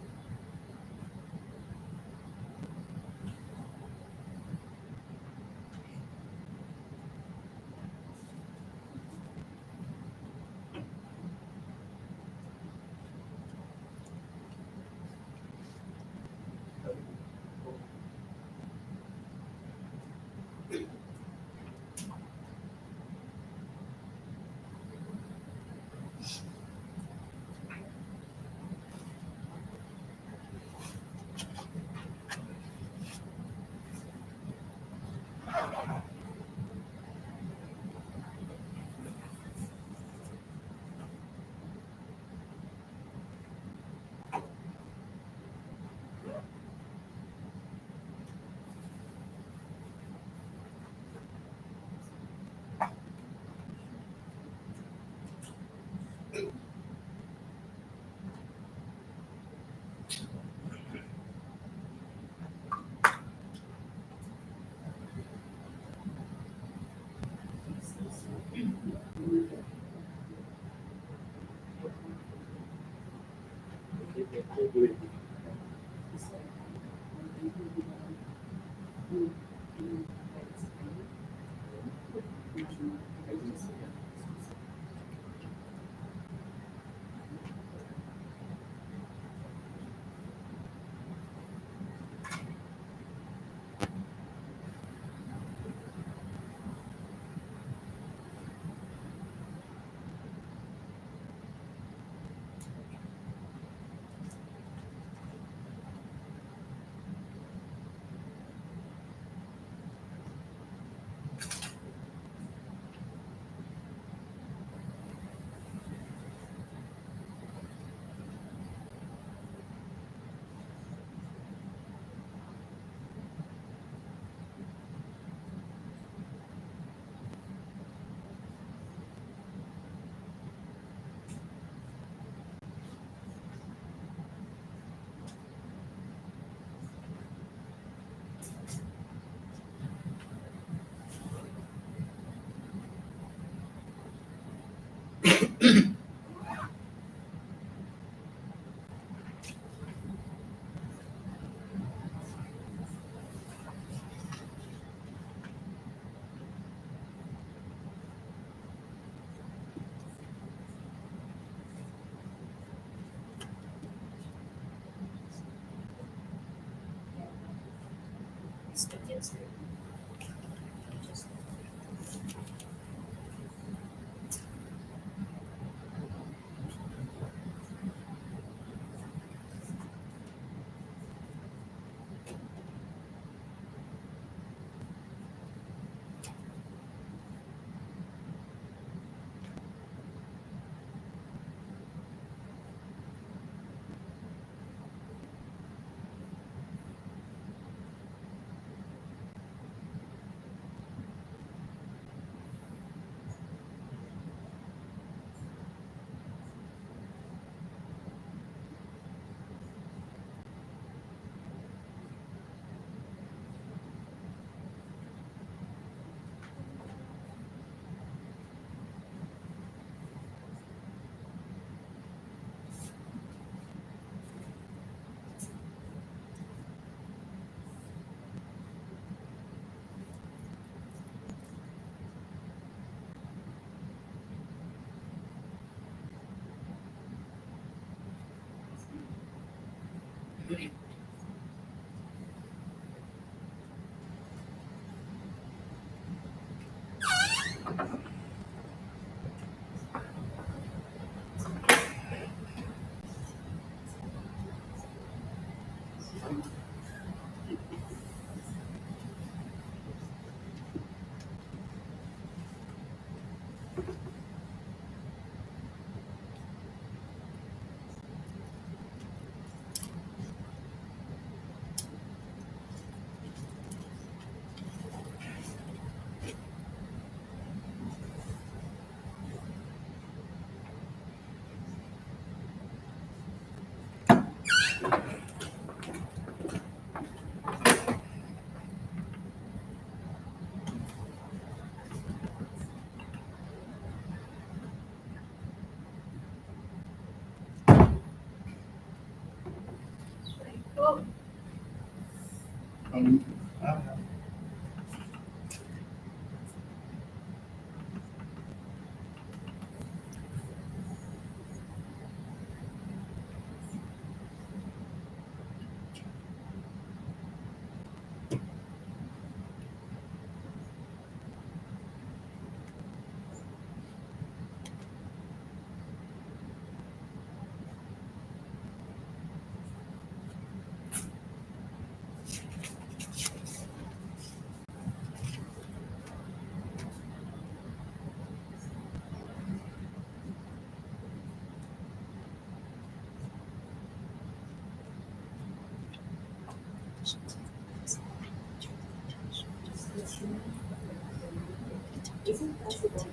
Isn't possible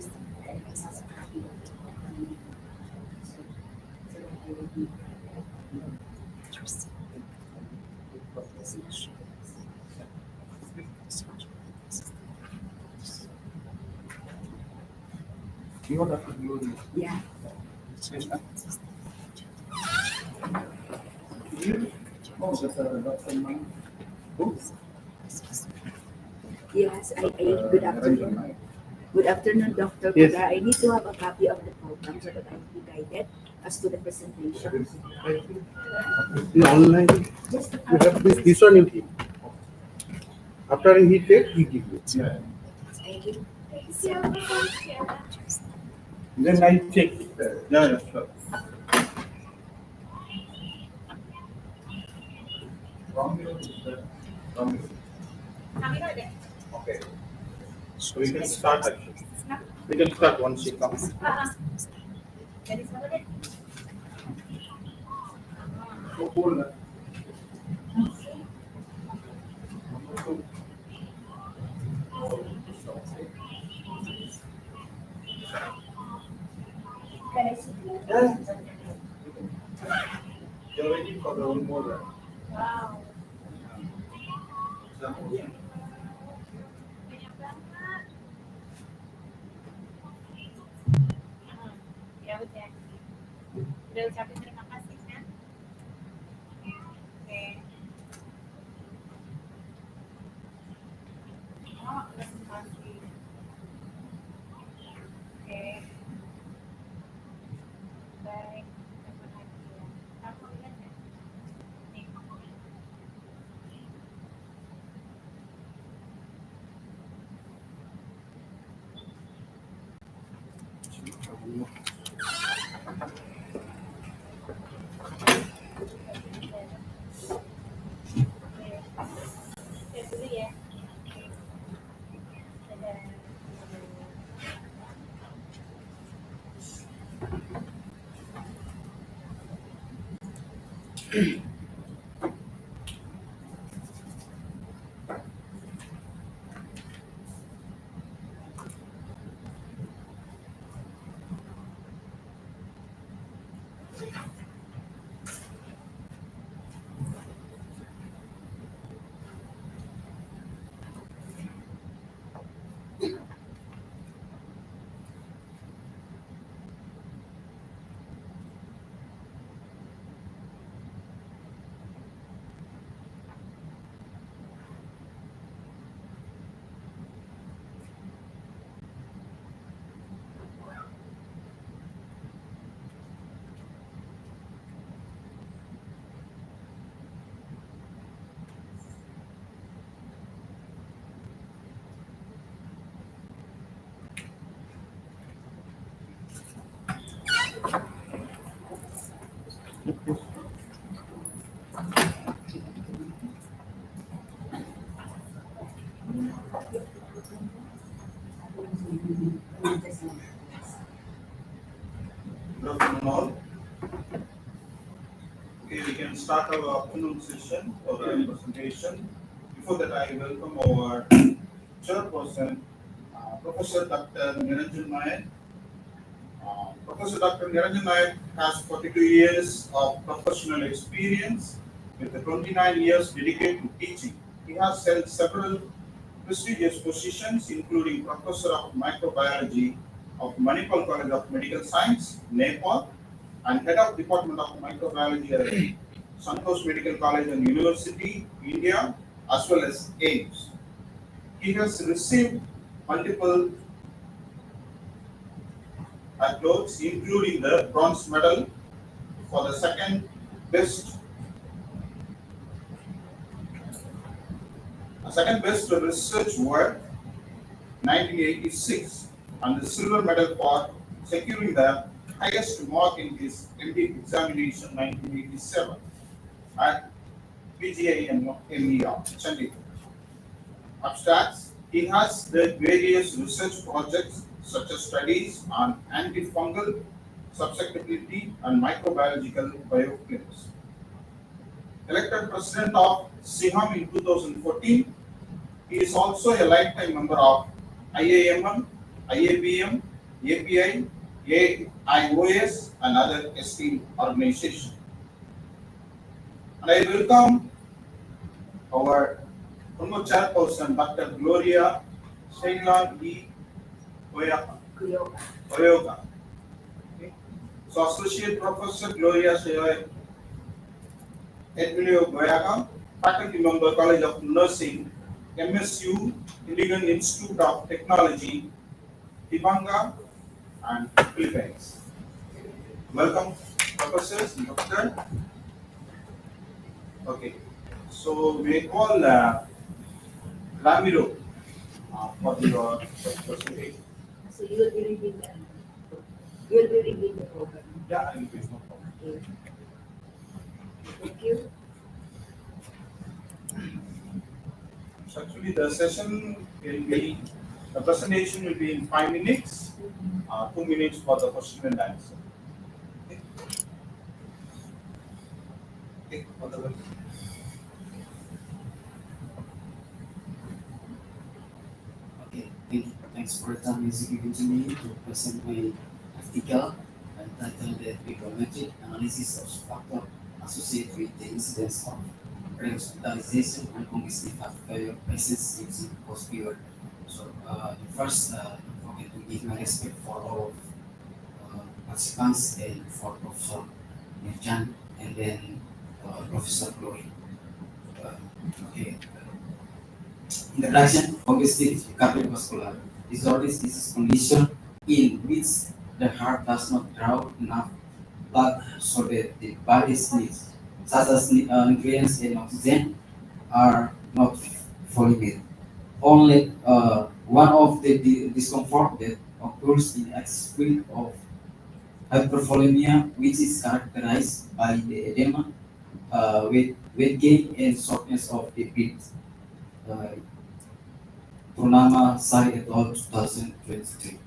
You have to do Yeah. Oh, that's Dr. Mike. Who? Yes, good afternoon. Good afternoon, Dr. Yes. Kuda. I need to have a copy of the program so that I will be guided as to the presentation. In online, you have this one you keep. After he take, he give you. Yeah. Then I check. Yeah, sure. Okay. So we can start actually. We can start once she comes. So cool. Yeah. You're waiting for the one more. Wow. Ya udah. Udah ucapin terima kasih kan? Oke. Oh, presentasi. Oke. Baik. Apa lagi ya? Kamu lihat ya? Nih. Oke. Dulu ya. Dadah. Good afternoon all. Okay, we can start our afternoon session for the presentation. Before that, I welcome our chairperson, Professor Dr. Niranjan Nayak. Professor Dr. Niranjan Nayak has 42 years of professional experience with 29 years dedicated to teaching. He has held several prestigious positions, including Professor of Microbiology of Manipal College of Medical Science, Nepal, and Head of Department of Microbiology at Santosh Medical College and University, India, as well as aims. He has received multiple accolades, including the bronze medal for the second best research work 1986 and the silver medal for securing the highest mark in his MD examination 1987 at PGIMER, Chandigarh. Abstracts. He has the various research projects such as studies on antifungal susceptibility and microbiological biofilms. Elected president of SIHAM in 2014, he is also a lifetime member of IAMM, IABM, API, AIOS, and other esteemed organizations. And I welcome our former chairperson, Dr. Gloria Shailan E. Oyoga. Okay. So, Associate Professor Gloria Edmilio Goyaga, Faculty Member, College of Nursing, MSU, Indian Institute of Technology, Tibanga, and Philippines. Welcome, professors and doctor. Okay, so we call Ramiro for your presentation. So you will be reading them. You will be reading the program. Yeah, I will be no problem. Okay. Thank you. So actually the session will be, the presentation will be in 5 minutes, 2 minutes for the question and answer. Okay. Okay, for the Okay, thanks for the time is given to me to present my article entitled the Bibliometric Analysis of Factor Associated with the Incidence of Pre-Hospitalization and Congestive Heart Failure Patients using post-period. So, first, don't forget to give my respect for all of participants and for Professor Mirjan and then Professor Glory. Okay. Introduction: congestive cardiovascular disorders is a condition in which the heart does not draw enough blood so that the body's needs, such as nutrients and oxygen, are not fully met. Only one of the discomfort that occurs in excess of hypervolemia, which is characterized by the edema, weight gain, and shortness of the breath. Purnama Sai et al. 2023.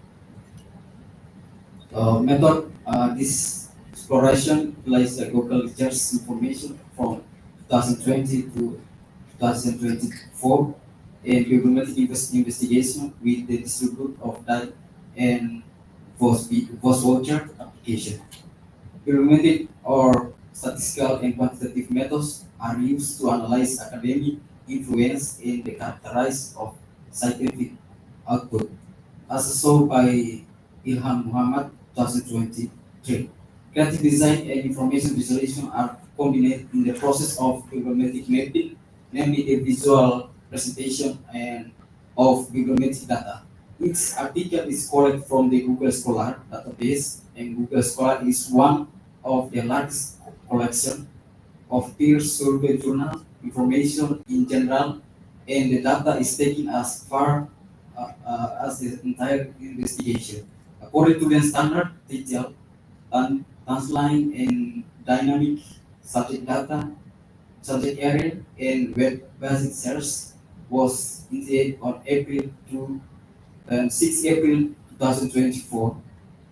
Method: this exploration utilizes Google Research information from 2020 to 2024 and bibliometric investigation with the distribute of data and voice voucher application. Bibliometric or statistical and quantitative methods are used to analyze academic influence and the characteristics of scientific output, as shown by Ilham Muhammad 2023. Creative design and information visualization are combined in the process of bibliometric mapping, namely the visual presentation and of bibliometric data. Each article is collected from the Google Scholar database, and Google Scholar is one of the largest collection of peer-survey journal information in general, and the data is taken as far as the entire investigation. According to the standard detail, timeline and dynamic subject data, subject area, and web-based search was initiated on April 2 and 6 April 2024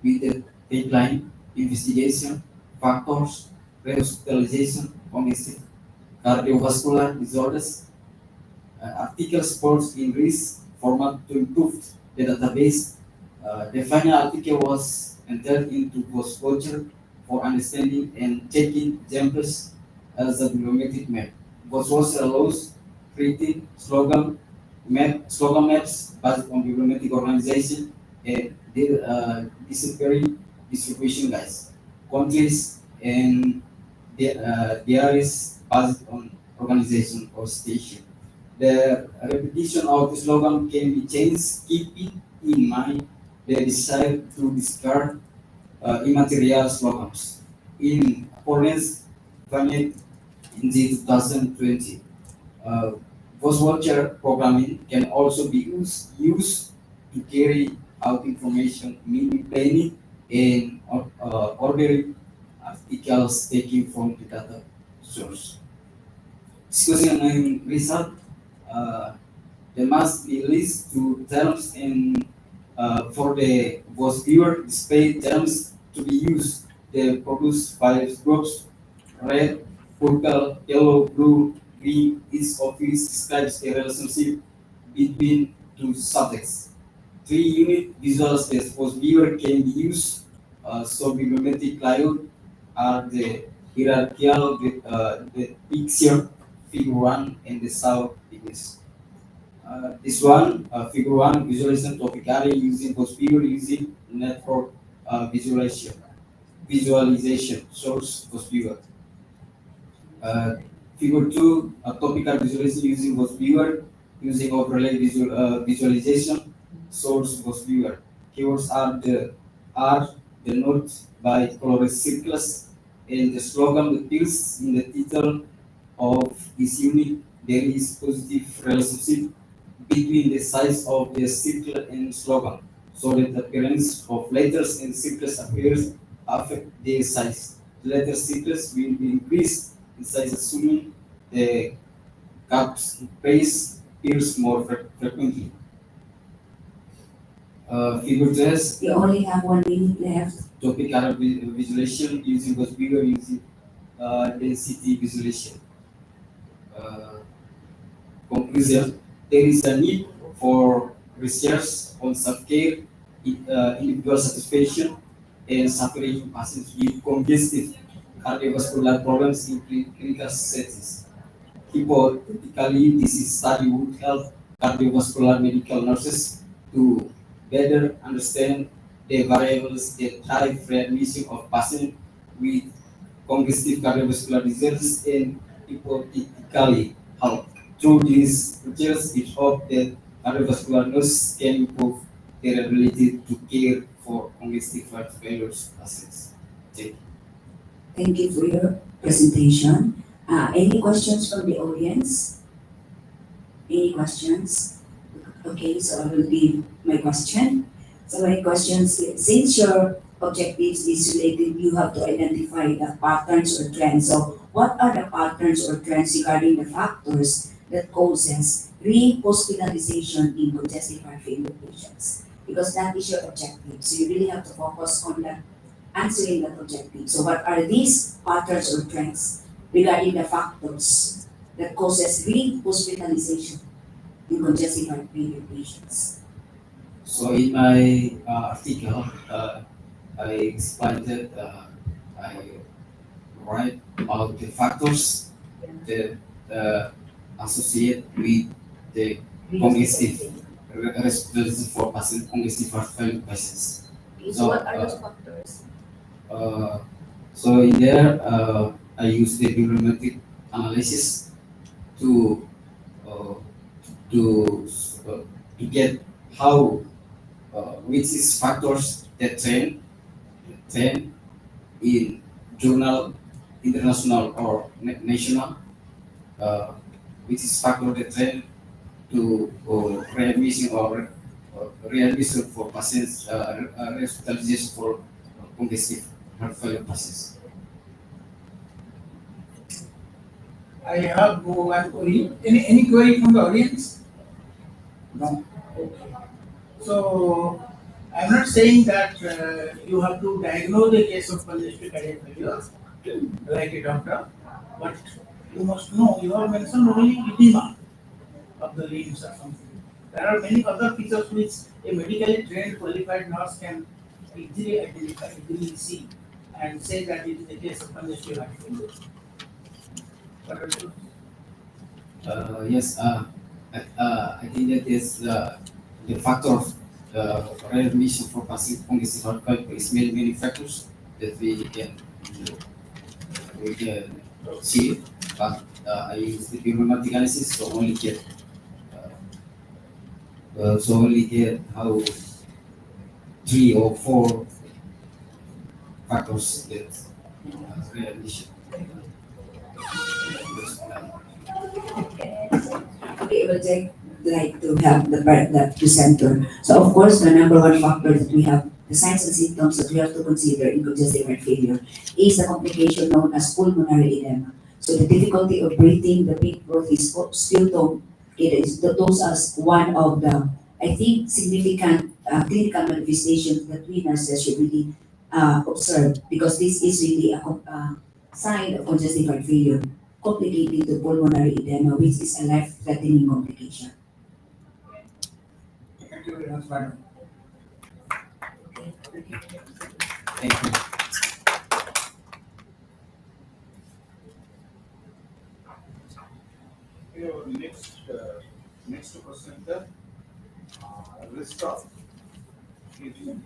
with the tagline investigation factors pre-hospitalization congestive cardiovascular disorders. Article supports in risk format to improve the database. The final article was entered into post voucher for understanding and checking examples as a bibliometric map. Post voucher allows creating slogan maps based on bibliometric organization and their disappearing distribution guides, countries, and there is based on organization or station. The repetition of the slogan can be changed, keeping in mind the desire to discard immaterial slogans. In accordance with in the 2020, voice watcher programming can also be used to carry out information, meaning planning and ordering articles taken from the data source. Discussing on result, uh, there must be list to terms and for the voice viewer display terms to be used. The produce five groups: red, purple, yellow, blue, green. Each of these describes a relationship between two subjects. Three unit visual space for viewer can be used. So bibliometric layout are the hierarchical the picture figure one and the south image. This one, figure one, visualization topic area using post viewer using network visualization source post viewer. Figure two, topical visualization using post viewer using overlay visualization source post viewer. Keywords are denoted by colored circles and the slogan appears in the title of this unit. There is positive relationship between the size of the circle and slogan, so that the appearance of letters and circles appears affect their size. The letter circles will be increased in size, assuming the caps space appears more frequently. Figure test. You only have 1 minute left. Topic area visualization using was bigger using density visualization. Conclusion: there is a need for research on self-care, individual satisfaction, and suffering patients with congestive cardiovascular problems in clinical settings. Hypothetically, this study would help cardiovascular medical nurses to better understand the variables that drive readmission of patients with congestive cardiovascular disease and hypothetically help. Through these research, it hopes that cardiovascular nurses can improve their ability to care for congestive heart failure patients. Thank you. Thank you for your presentation. Any questions from the audience? Any questions? Okay, so I will give my question. So my question is, since your objectives is related, you have to identify the patterns or trends. So what are the patterns or trends regarding the factors that causes re-hospitalization in congestive heart failure patients? Because that is your objective. So you really have to focus on the answering that objective. So what are these patterns or trends regarding the factors that causes re-hospitalization in congestive heart failure patients? So in my article, I explained that I write about the factors that associate with the congestive responsibility for congestive heart failure patients. So what are those factors? So in there, I use the bibliometric analysis to uh, to to get how which is factors that trend in journal, international or national, which is factor that trend to readmission or readmission for patients, hospitalization for congestive heart failure patients. I have one query. Any query from the audience? No. Okay. So I'm not saying that you have to diagnose the case of congestive cardiac failure like a doctor, but you must know. You have mentioned only edema of the limbs or something. There are many other features which a medically trained qualified nurse can easily identify, easily see, and say that it is a case of congestive heart failure. What are those? Yes, I think that is the factor of readmission for passive congestive heart failure is many factors that we can see, but I use the bibliometric analysis to only get so only get how 3 or 4 factors get realization. Okay, we'll take like to have the presenter. So of course, the number one factor that we have, the signs and symptoms that we have to consider in congestive heart failure is the complication known as pulmonary edema. So the difficulty of breathing, the big growth is sputum. It is those as one of the I think significant clinical manifestations that we nurses should really observe because this is really a sign of congestive heart failure complicating to pulmonary edema, which is a life-threatening complication. Thank you very much, madam. Thank you. Okay, our next presenter, list of aging.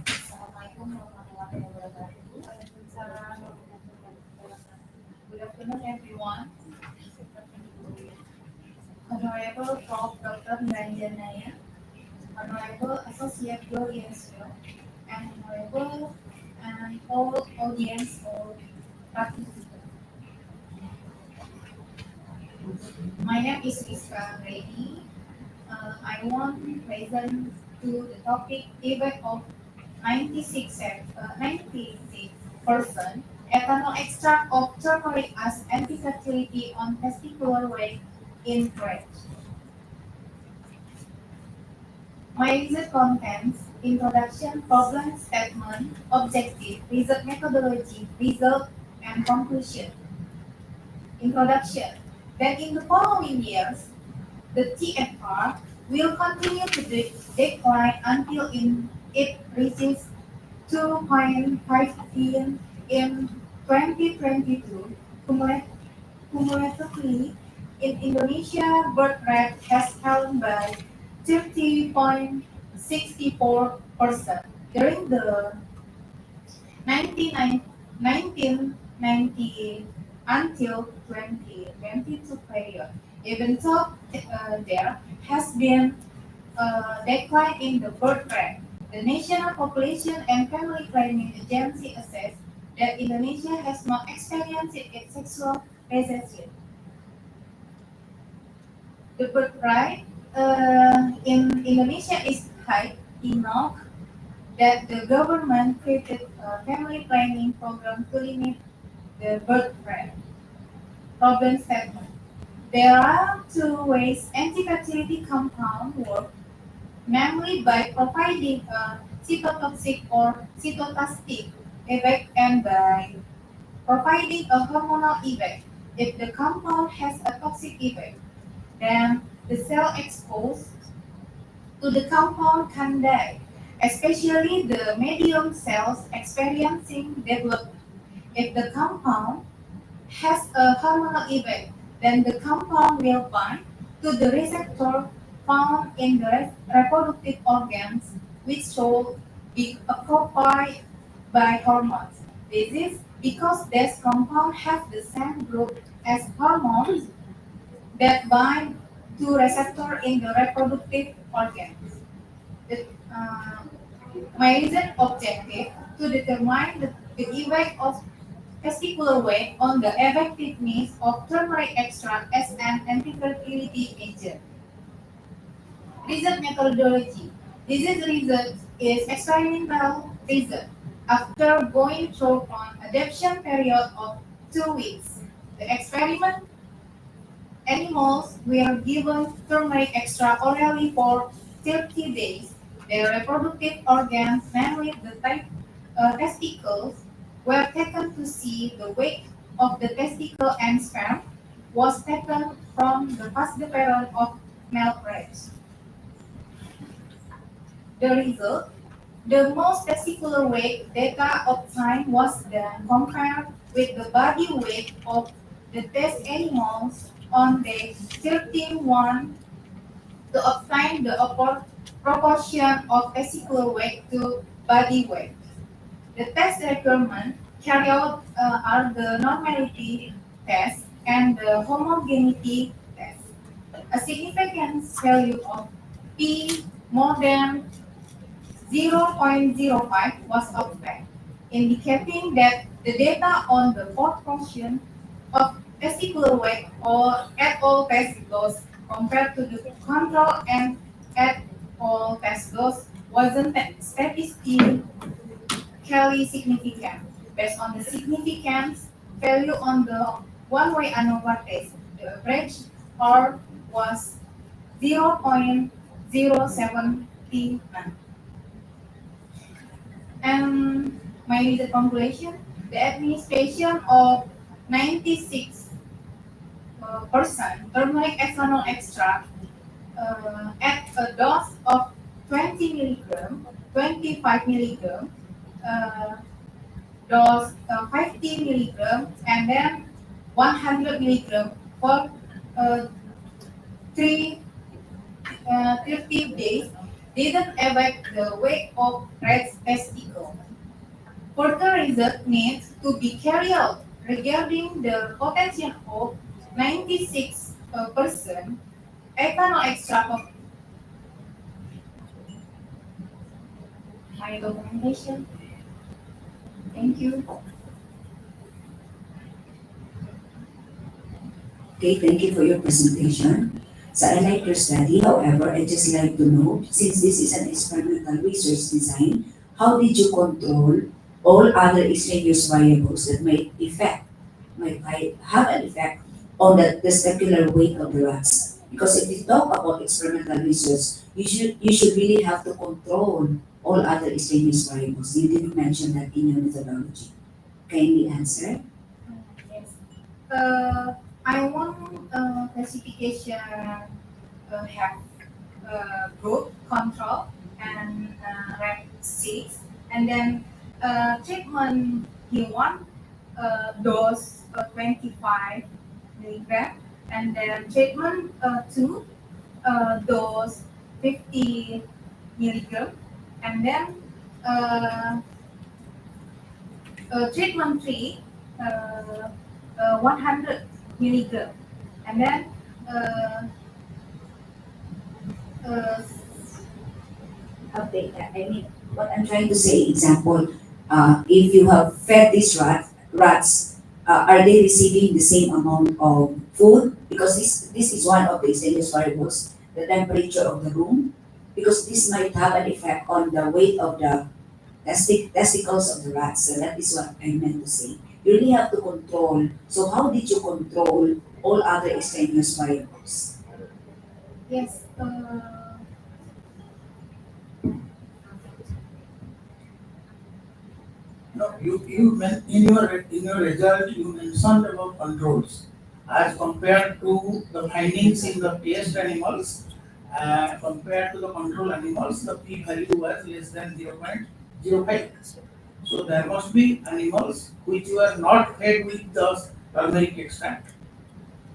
Assalamualaikum warahmatullahi wabarakatuh. Good afternoon, everyone. Honorable Prof. Dr. Niranjanaya, Honorable Associate Glorious, and Honorable and all audience or participants. My name is Rizka Reddy. I want to present to the topic effect of 96% ethanol extract of turmeric as anti-fertility on testicular weight in breast. My result contents introduction, problem statement, objective, result methodology, result, and conclusion. Introduction. Then in the following years, the TFR will continue to decline until it reaches 2.15 in 2022. Cumulatively, in Indonesia, birth rate has fallen by 30.64% during the 1990 until 2022 period. Even though there has been a decline in the birth rate, the National Population and Family Planning Agency assessed that Indonesia has not experienced its sexual recession. The birth rate in Indonesia is high enough that the government created a family planning program to limit the birth rate. Problem statement. There are two ways anti-fertility compound work, namely by providing a cytotoxic or cytotoxic effect and by providing a hormonal effect. If the compound has a toxic effect, then the cell exposed to the compound can die, especially the medium cells experiencing development. If the compound has a hormonal effect, then the compound will bind to the receptor found in the reproductive organs, which should be occupied by hormones. This is because this compound has the same group as hormones that bind to receptor in the reproductive organs. The, uh, my reason objective to determine the effect of testicular weight on the effectiveness of turmeric extract as an anti-fertility agent. Result methodology. This is result is experimental result. After going through an adaptation period of 2 weeks, the experiment animals were given turmeric extract orally for 30 days Their reproductive organs, namely the testicles, were taken to see the weight of the testicle and sperm was taken from the falciparum of male rats. The result, the most testicular weight data obtained was then compared with the body weight of the test animals on day 31 to obtain the proportion of testicular weight to body weight. The test requirements carried out are the normality test and the homogeneity test. A significance value of P more than 0.05 was obtained, indicating that the data on the proportion of testicular weight or at all test dose compared to the control and at all test dose wasn't statistically significant. Based on the significance value on the one-way ANOVA test, the average R was 0.079. And my little conclusion, the administration of 96% turmeric ethanol extract at a dose of 20 milligram, 25 milligram, dose 50 milligram, and then 100 milligram for three 30 days didn't affect the weight of rat's testicle. Further research needs to be carried out regarding the potential of 96% ethanol extract of my documentation. Thank you. Okay, thank you for your presentation. So I like your study. However, I just like to know, since this is an experimental research design, how did you control all other extraneous variables that might have an effect on the testicular weight of the rats? Because if you talk about experimental research, you should really have to control all other extraneous variables. You didn't mention that in your methodology. Kindly answer. Yes. I want classification have group control and red seeds, and then treatment he want dose 25 milligram, and then treatment 2 dose 50 milligram, and then uh, treatment 3 100 milligram, and then uh, uh, I mean, what I'm trying to say, example, if you have fed these rats, are they receiving the same amount of food? Because this is one of the extraneous variables, the temperature of the room, because this might have an effect on the weight of the testicles of the rats. So that is what I meant to say. You really have to control. So how did you control all other extraneous variables? yes. No, in your result you mentioned about controls as compared to the findings in the test animals. Compared to the control animals, the p value was less than 0.05. So there must be animals which were not fed with the turmeric extract.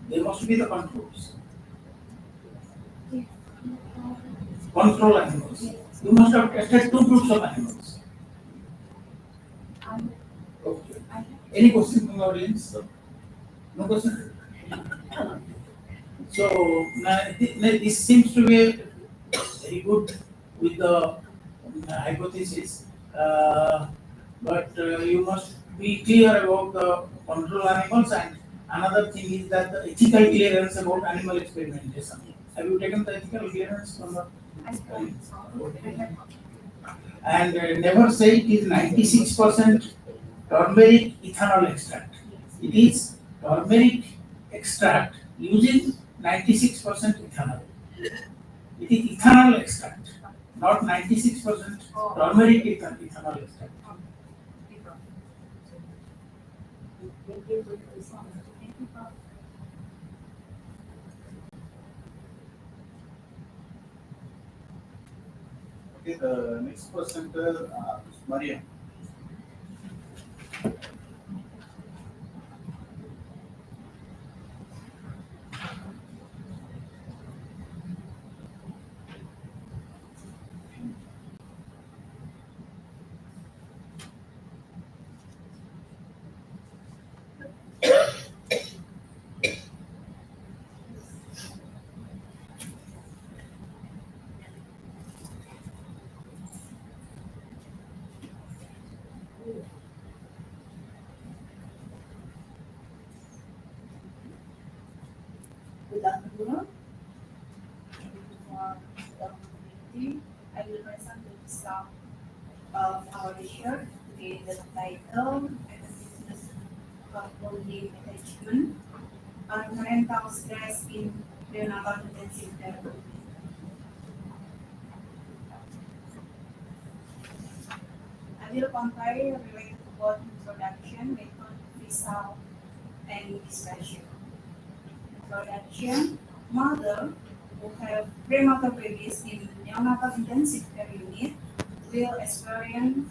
They must be the controls. Control animals. You must have tested two groups of animals. Okay. Any question from the audience? No question? So this seems to be very good with the hypothesis, but you must be clear about the control animals, and another thing is that the ethical clearance about animal experimentation. Have you taken the ethical clearance from the? And never say it is 96% turmeric ethanol extract. It is turmeric extract using 96% ethanol. It is ethanol extract, not 96% primary ethanol extract. Thank you for the response. Thank you, Prof. Okay, the next presenter is Maria. Good afternoon. For the community, I will present the result of our research with the title Effectiveness of Bonding Attachment on Parental Stress in Neonatal Intensive Care. I will compare related to both introduction, method, result, and discussion. Introduction: mother who have premature babies in neonatal intensive care unit will experience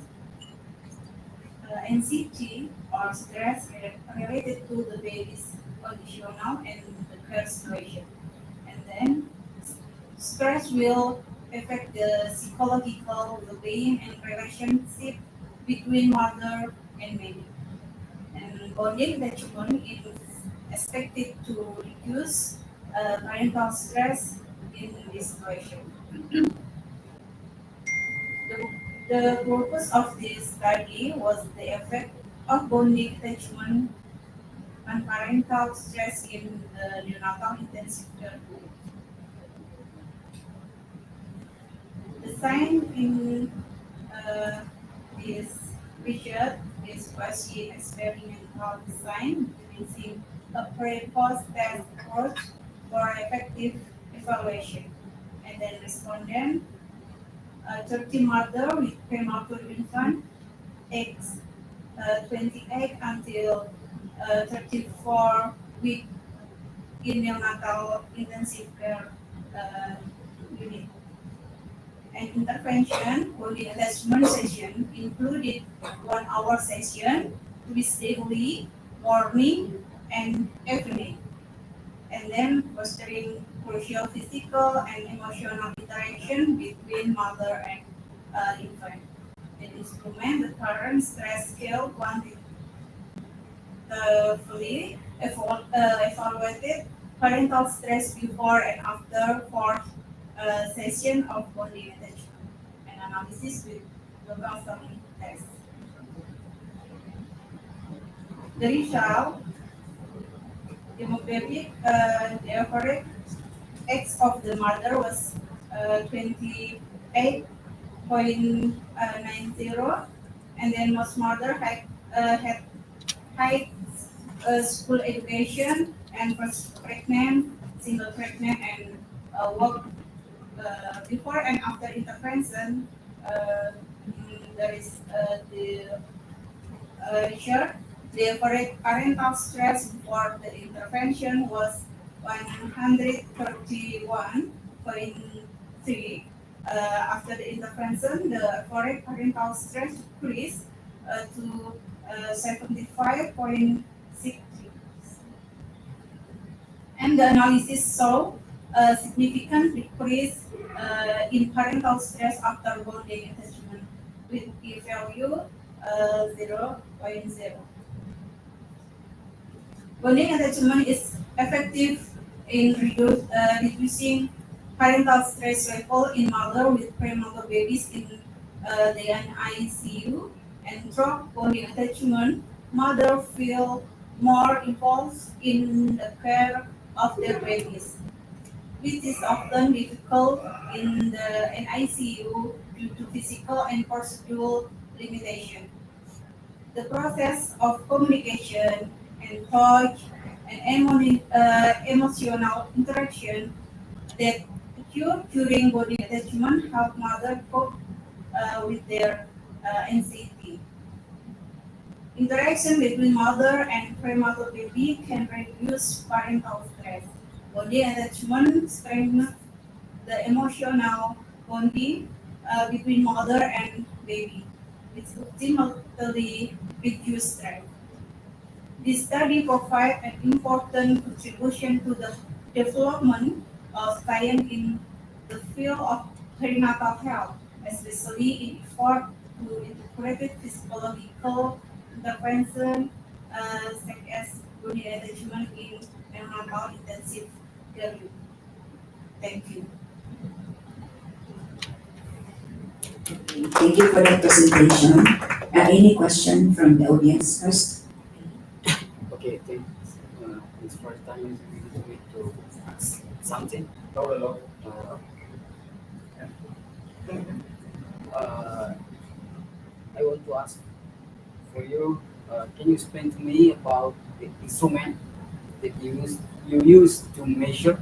anxiety or stress related to the baby's conditional and the care situation. And then stress will affect the psychological well-being and relationship between mother and baby. And bonding attachment is expected to reduce parental stress in this situation. The purpose of this study was the effect of bonding attachment on parental stress in the neonatal intensive care. The sign in this research is quasi-experimental design using a pre-post test approach for effective evaluation. And then respondent 30 mother with premature infant, eggs 28 until 34 week in neonatal intensive care unit. And intervention bonding attachment session included 1 hour session twice daily, morning and evening. And then fostering crucial physical and emotional interaction between mother and infant. An instrument, the current stress scale quantitatively evaluated parental stress before and after 4 session of bonding attachment and analysis with the counseling test. The result, demographic, the average age of the mother was 28.90, and then most mother had high school education and was pregnant, single pregnant, and work before and after intervention. There is the research. The average parental stress before the intervention was 131.3. After the intervention, the average parental stress decreased to 75.6. And the analysis saw a significant decrease in parental stress after bonding attachment with p-value 0.0. Bonding attachment is effective in reducing parental stress level in mother with premature babies in the ICU, and through bonding attachment, mother feel more involved in the care of their babies, which is often difficult in the NICU due to physical and procedural limitation. The process of communication and touch and emotional interaction that cure curing body attachment help mother cope with their anxiety. Interaction between mother and premature baby can reduce parental stress. Body attachment strengthens the emotional bonding between mother and baby, which ultimately reduce stress. This study provides an important contribution to the development of science in the field of perinatal health, especially in effort to integrate physiological intervention such as body attachment in neonatal intensive care unit. Thank you. Thank you for that presentation. Any question from the audience first? Okay, thanks. It's first time we need to ask something. Uh, I want to ask for you. Can you explain to me about the instrument that you use to measure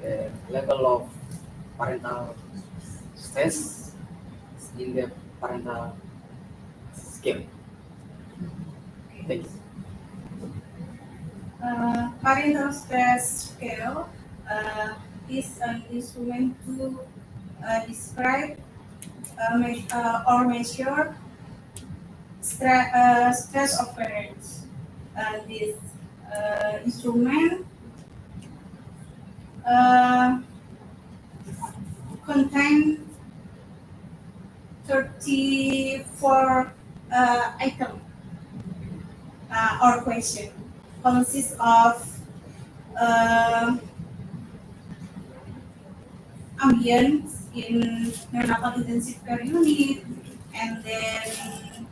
the level of parental stress in the parental scale? Thank you. Parental stress scale is an instrument to describe or measure stress of parents. This instrument contains 34 items or question. Consists of ambience in neonatal intensive care unit, and then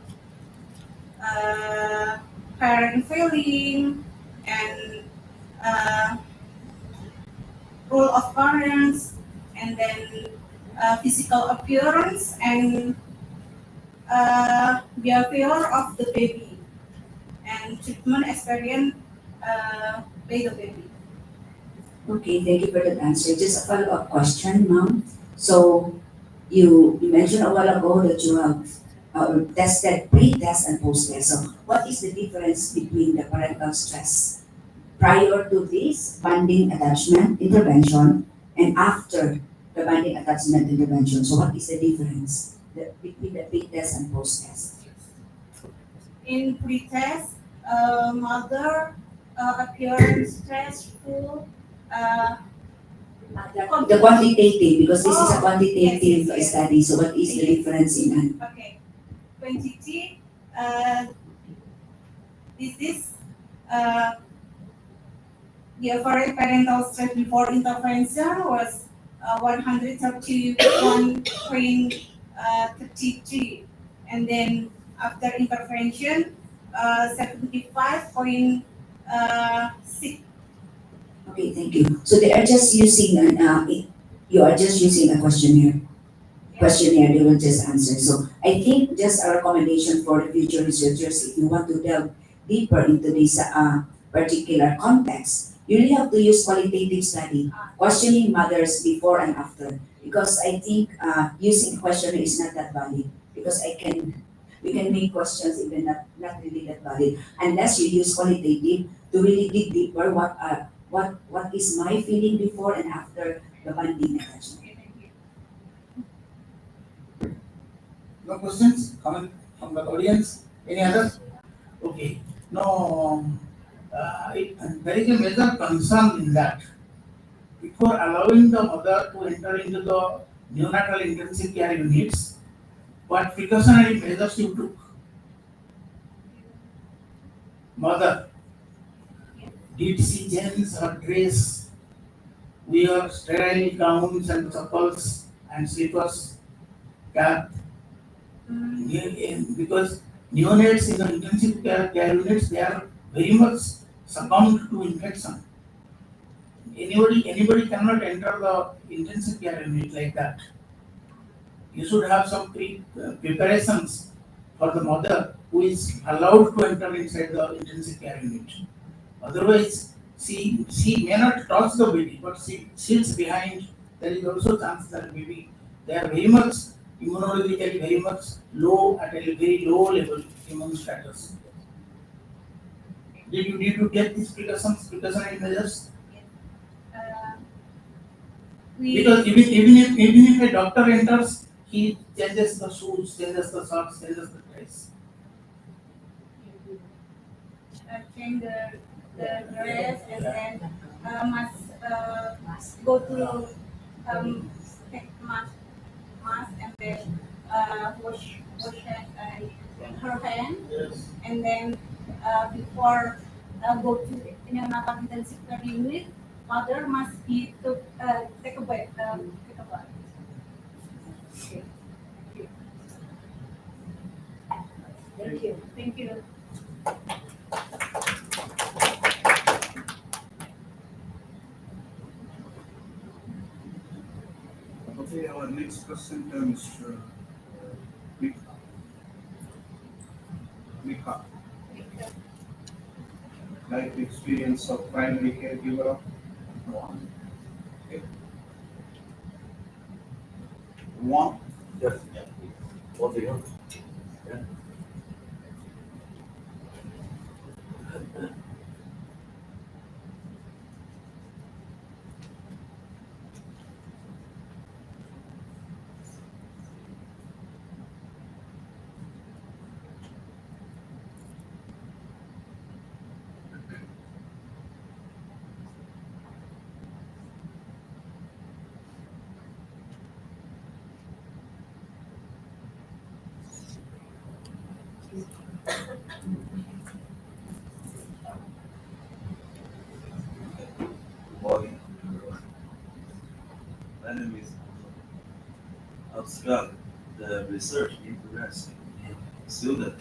parent feeling, and role of parents, and then physical appearance and behavior of the baby, and treatment experience by the baby. Okay, thank you for that answer. Just a follow-up question, ma'am. So you mentioned a while ago that you have tested pre-test and post-test. So what is the difference between the parental stress prior to this bonding attachment intervention and after the bonding attachment intervention? So what is the difference between the pre-test and post-test? In pre-test, mother appearance stressful. The quantitative, because this is a quantitative yes. study. So what is the difference in an? Okay, quantity. This is the average parental stress before intervention was 131.33, and then after intervention 75.6. Okay, thank you. So they are just using you are just using a questionnaire. Questionnaire, they will just answer. So I think just a recommendation for the future researchers, if you want to delve deeper into this particular context, you really have to use qualitative study, questioning mothers before and after. Because I think using questionnaire is not that valid. Because we can make questions even not really that valid unless you use qualitative to really dig deeper what is my feeling before and after the bonding attachment. No questions? Comment from the audience? Any others? Okay. No, there is a major concern in that. Before allowing the mother to enter into the neonatal intensive care units, what precautionary measures you took? Mother, did she change her dress, wear sterile gowns and chappals and slippers, cap? Because neonates in the intensive care units, they are very much succumbed to infection. Anybody cannot enter the intensive care unit like that. You should have some preparations for the mother who is allowed to enter inside the intensive care unit. Otherwise, she may not touch the baby, but she sits behind there is also chance that maybe they are very much immunologically very much low at a very low level immune status. Did you get these precautionary measures? Uh, Because even if a doctor enters, he changes the shoes, changes the socks, changes the dress. change the dress and then must go to take mask and then wash her hand and then before go to neonatal intensive care unit, mother must be to take a bath. Take a bath. Okay. Thank you. Thank you. Okay, our next question comes Mika. Mika. Life experience of primary caregiver. One. Okay. One. Yes. What do you want? Yeah. Morning. My name is Abstract. The research interests in student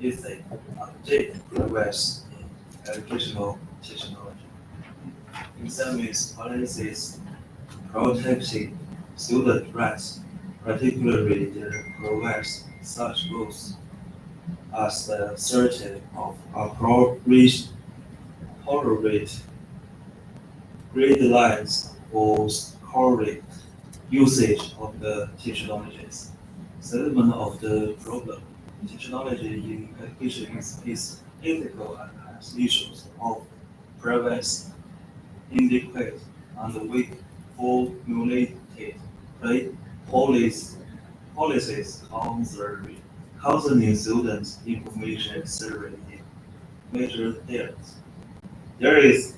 is a update progress in educational technology. Examines policies protecting student rights, particularly the provides such rules as the certain of appropriate tolerate guidelines for correct usage of the technologies. Settlement of the problem. Technology in education is ethical and has issues of privacy, inadequate, and weak formulated policies concerning students' information sharing in major areas. There is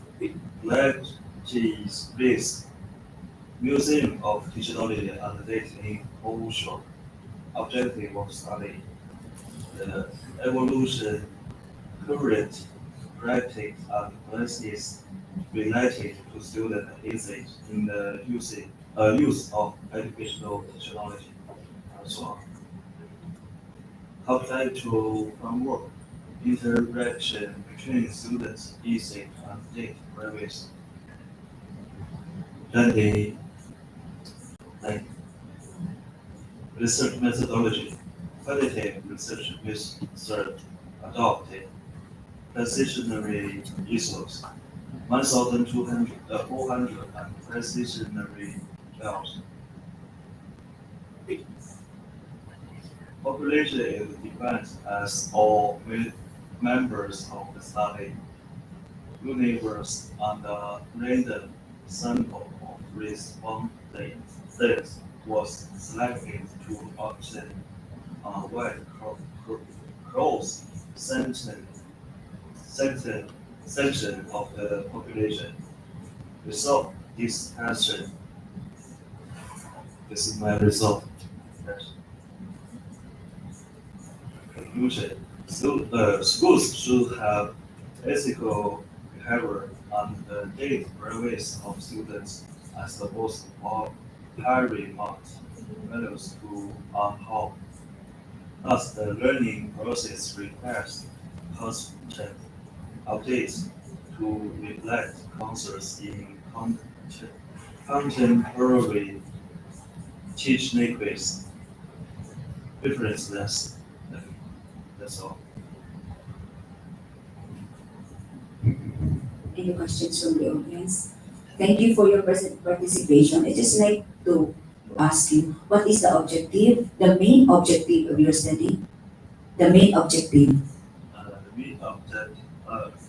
Leipzig's risk Museum of Technology and Data in Oslo. Objective of study: the evolution, current practice, and policies related to student usage in the use of educational technology, and so on. Apply to framework interaction between students, usage, and data privacy. Then the like research methodology, qualitative research method adopted, precisionary resource, 1,400 and precisionary jobs. Population is defined as all members of the study universe and a random sample of respondents was selected to obtain a wide cross section of the population. Result this answer. This is my result. Yes. Conclusion. Schools should have ethical behavior and the data privacy of students as the most paramount values to uphold. Thus, the learning process requires constant updates to reflect concerns in contemporary teaching based differences. That's all. Any questions from the audience? Thank you for your participation. I just like to ask you, what is the objective, the main objective of your study? The main objective. The main object,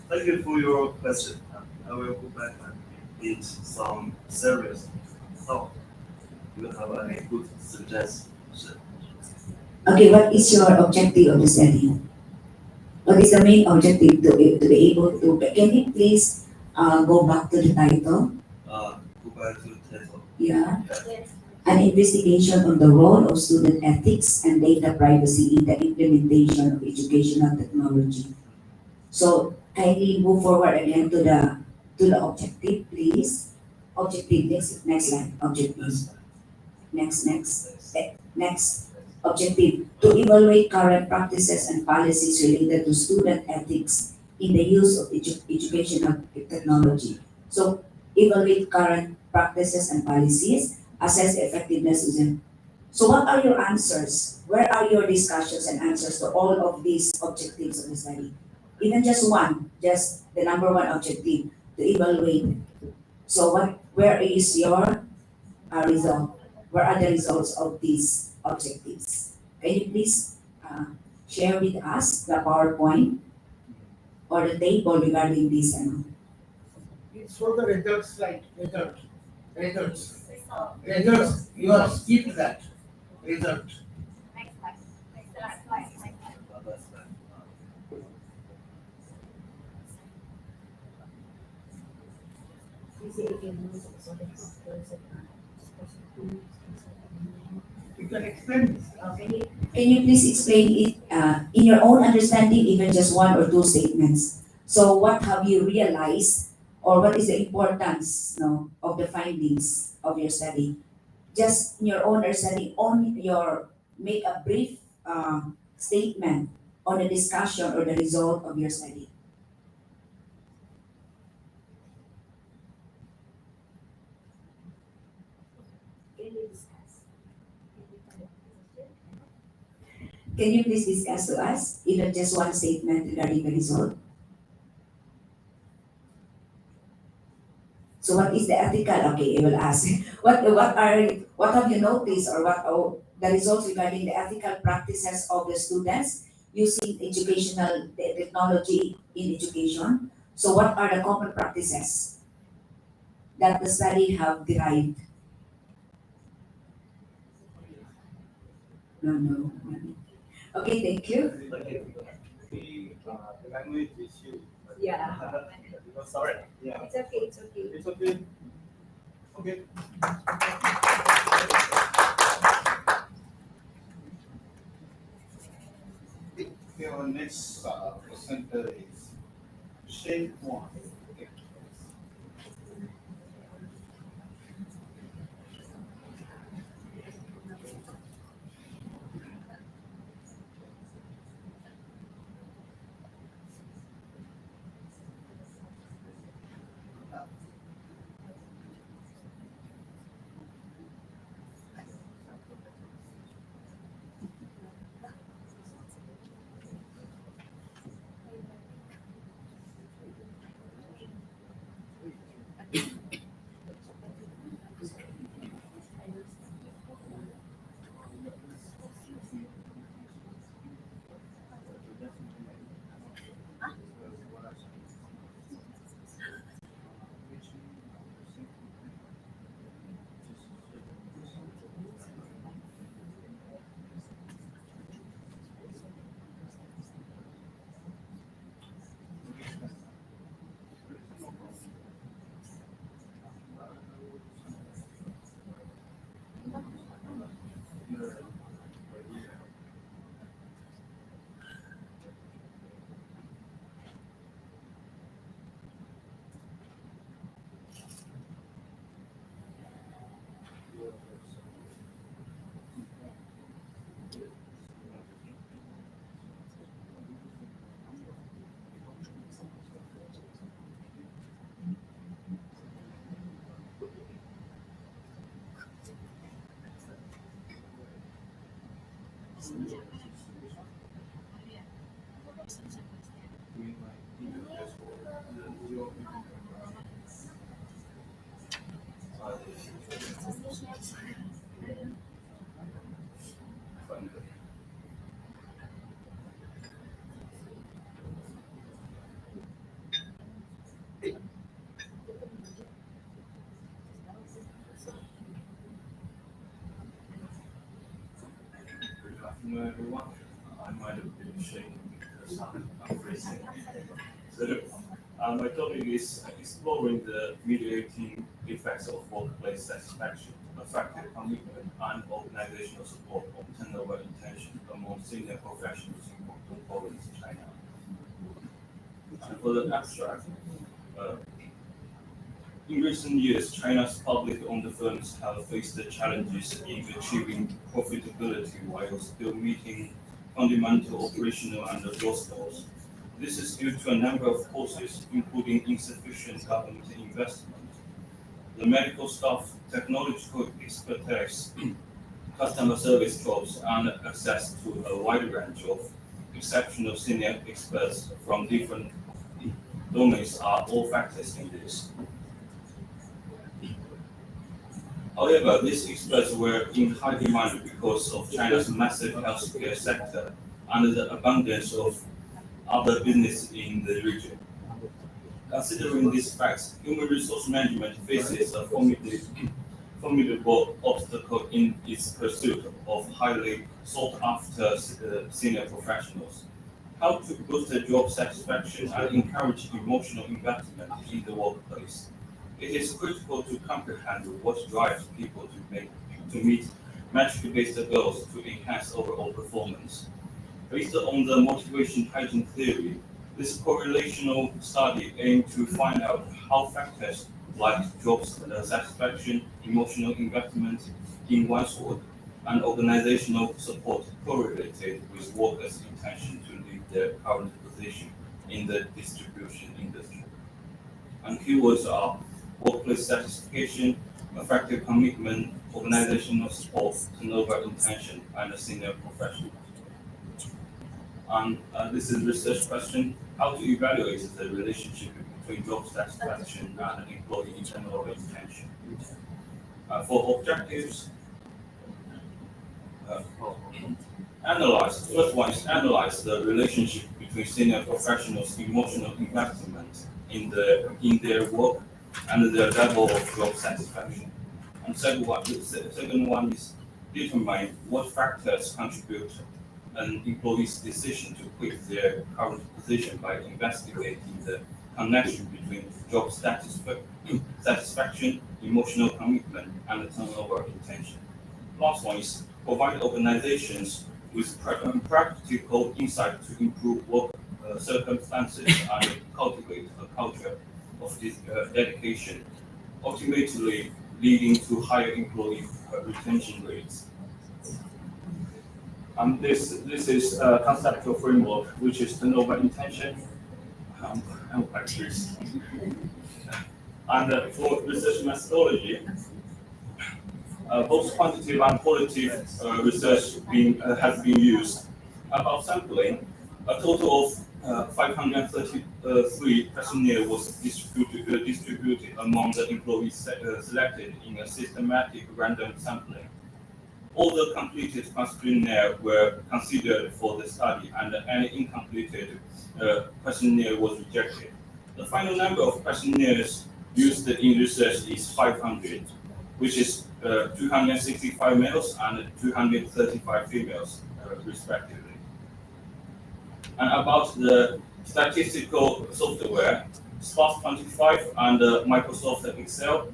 thank you for your question. I will go back and repeat some serious thought. You have a good suggestion. Okay, what is your objective of the study? What is the main objective to be able to, can you please go back to the title? Go back to the title. Yeah. An investigation on the role of student ethics and data privacy in the implementation of educational technology. So kindly move forward again to the objective, please. Objective, next slide, objective. Next. Objective, to evaluate current practices and policies related to student ethics in the use of educational technology. So evaluate current practices and policies, assess the effectiveness of them. So what are your answers? Where are your discussions and answers to all of these objectives of the study? Even just one, just the number one objective, to evaluate. So where is your result? Where are the results of these objectives? Can you please share with us the PowerPoint or the table regarding this? Show the results slide, results. Results, you have skipped that, result. You can explain this. Can you please explain it in your own understanding, even just one or two statements? So what have you realized, or what is the importance of the findings of your study? Just in your own understanding, make a brief statement on the discussion or the result of your study. Can you please discuss to us, even just one statement regarding the result? So what is the ethical? Okay, I will ask. What have you noticed, or what are the results regarding the ethical practices of the students using educational technology in education? So what are the common practices that the study have derived? No. Okay, thank you. The language issue. Yeah. Sorry. Yeah. It's okay, it's okay. It's okay. Okay. Okay, our next presenter is Shane Wong. Okay. My topic is exploring the mediating effects of workplace satisfaction, effective commitment, and organizational support on turnover intention among senior professionals in province China. And for the abstract, uh, in recent years, China's public-owned firms have faced the challenges in achieving profitability while still meeting fundamental operational and growth goals. This is due to a number of causes, including insufficient government investment, the medical staff, technological expertise, customer service jobs, and access to a wide range of exceptional senior experts from different domains are all factors in this. However, these experts were in high demand because of China's massive healthcare sector and the abundance of other business in the region. Considering these facts, human resource management faces a formidable obstacle in its pursuit of highly sought-after senior professionals. How to boost job satisfaction and encourage emotional investment in the workplace. It is critical to comprehend what drives people to meet metric-based goals to enhance overall performance. Based on the motivation hygiene theory, this correlational study aimed to find out how factors like job satisfaction, emotional investment in one's work, and organizational support correlated with workers' intention to leave their current position in the distribution industry. And keywords are workplace satisfaction, effective commitment, organizational support, turnover intention, and a senior professional. And this is a research question: how to evaluate the relationship between job satisfaction and employee turnover intention. For objectives, first one is analyze the relationship between senior professionals' emotional investment in their work and their level of job satisfaction. And second one is determine what factors contribute an employee's decision to quit their current position by investigating the connection between job satisfaction, emotional commitment, and turnover intention. Last one is provide organizations with practical insight to improve work circumstances and cultivate a culture of this dedication, ultimately leading to higher employee retention rates. And this is a conceptual framework, which is turnover intention. I'm quite curious. And for research methodology, both quantitative and qualitative research has been used. About sampling, a total of 533 questionnaires was distributed among the employees selected in a systematic random sampling. All the completed questionnaires were considered for the study, and any incompleted questionnaire was rejected. The final number of questionnaires used in research is 500, which is 265 males and 235 females, respectively. And about the statistical software, Spark25 and Microsoft Excel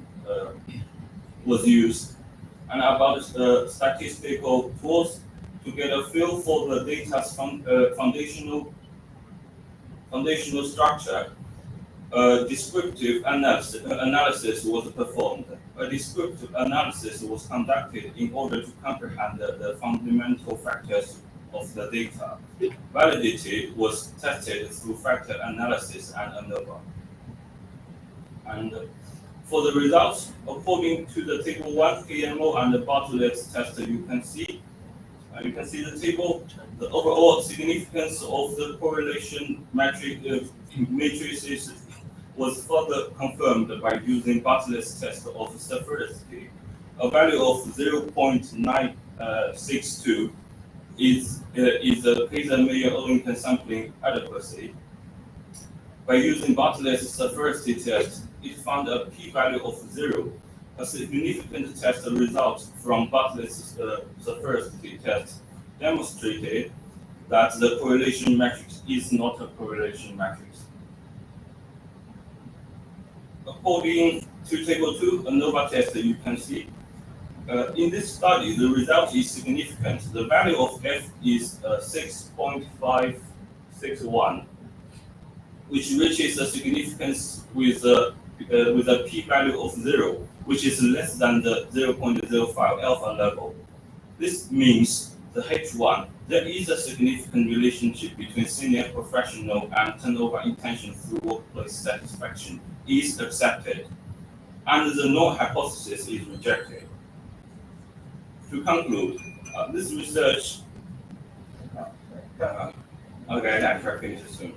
was used. And about the statistical tools, to get a feel for the data's foundational structure, a descriptive analysis was performed. A descriptive analysis was conducted in order to comprehend the fundamental factors of the data. Validity was tested through factor analysis and ANOVA. And for the results, according to the table 1 PMO and the Bartlett's test, you can see the table. The overall significance of the correlation matrices was further confirmed by using Bartlett's test of sphericity. A value of 0.962 is a Kaiser-Meyer-Ehrlichen sampling adequacy. By using Bartlett's sphericity test, it found a p-value of 0. A significant test result from Bartlett's sphericity test demonstrated that the correlation matrix is not a correlation matrix. According to table 2, a NOVA test that you can see, in this study, the result is significant. The value of F is 6.561, which reaches a significance with a p-value of 0, which is less than the 0.05 alpha level. This means the H1, there is a significant relationship between senior professional and turnover intention through workplace satisfaction is accepted, and the null hypothesis is rejected. To conclude, this research, okay, I try to finish soon.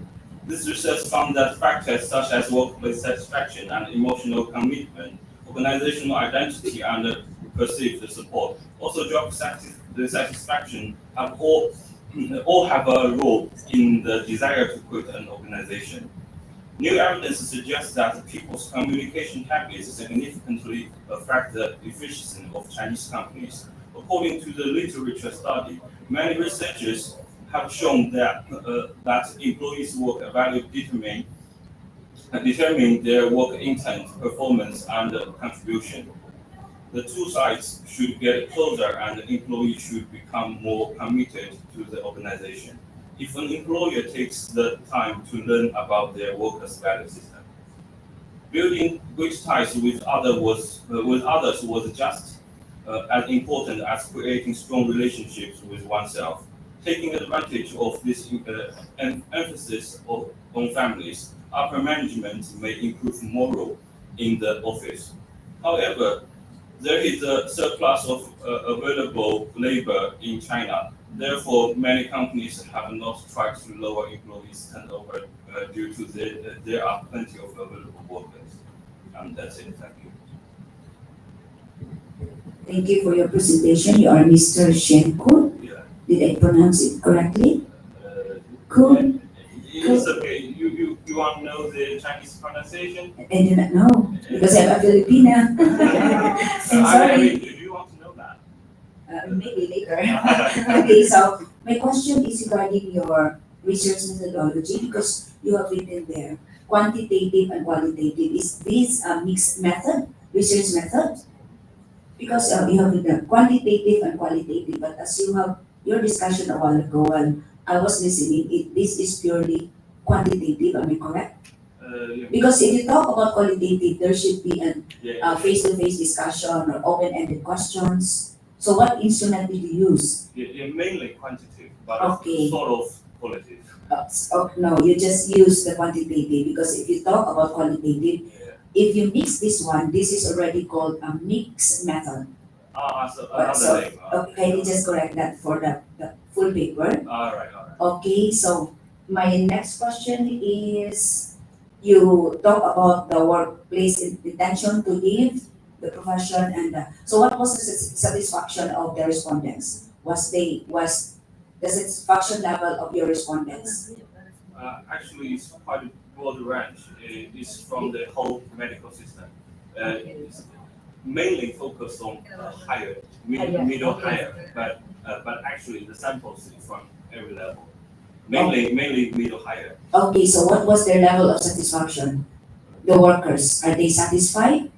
This research found that factors such as workplace satisfaction and emotional commitment, organizational identity, and perceived support, also job satisfaction, have all have a role in the desire to quit an organization. New evidence suggests that people's communication habits significantly affect the efficiency of Chinese companies. According to the literature study, many researchers have shown that employees' work value determine their work intent, performance, and contribution. The two sides should get closer, and the employee should become more committed to the organization. If an employer takes the time to learn about their workers' value system, building good ties with others was just as important as creating strong relationships with oneself. Taking advantage of this emphasis on families, upper management may improve morale in the office. However, there is a surplus of available labor in China. Therefore, many companies have not tried to lower employees' turnover due to there are plenty of available workers. And that's it. Thank you. Thank you for your presentation. You are Mr. Shen Kun. Yeah. Did I pronounce it correctly? Kun. It's okay. You want to know the Chinese pronunciation? I do not know because I'm a Filipina. I'm sorry. Do you want to know that? Maybe later. Okay, so my question is regarding your research methodology because you have written there quantitative and qualitative. Is this a mixed method, research method? Because you have written quantitative and qualitative, but as you have your discussion a while ago while I was listening, this is purely quantitative, am I correct? Yeah. Because if you talk about qualitative, there should be Yeah. a face-to-face discussion or open-ended questions. So what instrument did you use? Yeah, mainly quantitative, but Okay. sort of qualitative. No, you just use the quantitative because if you talk about qualitative, if you mix this one, this is already called a mixed method. So another So, name. can you just correct that for the full paper? All right. Okay, so my next question is, you talk about the workplace intention to leave the profession so what was the satisfaction of the respondents? Was the satisfaction level of your respondents? Actually, it's quite a broad range. It's from the whole medical system. It's mainly focused on higher, middle, higher, but actually the samples is from every level. Mainly middle, higher. Okay, so what was their level of satisfaction? The workers, are they satisfied?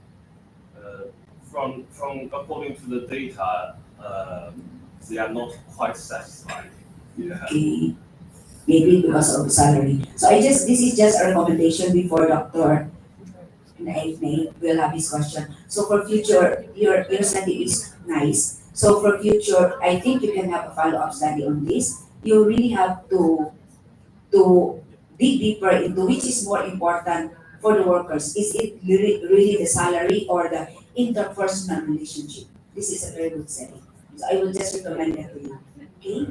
From according to the data, they are not quite satisfied. Yeah. Okay, maybe because of the salary. So this is just a recommendation before Dr. Naif will have his question. So for future, your study is nice. So for future, I think you can have a follow-up study on this. You really have to dig deeper into which is more important for the workers. Is it really the salary or the interpersonal relationship? This is a very good study. So I will just recommend that to you. Okay?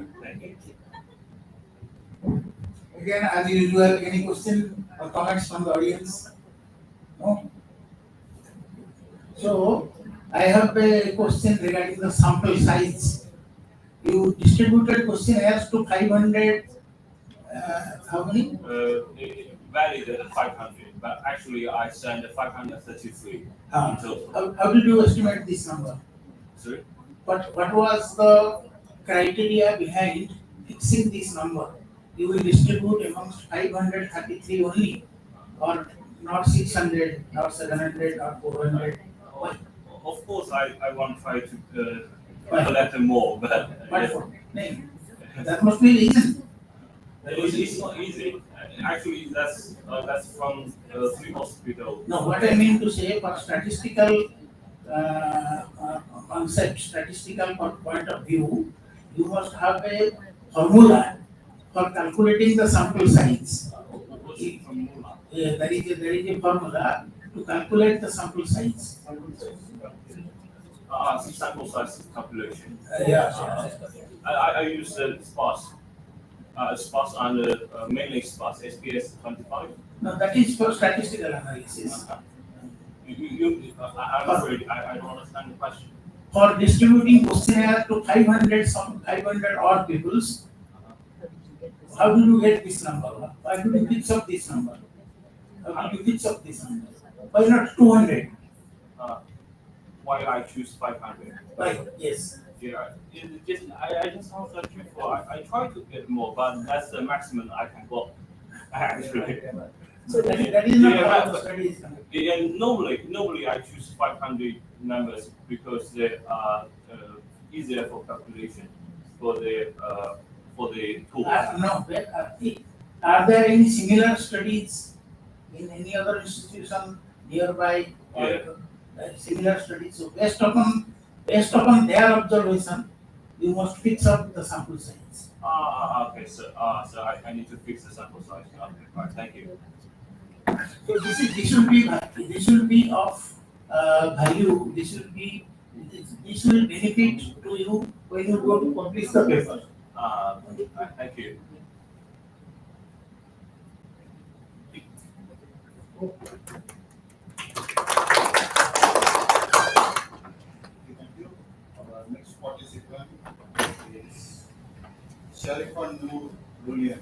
Again, as usual, any question or comments from the audience? No? So, I have a question regarding the sample size. You distributed questionnaires to 500, how many? Valid at 500, but actually I sent 533 in total. How did you estimate this number? Sorry? What was the criteria behind fixing this number? You will distribute amongst 533 only, or not 600, not 700, not 400? Why? Of course, I want to try to Why? collect more, but But for, that must be reason. it's not easy. Actually, that's from 3 hospitals. No, what I mean to say, for statistical concept, statistical point of view, you must have a formula for calculating the sample size. There is a formula to calculate the sample size. Sample size calculation. Yes. I use sparse. Sparse and mainly sparse, SPS 25. No, that is for statistical analysis. I'm afraid I don't understand the question. For distributing questionnaire to 500 odd peoples, how do you get this number? Why do you fix up this number? How do you fix up this number? Why not 200? Why I choose 500? Why? Yes. Yeah, I just answered before. I try to get more, but that's the maximum I can go. Actually. So that is not how the study is conducted. Yeah, normally I choose 500 numbers because they are easier for calculation for the tool. No, are there any similar studies in any other institution nearby or similar studies? So based upon their observation, you must fix up the sample size. Okay, so I need to fix the sample size. Okay, right, thank you. So this will be of value. This will benefit to you when you go to publish the paper. Thank you. Thank you. Our next participant is Sharifan Noor Rulian.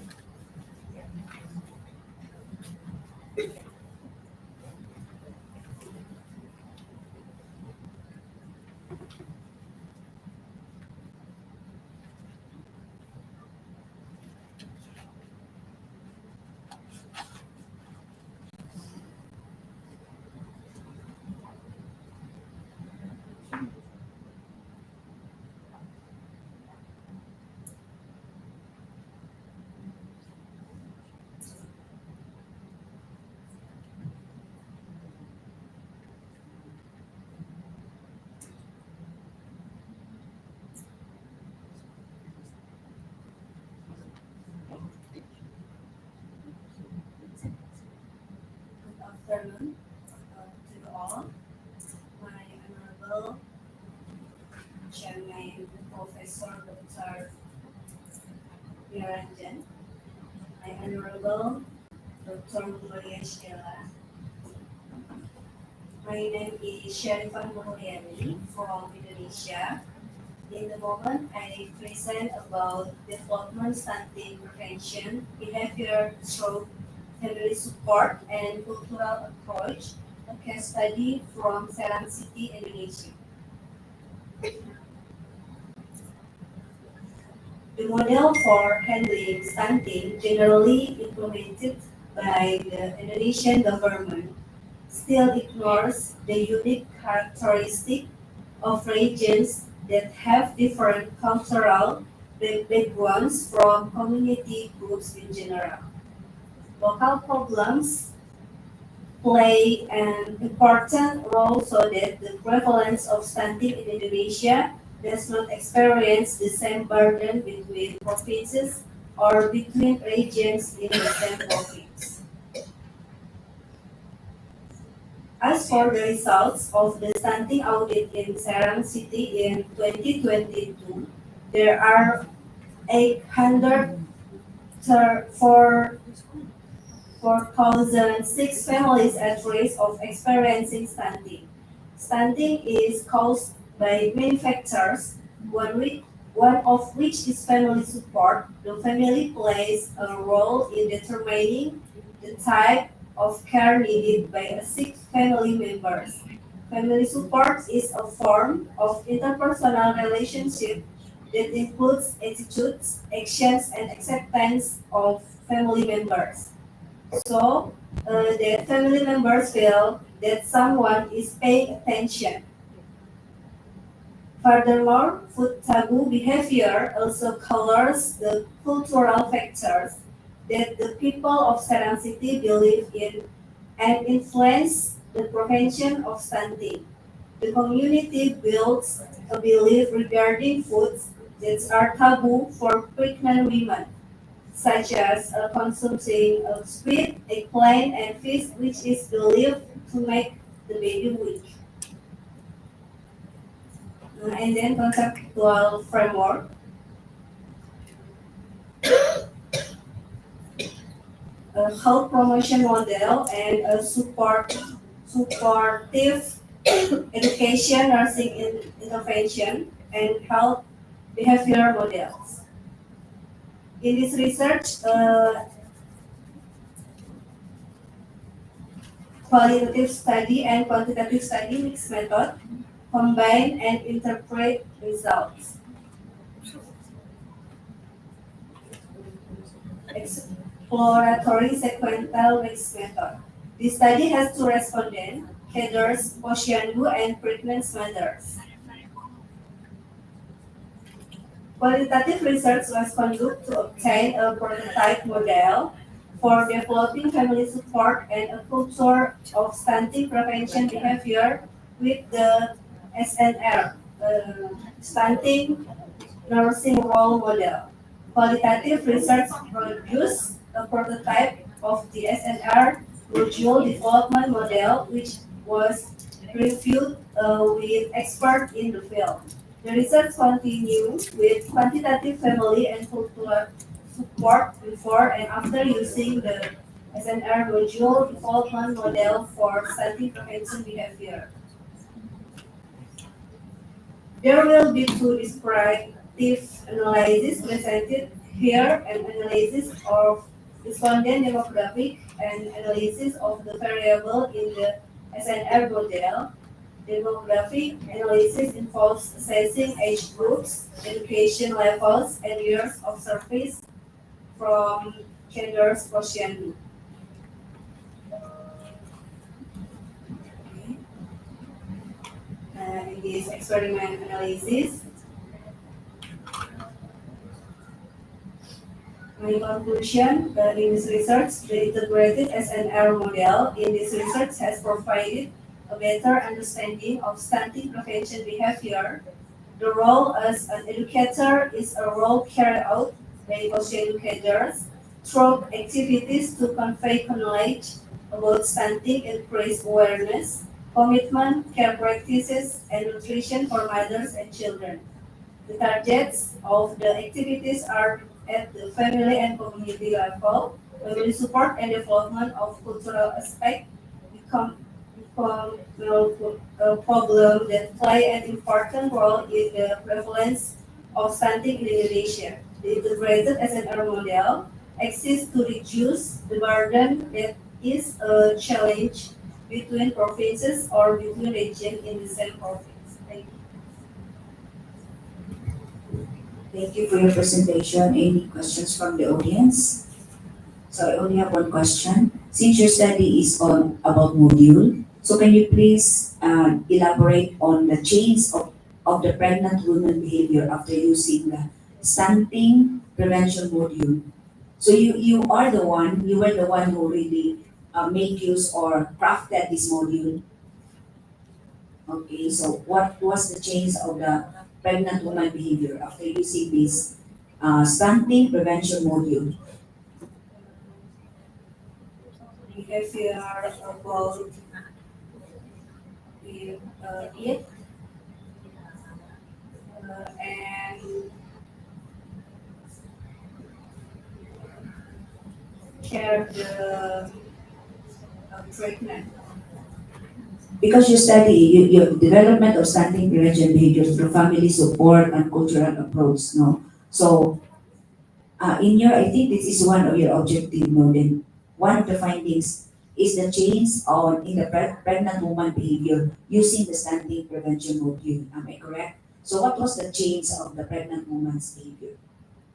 Afternoon to you all. My honorable chairman, Professor Dr. Niranjan, my honorable Dr. Gloria Sheila. My name is Sharifan Muharyani from Indonesia. In the moment, I present about development stunting prevention, behavior through family support and cultural approach, a case study from Serang City, Indonesia. The model for handling stunting generally implemented by the Indonesian government still ignores the unique characteristic of regions that have different cultural backgrounds from community groups in general. Local problems play an important role so that the prevalence of stunting in Indonesia does not experience the same burden between provinces or between regions in the same province. As for the results of the stunting audit in Serang City in 2022, there are 804,006 families at risk of experiencing stunting. Stunting is caused by many factors, one of which is family support. The family plays a role in determining the type of care needed by a sick family members. Family support is a form of interpersonal relationship that includes attitudes, actions, and acceptance of family members. so that family members feel that someone is paying attention. Furthermore, food taboo behavior also colors the cultural factors that the people of Serang City believe in and influence the prevention of stunting. The community builds a belief regarding foods that are taboo for pregnant women, such as consuming squid, eggplant, and fish, which is believed to make the baby weak. And then conceptual framework. A health promotion model and a supportive education, nursing intervention, and health behavior models. In this research, qualitative study and quantitative study mixed method combine and interpret results. Exploratory sequential mixed method. This study has two respondents, cadres, Posyandu, and pregnant mothers. Qualitative research was conducted to obtain a prototype model for developing family support and a culture of stunting prevention behavior with the SNR, stunting nursing role model. Qualitative research produced a prototype of the SNR module development model, which was reviewed with experts in the field. The research continued with quantitative family and cultural support before and after using the SNR module development model for stunting prevention behavior. There will be two descriptive analyses presented here, an analysis of respondent demographic and analysis of the variable in the SNR model. Demographic analysis involves assessing age groups, education levels, and years of service from genders quotient. In this experiment analysis, my conclusion in this research, the integrated SNR model in this research has provided a better understanding of stunting prevention behavior. The role as an educator is a role carried out by educators through activities to convey knowledge about stunting, increase awareness, commitment, care practices, and nutrition for mothers and children. The targets of the activities are at the family and community level. Family support and development of cultural aspect become a problem that play an important role in the prevalence of stunting in Indonesia. The integrated SNR model exists to reduce the burden that is a challenge between provinces or between regions in the same province. Thank you. Thank you for your presentation. Any questions from the audience? So I only have one question. Since your study is on about module, so can you please elaborate on the change of the pregnant woman behavior after using the stunting prevention module? So you were the one who really made use or crafted this module. Okay, so what was the change of the pregnant woman behavior after using this stunting prevention module? Behavior about it and care the pregnant. Because you study your development of stunting prevention behavior through family support and cultural approach, no? So in your, I think this is one of your objective, no? Then one of the findings is the change on in the pregnant woman behavior using the stunting prevention module. Am I correct? So what was the change of the pregnant woman's behavior?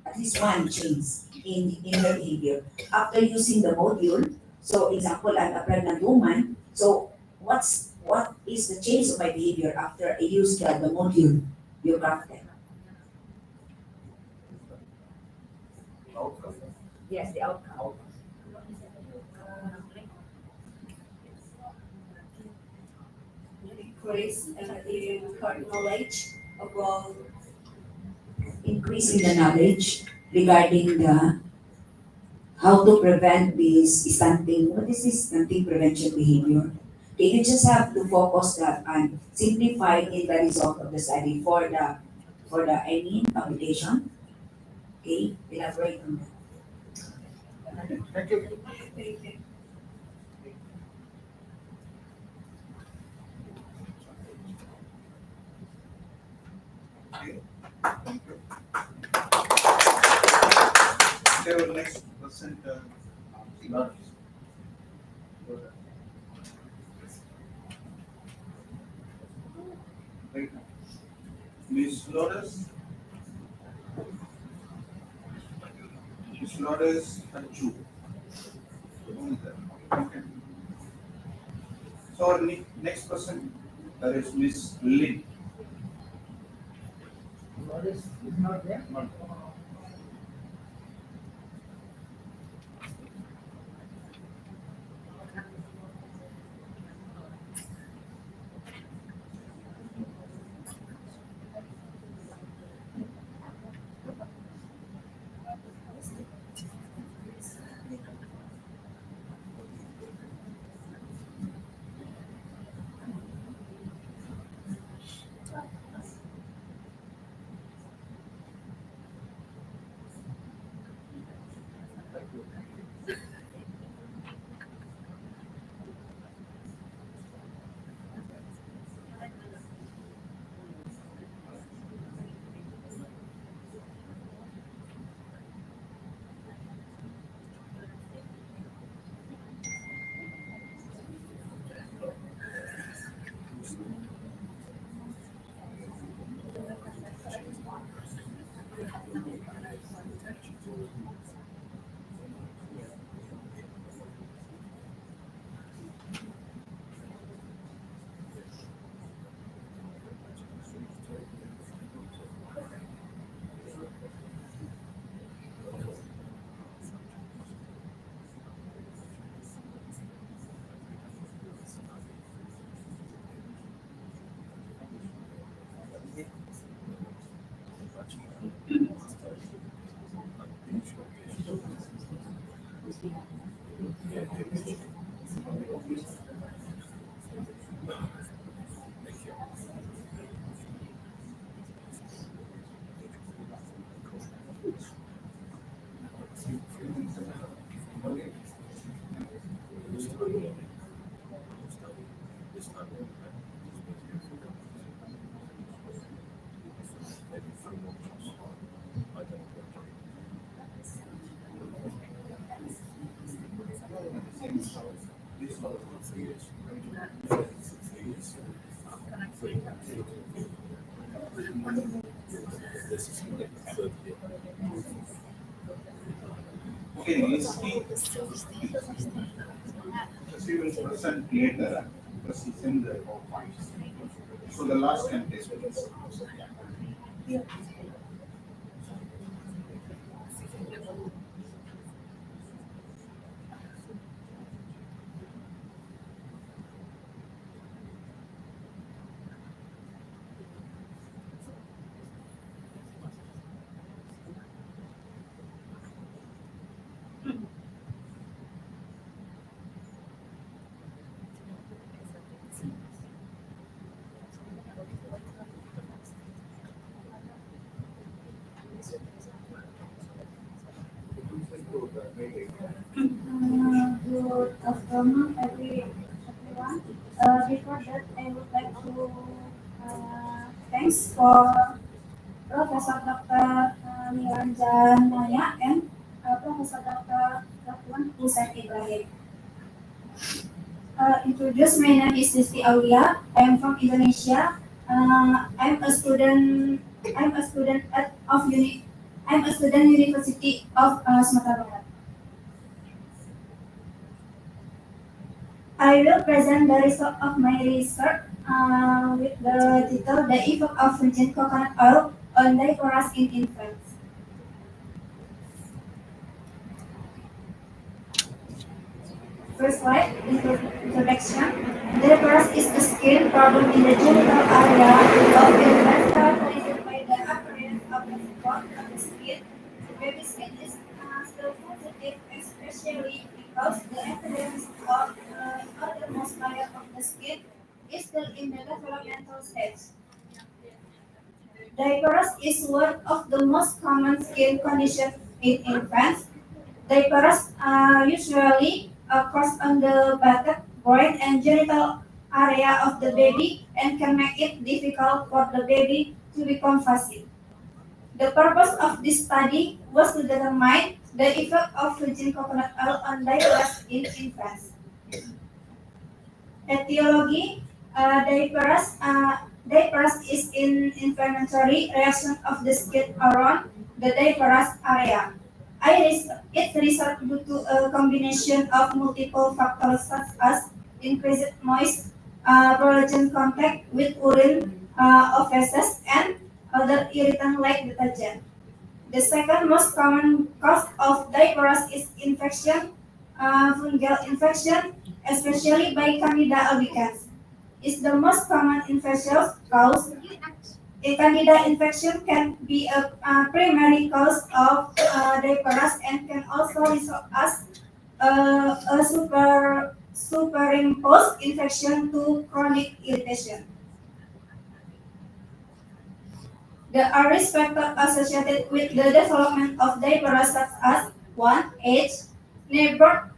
At least one change in her behavior after using the module So example, I'm a pregnant woman, so what is the change of my behavior after I use the module you crafted? Outcome. Yes, the outcome. Increase in her knowledge about Increasing the knowledge regarding the how to prevent this stunting. What is this stunting prevention behavior? Okay, you just have to focus that and simplify in the result of the study for the I mean publication. Okay, elaborate on that. Thank you. Thank you. Thank you. Okay, our next person, Lawrence. Right. Miss Lawrence. Miss Lawrence Anju. Okay. So our next person, that is Miss Lynn. Lawrence is not there? Not okay, Nisky. She will present later because she's in the PowerPoint. So the last can take place. Yeah. Good afternoon, everyone. Before that, I would like to thanks for Professor Dr. Niranjan Maya and Professor Dr. Rahwan Hussein Ibrahim. Introduce, my name is Sisti Aulia. I am from Indonesia. I'm a student. I'm a student I'm a student University of Sumatera Barat. I will present the result of my research with the title The Effect of Virgin Coconut Oil on Diaphragms in Infants. First slide, introduction. Diaphragm is the skin problem in the genital area of infants characterized by the appearance of the spot on the skin. Baby skin is still sensitive, especially because the epidermis of the outermost layer of the skin is still in the developmental stage. Diaphragm is one of the most common skin conditions in infants. Diaphragms usually occurs on the buttock, groin, and genital area of the baby and can make it difficult for the baby to become fuzzy. The purpose of this study was to determine the effect of virgin coconut oil on diaphragms in infants. Etiology, diaphragm is an inflammatory reaction of the skin around the diaphragm area. It results due to a combination of multiple factors such as increased moist collagen contact with urine of feces and other irritant like detergent. The second most common cause of diaphragm is infection, fungal infection, especially by Candida albicans. Is the most common infectious cause. A Candida infection can be a primary cause of diaphragm and can also result as a superimposed infection to chronic irritation. There are risk factors associated with the development of diaphragm such as 1. Age. Newborn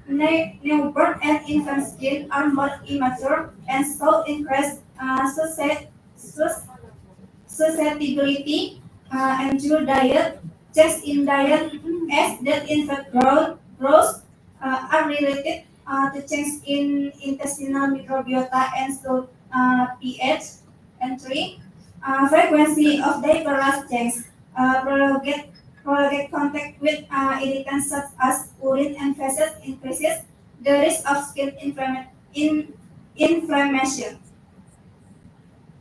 and infant skin are more immature and so increased susceptibility and to diet. Changes in diet as the infant grows are related to change in intestinal microbiota and so pH. And 3. Frequency of diaphragm change, prolonged contact with irritants such as urine and feces increases the risk of skin inflammation.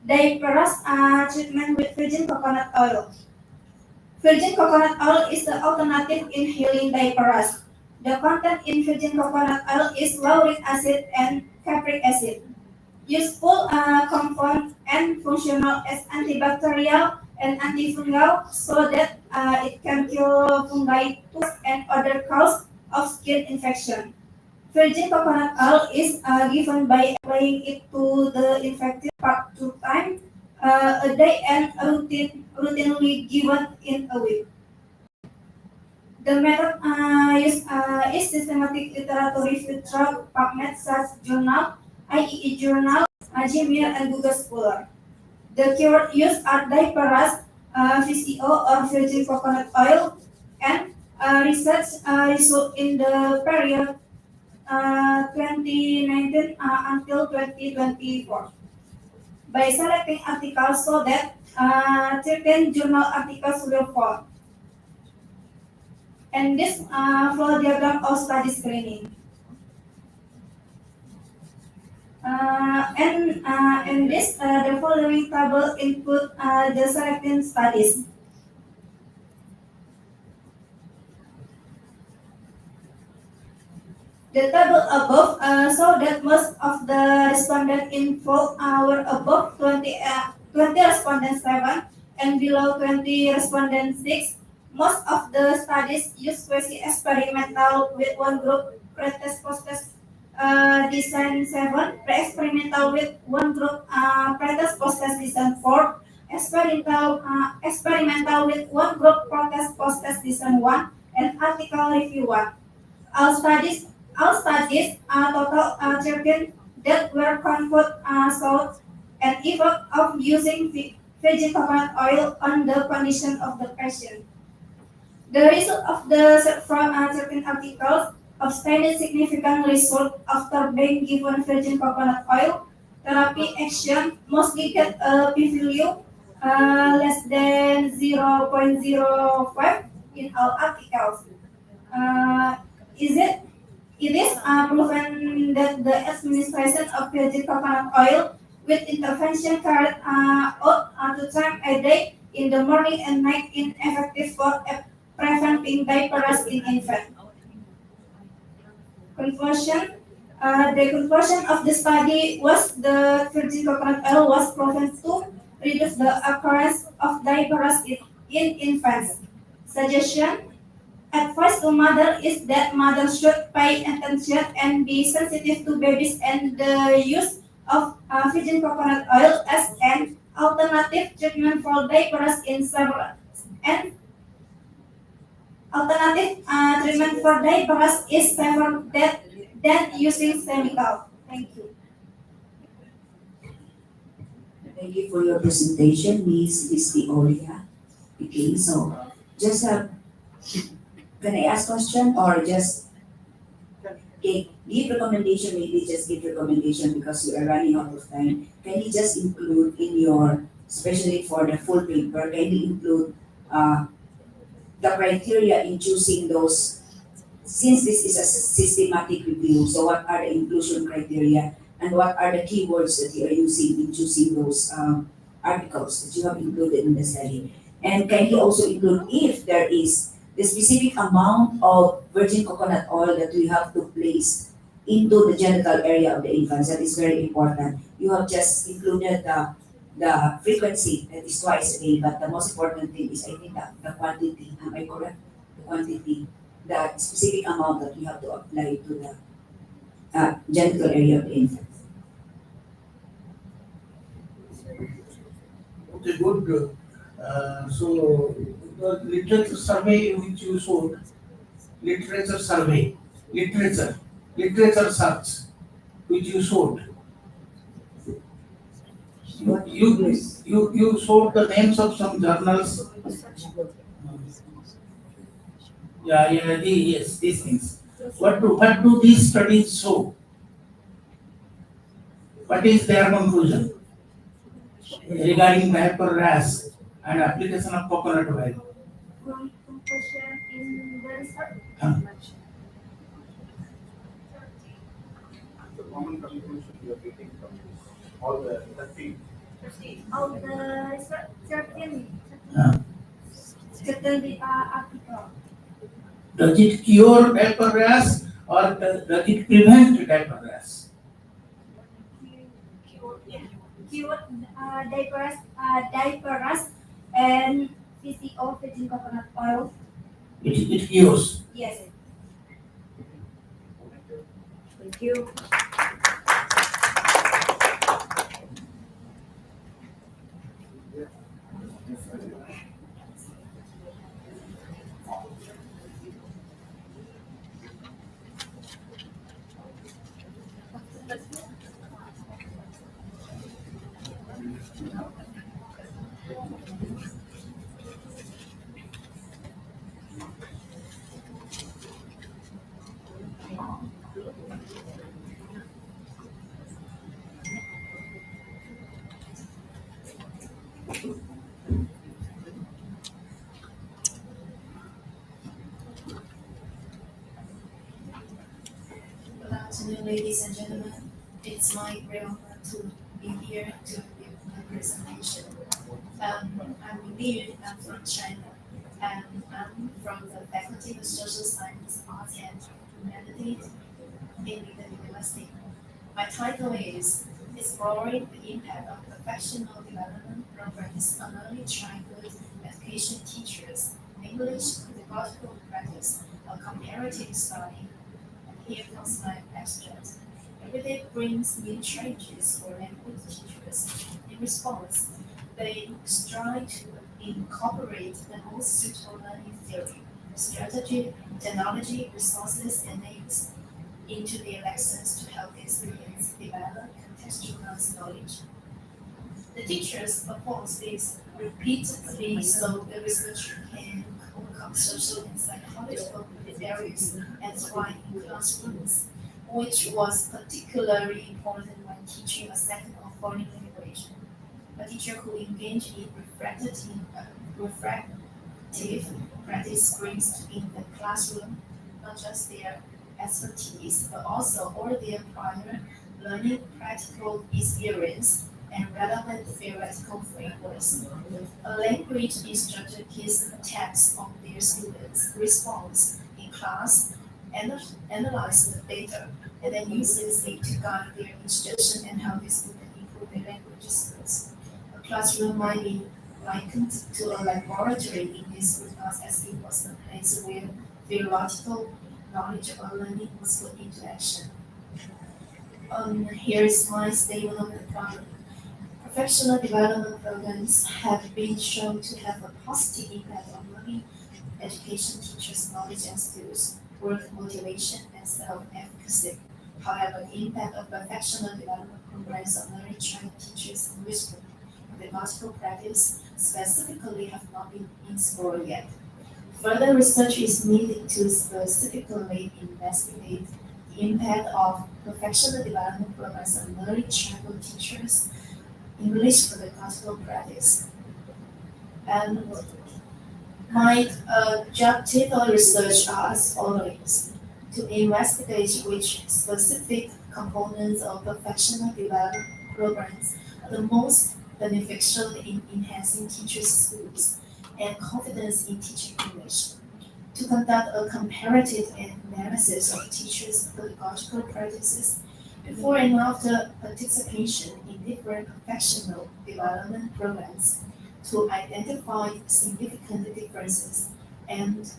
Diaphragm treatment with virgin coconut oil. Virgin coconut oil is the alternative in healing diaphragm. The content in virgin coconut oil is lauric acid and capric acid. Useful compound and functional as antibacterial and antifungal so that it can kill fungi and other cause of skin infection. Virgin coconut oil is given by applying it to the infected part 2 times a day and routinely given in a week. The method used is systematic literature review through PubMed, Search Journal, IEE Journal, Gmail, and Google Scholar. The keyword used are diaphragm, VCO or virgin coconut oil, and research result in the period 2019 until 2024. By selecting articles so that 13 journal articles will fall. And this flow diagram of study screening. And this the following table input the selected studies. The table above show that most of the respondents involved were above 20 respondents 7 and below 20 respondents 6. Most of the studies use quasi-experimental with one group, pretest post-test design 7, pre-experimental with one group, pretest post-test design 4, experimental with one group, pretest post-test design 1, and article review 1. All studies total 13 that were conducted showed an effect of using virgin coconut oil on the condition of the patient. The result of the from 13 articles obtained significant result after being given virgin coconut oil. Therapy action mostly get a p-value less than 0.05 in all articles. Is it It is proven that the administration of virgin coconut oil with intervention carried out 2 times a day in the morning and night is effective for preventing diabetes in infants. Conclusion. The conclusion of the study was the virgin coconut oil was proven to reduce the occurrence of diabetes in infants. Suggestion. Advice to mother is that mother should pay attention and be sensitive to babies and the use of virgin coconut oil as an alternative treatment for diabetes in several and alternative treatment for diabetes is safer than using chemical. Thank you. Thank you for your presentation, Miss Olia. Okay, so just can I ask question or just okay, give recommendation, maybe just give recommendation because we are running out of time. Can you just include in your, especially for the full paper, can you include the criteria in choosing those, since this is a systematic review, so what are the inclusion criteria and what are the keywords that you are using in choosing those articles that you have included in the study? And can you also include if there is the specific amount of virgin coconut oil that we have to place into the genital area of the infants? That is very important. You have just included the frequency, that is twice a day, but the most important thing is I think the quantity. Am I correct? The quantity, the specific amount that you have to apply to the genital area of the infant. Okay, good. So the literature survey which you showed, literature survey, literature search which you showed. You showed the names of some journals. Yes, these things. What do these studies show? What is their conclusion regarding diaper rash and application of coconut oil? Conclusion in the research. The common conclusion you are getting from this, all the 30. All the research 13 article. Does it cure diaper rash or does it prevent diaper rash? Cure diapers and PCO virgin coconut oil. It cures. Yes. Thank you. Good afternoon, ladies and gentlemen. It's my great honor to be here to give my presentation. I'm Li, I'm from China, and I'm from the Faculty of Social Science, Arts and Humanities in the university. My title is Exploring the Impact of Professional Development Programs on Early Childhood Education Teachers, English Pedagogical Practice, a Comparative Study. Here comes my abstract. Every day brings new challenges for language teachers. In response, they strive to incorporate the most suitable learning theory, strategy, technology, resources, and aims into their lessons to help their students develop contextualized knowledge. The teachers perform this repeatedly so the research can overcome social and psychological barriers and thrive in classrooms, which was particularly important when teaching a second or foreign language. A teacher who engaged in reflective practice brings in the classroom not just their expertise, but also all their prior learning, practical experience, and relevant theoretical frameworks. A language instructor keeps tabs on their students' response in class, analyze the data, and then uses it to guide their instruction and help the student improve their language skills. A classroom might be likened to a laboratory in this regard, as it was the place where theoretical knowledge or learning was put into action. Here is my statement of the problem. Professional development programs have been shown to have a positive impact on learning, education, teachers' knowledge and skills, work motivation, and self-efficacy. However, the impact of professional development programs on learning Chinese teachers' English pedagogical practice specifically have not been explored yet. Further research is needed to specifically investigate the impact of professional development programs on learning Chinese teachers' English pedagogical practice. And my objective of research are as follows: to investigate which specific components of professional development programs are the most beneficial in enhancing teachers' skills and confidence in teaching English. To conduct a comparative analysis of teachers' pedagogical practices before and after participation in different professional development programs, to identify significant differences and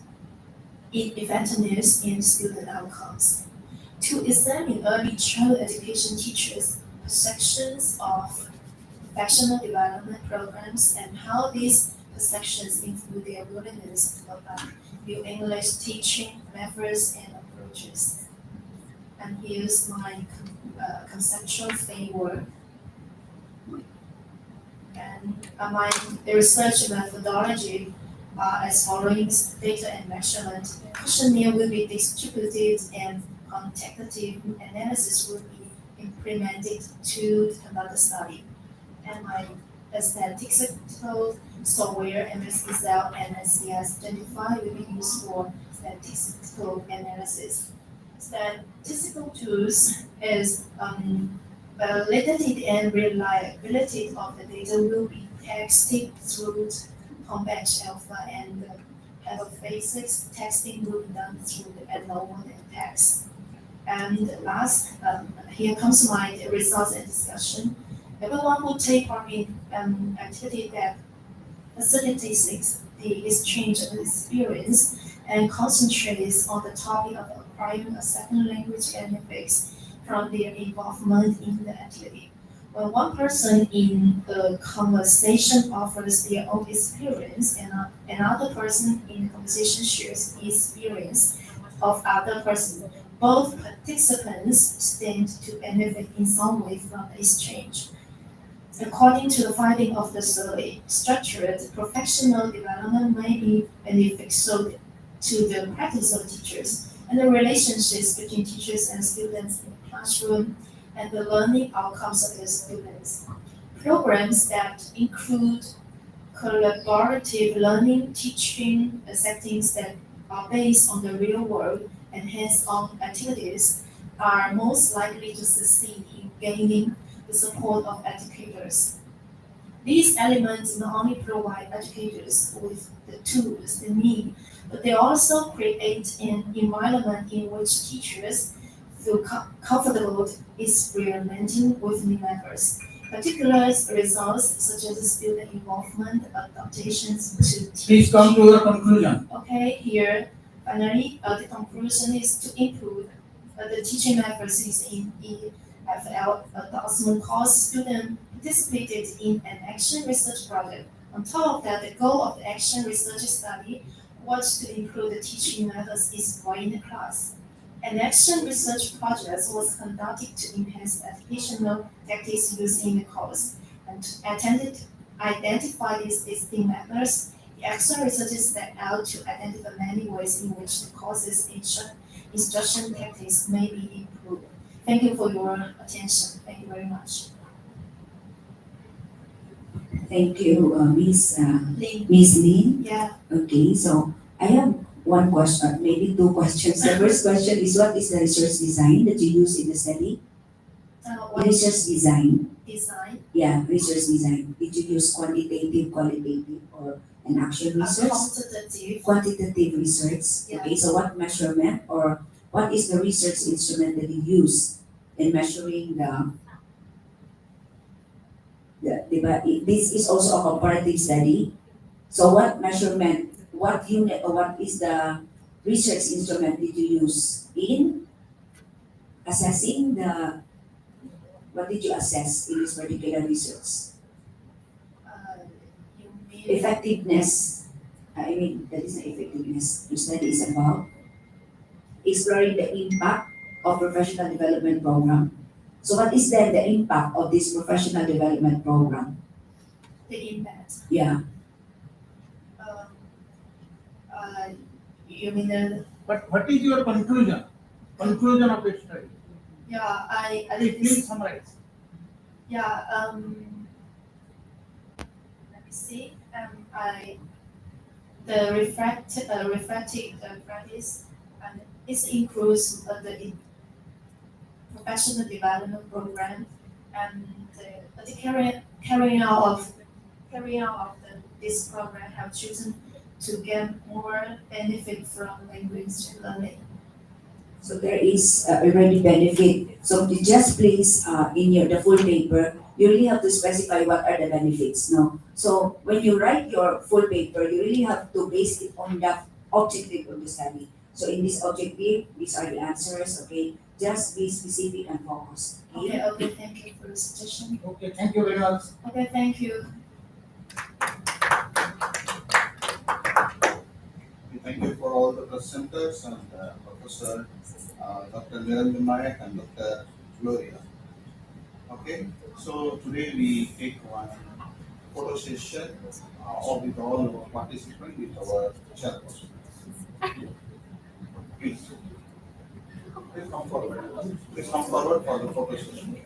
effectiveness in student outcomes. To examine early child education teachers' perceptions of professional development programs and how these perceptions influence their willingness to adopt new English teaching methods and approaches. And here's my conceptual framework. And my research methodology are as following: data and measurement. Questionnaire will be distributed and quantitative analysis will be implemented to conduct the study. And my statistical software, MS Excel and SCS-25 will be used for statistical analysis. Statistical tools is validity and reliability of the data will be tested through convex alpha and hypothesis testing will be done through the ANOVA and text. And last, here comes my results and discussion. Everyone who take part in activity that facilitates the exchange of experience and concentrates on the topic of acquiring a second language benefits from their involvement in the activity. When one person in the conversation offers their own experience and another person in the conversation shares the experience of other person, both participants stand to benefit in some way from the exchange. According to the finding of the survey, structured professional development may be beneficial to the practice of teachers and the relationships between teachers and students in the classroom and the learning outcomes of the students. Programs that include collaborative learning, teaching settings that are based on the real world and hands-on activities are most likely to succeed in gaining the support of educators. These elements not only provide educators with the tools they need, but they also create an environment in which teachers feel comfortable experimenting with new methods. Particular results such as student involvement, adaptations to teaching. Please come to your conclusion. Okay, here finally the conclusion is to improve the teaching methods in EFL advancement course. Students participated in an action research project. On top of that, the goal of the action research study was to improve the teaching methods explored in the class. An action research project was conducted to enhance educational tactics used in the course and attended to identify these distinct methods. The action research set out to identify many ways in which the course's instruction tactics may be improved. Thank you for your attention. Thank you very much. Thank you, Miss Lin. Miss Lin. Yeah. Okay, so I have one question, maybe two questions. The first question is, what is the research design that you use in the study? What Research design. design? Yeah, research design. Did you use quantitative, qualitative, or an action research? Quantitative. Quantitative research. Yeah. Okay, so what measurement or what is the research instrument that you use in measuring this is also a comparative study. So what measurement, what unit, or what is the research instrument did you use in assessing what did you assess in this particular research? You mean Effectiveness. I mean, that is not effectiveness. Your study is about exploring the impact of professional development program. So what is then the impact of this professional development program? the impact? Yeah. You mean the But what is your conclusion? Conclusion of your study? yeah? I Please summarize. Yeah. Let me see. The refractive practice it includes the professional development program and the carrying out of this program have chosen to get more benefit from language learning. So there is already benefit. So to just place in the full paper, you really have to specify what are the benefits. No. So when you write your full paper, you really have to base it on the objective of the study. So in this objective, these are the answers. Okay, just be specific and focused. Okay. Okay. Thank you for the suggestion. Okay, thank you very much. Okay. Thank you. Thank you for all the presenters and Professor Dr. Niranjan Nayak and Dr. Gloria. Okay, so today we take one photo session with all our participants with our chairperson. Please. Please come forward. Please come forward for the photo session.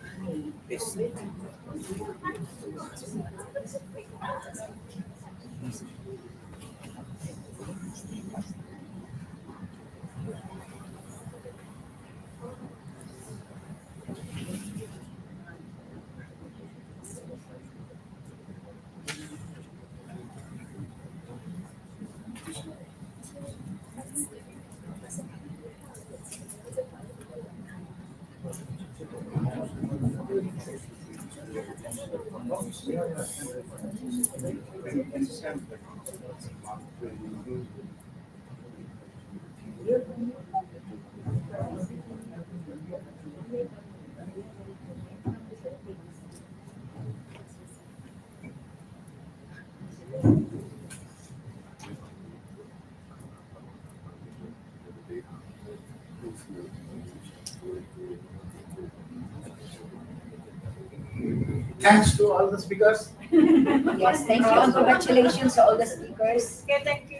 Thanks to all the speakers. Yes, thank you and congratulations to all the speakers. Okay, thank you.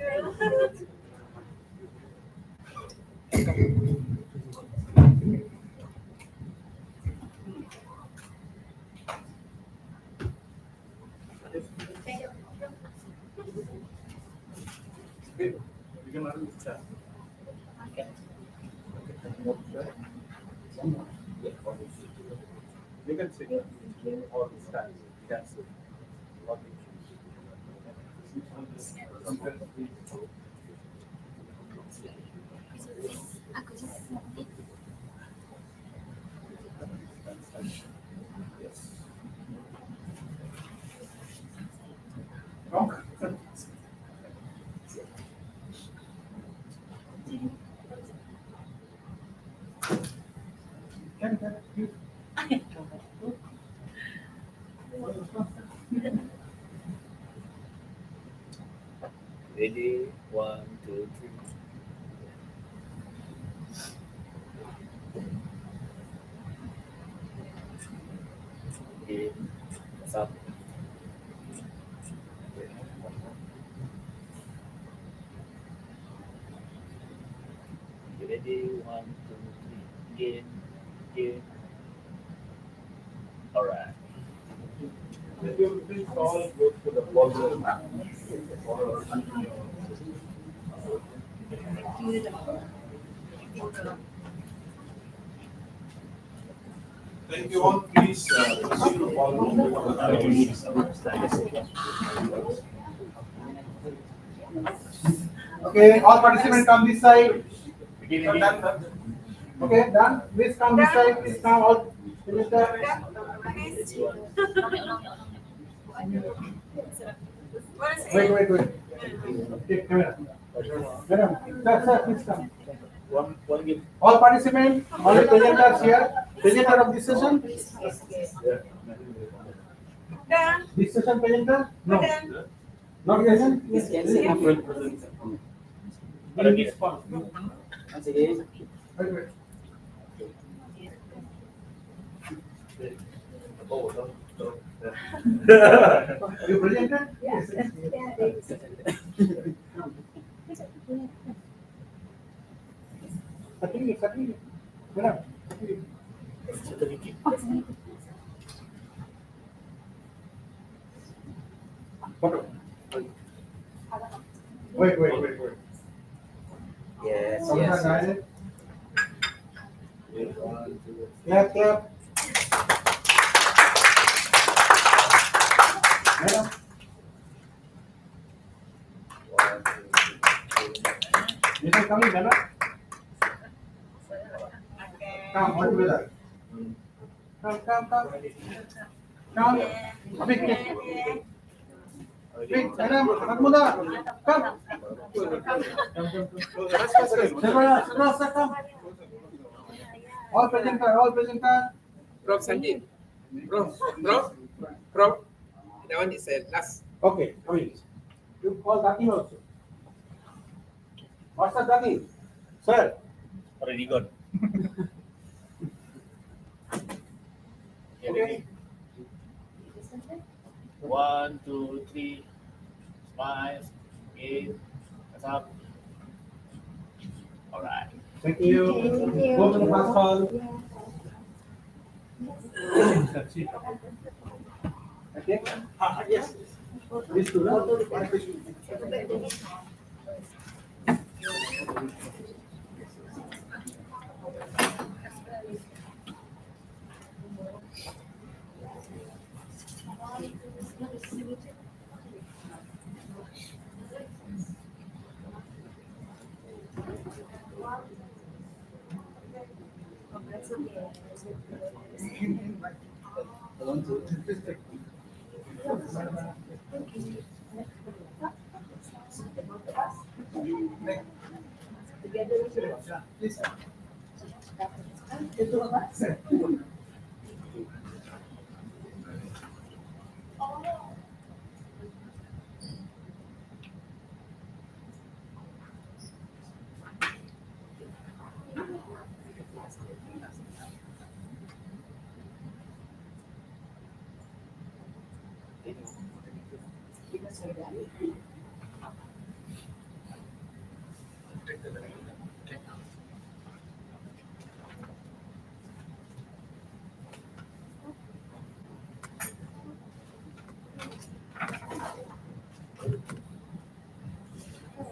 You can sit or stand. You can sit. Ready? 1, 2, 3. In, stop. Ready? 1, 2, 3. In. All right. Then you will please all go to the ball map. Or continue. Thank you, Doctor. Thank you all. Please proceed to follow Okay, all participants come this side. Okay, done. Please come this side. Please come out. Wait. Okay, camera. Madam, sir, please come. All participants, all the presenters here. Presenter of this session. This session presenter? No. Not present? Wait. You presented? Yes. Certificate. Madam. Photo. Wait. Yes. Clap. Madam. You can come in, madam. Come, all together. Come. Quick. Madam, Mahmuda, come. Sarvara, come. All presenter. Prof. Sandeep. Prof. That one is last. Okay, come in. You call Daki also. What's up, Daki? Sir. Already gone. Okay. 1, 2, 3. Smile. Okay. What's up? All right. Thank you. Go to the class hall. Okay. Yes. This student. Please.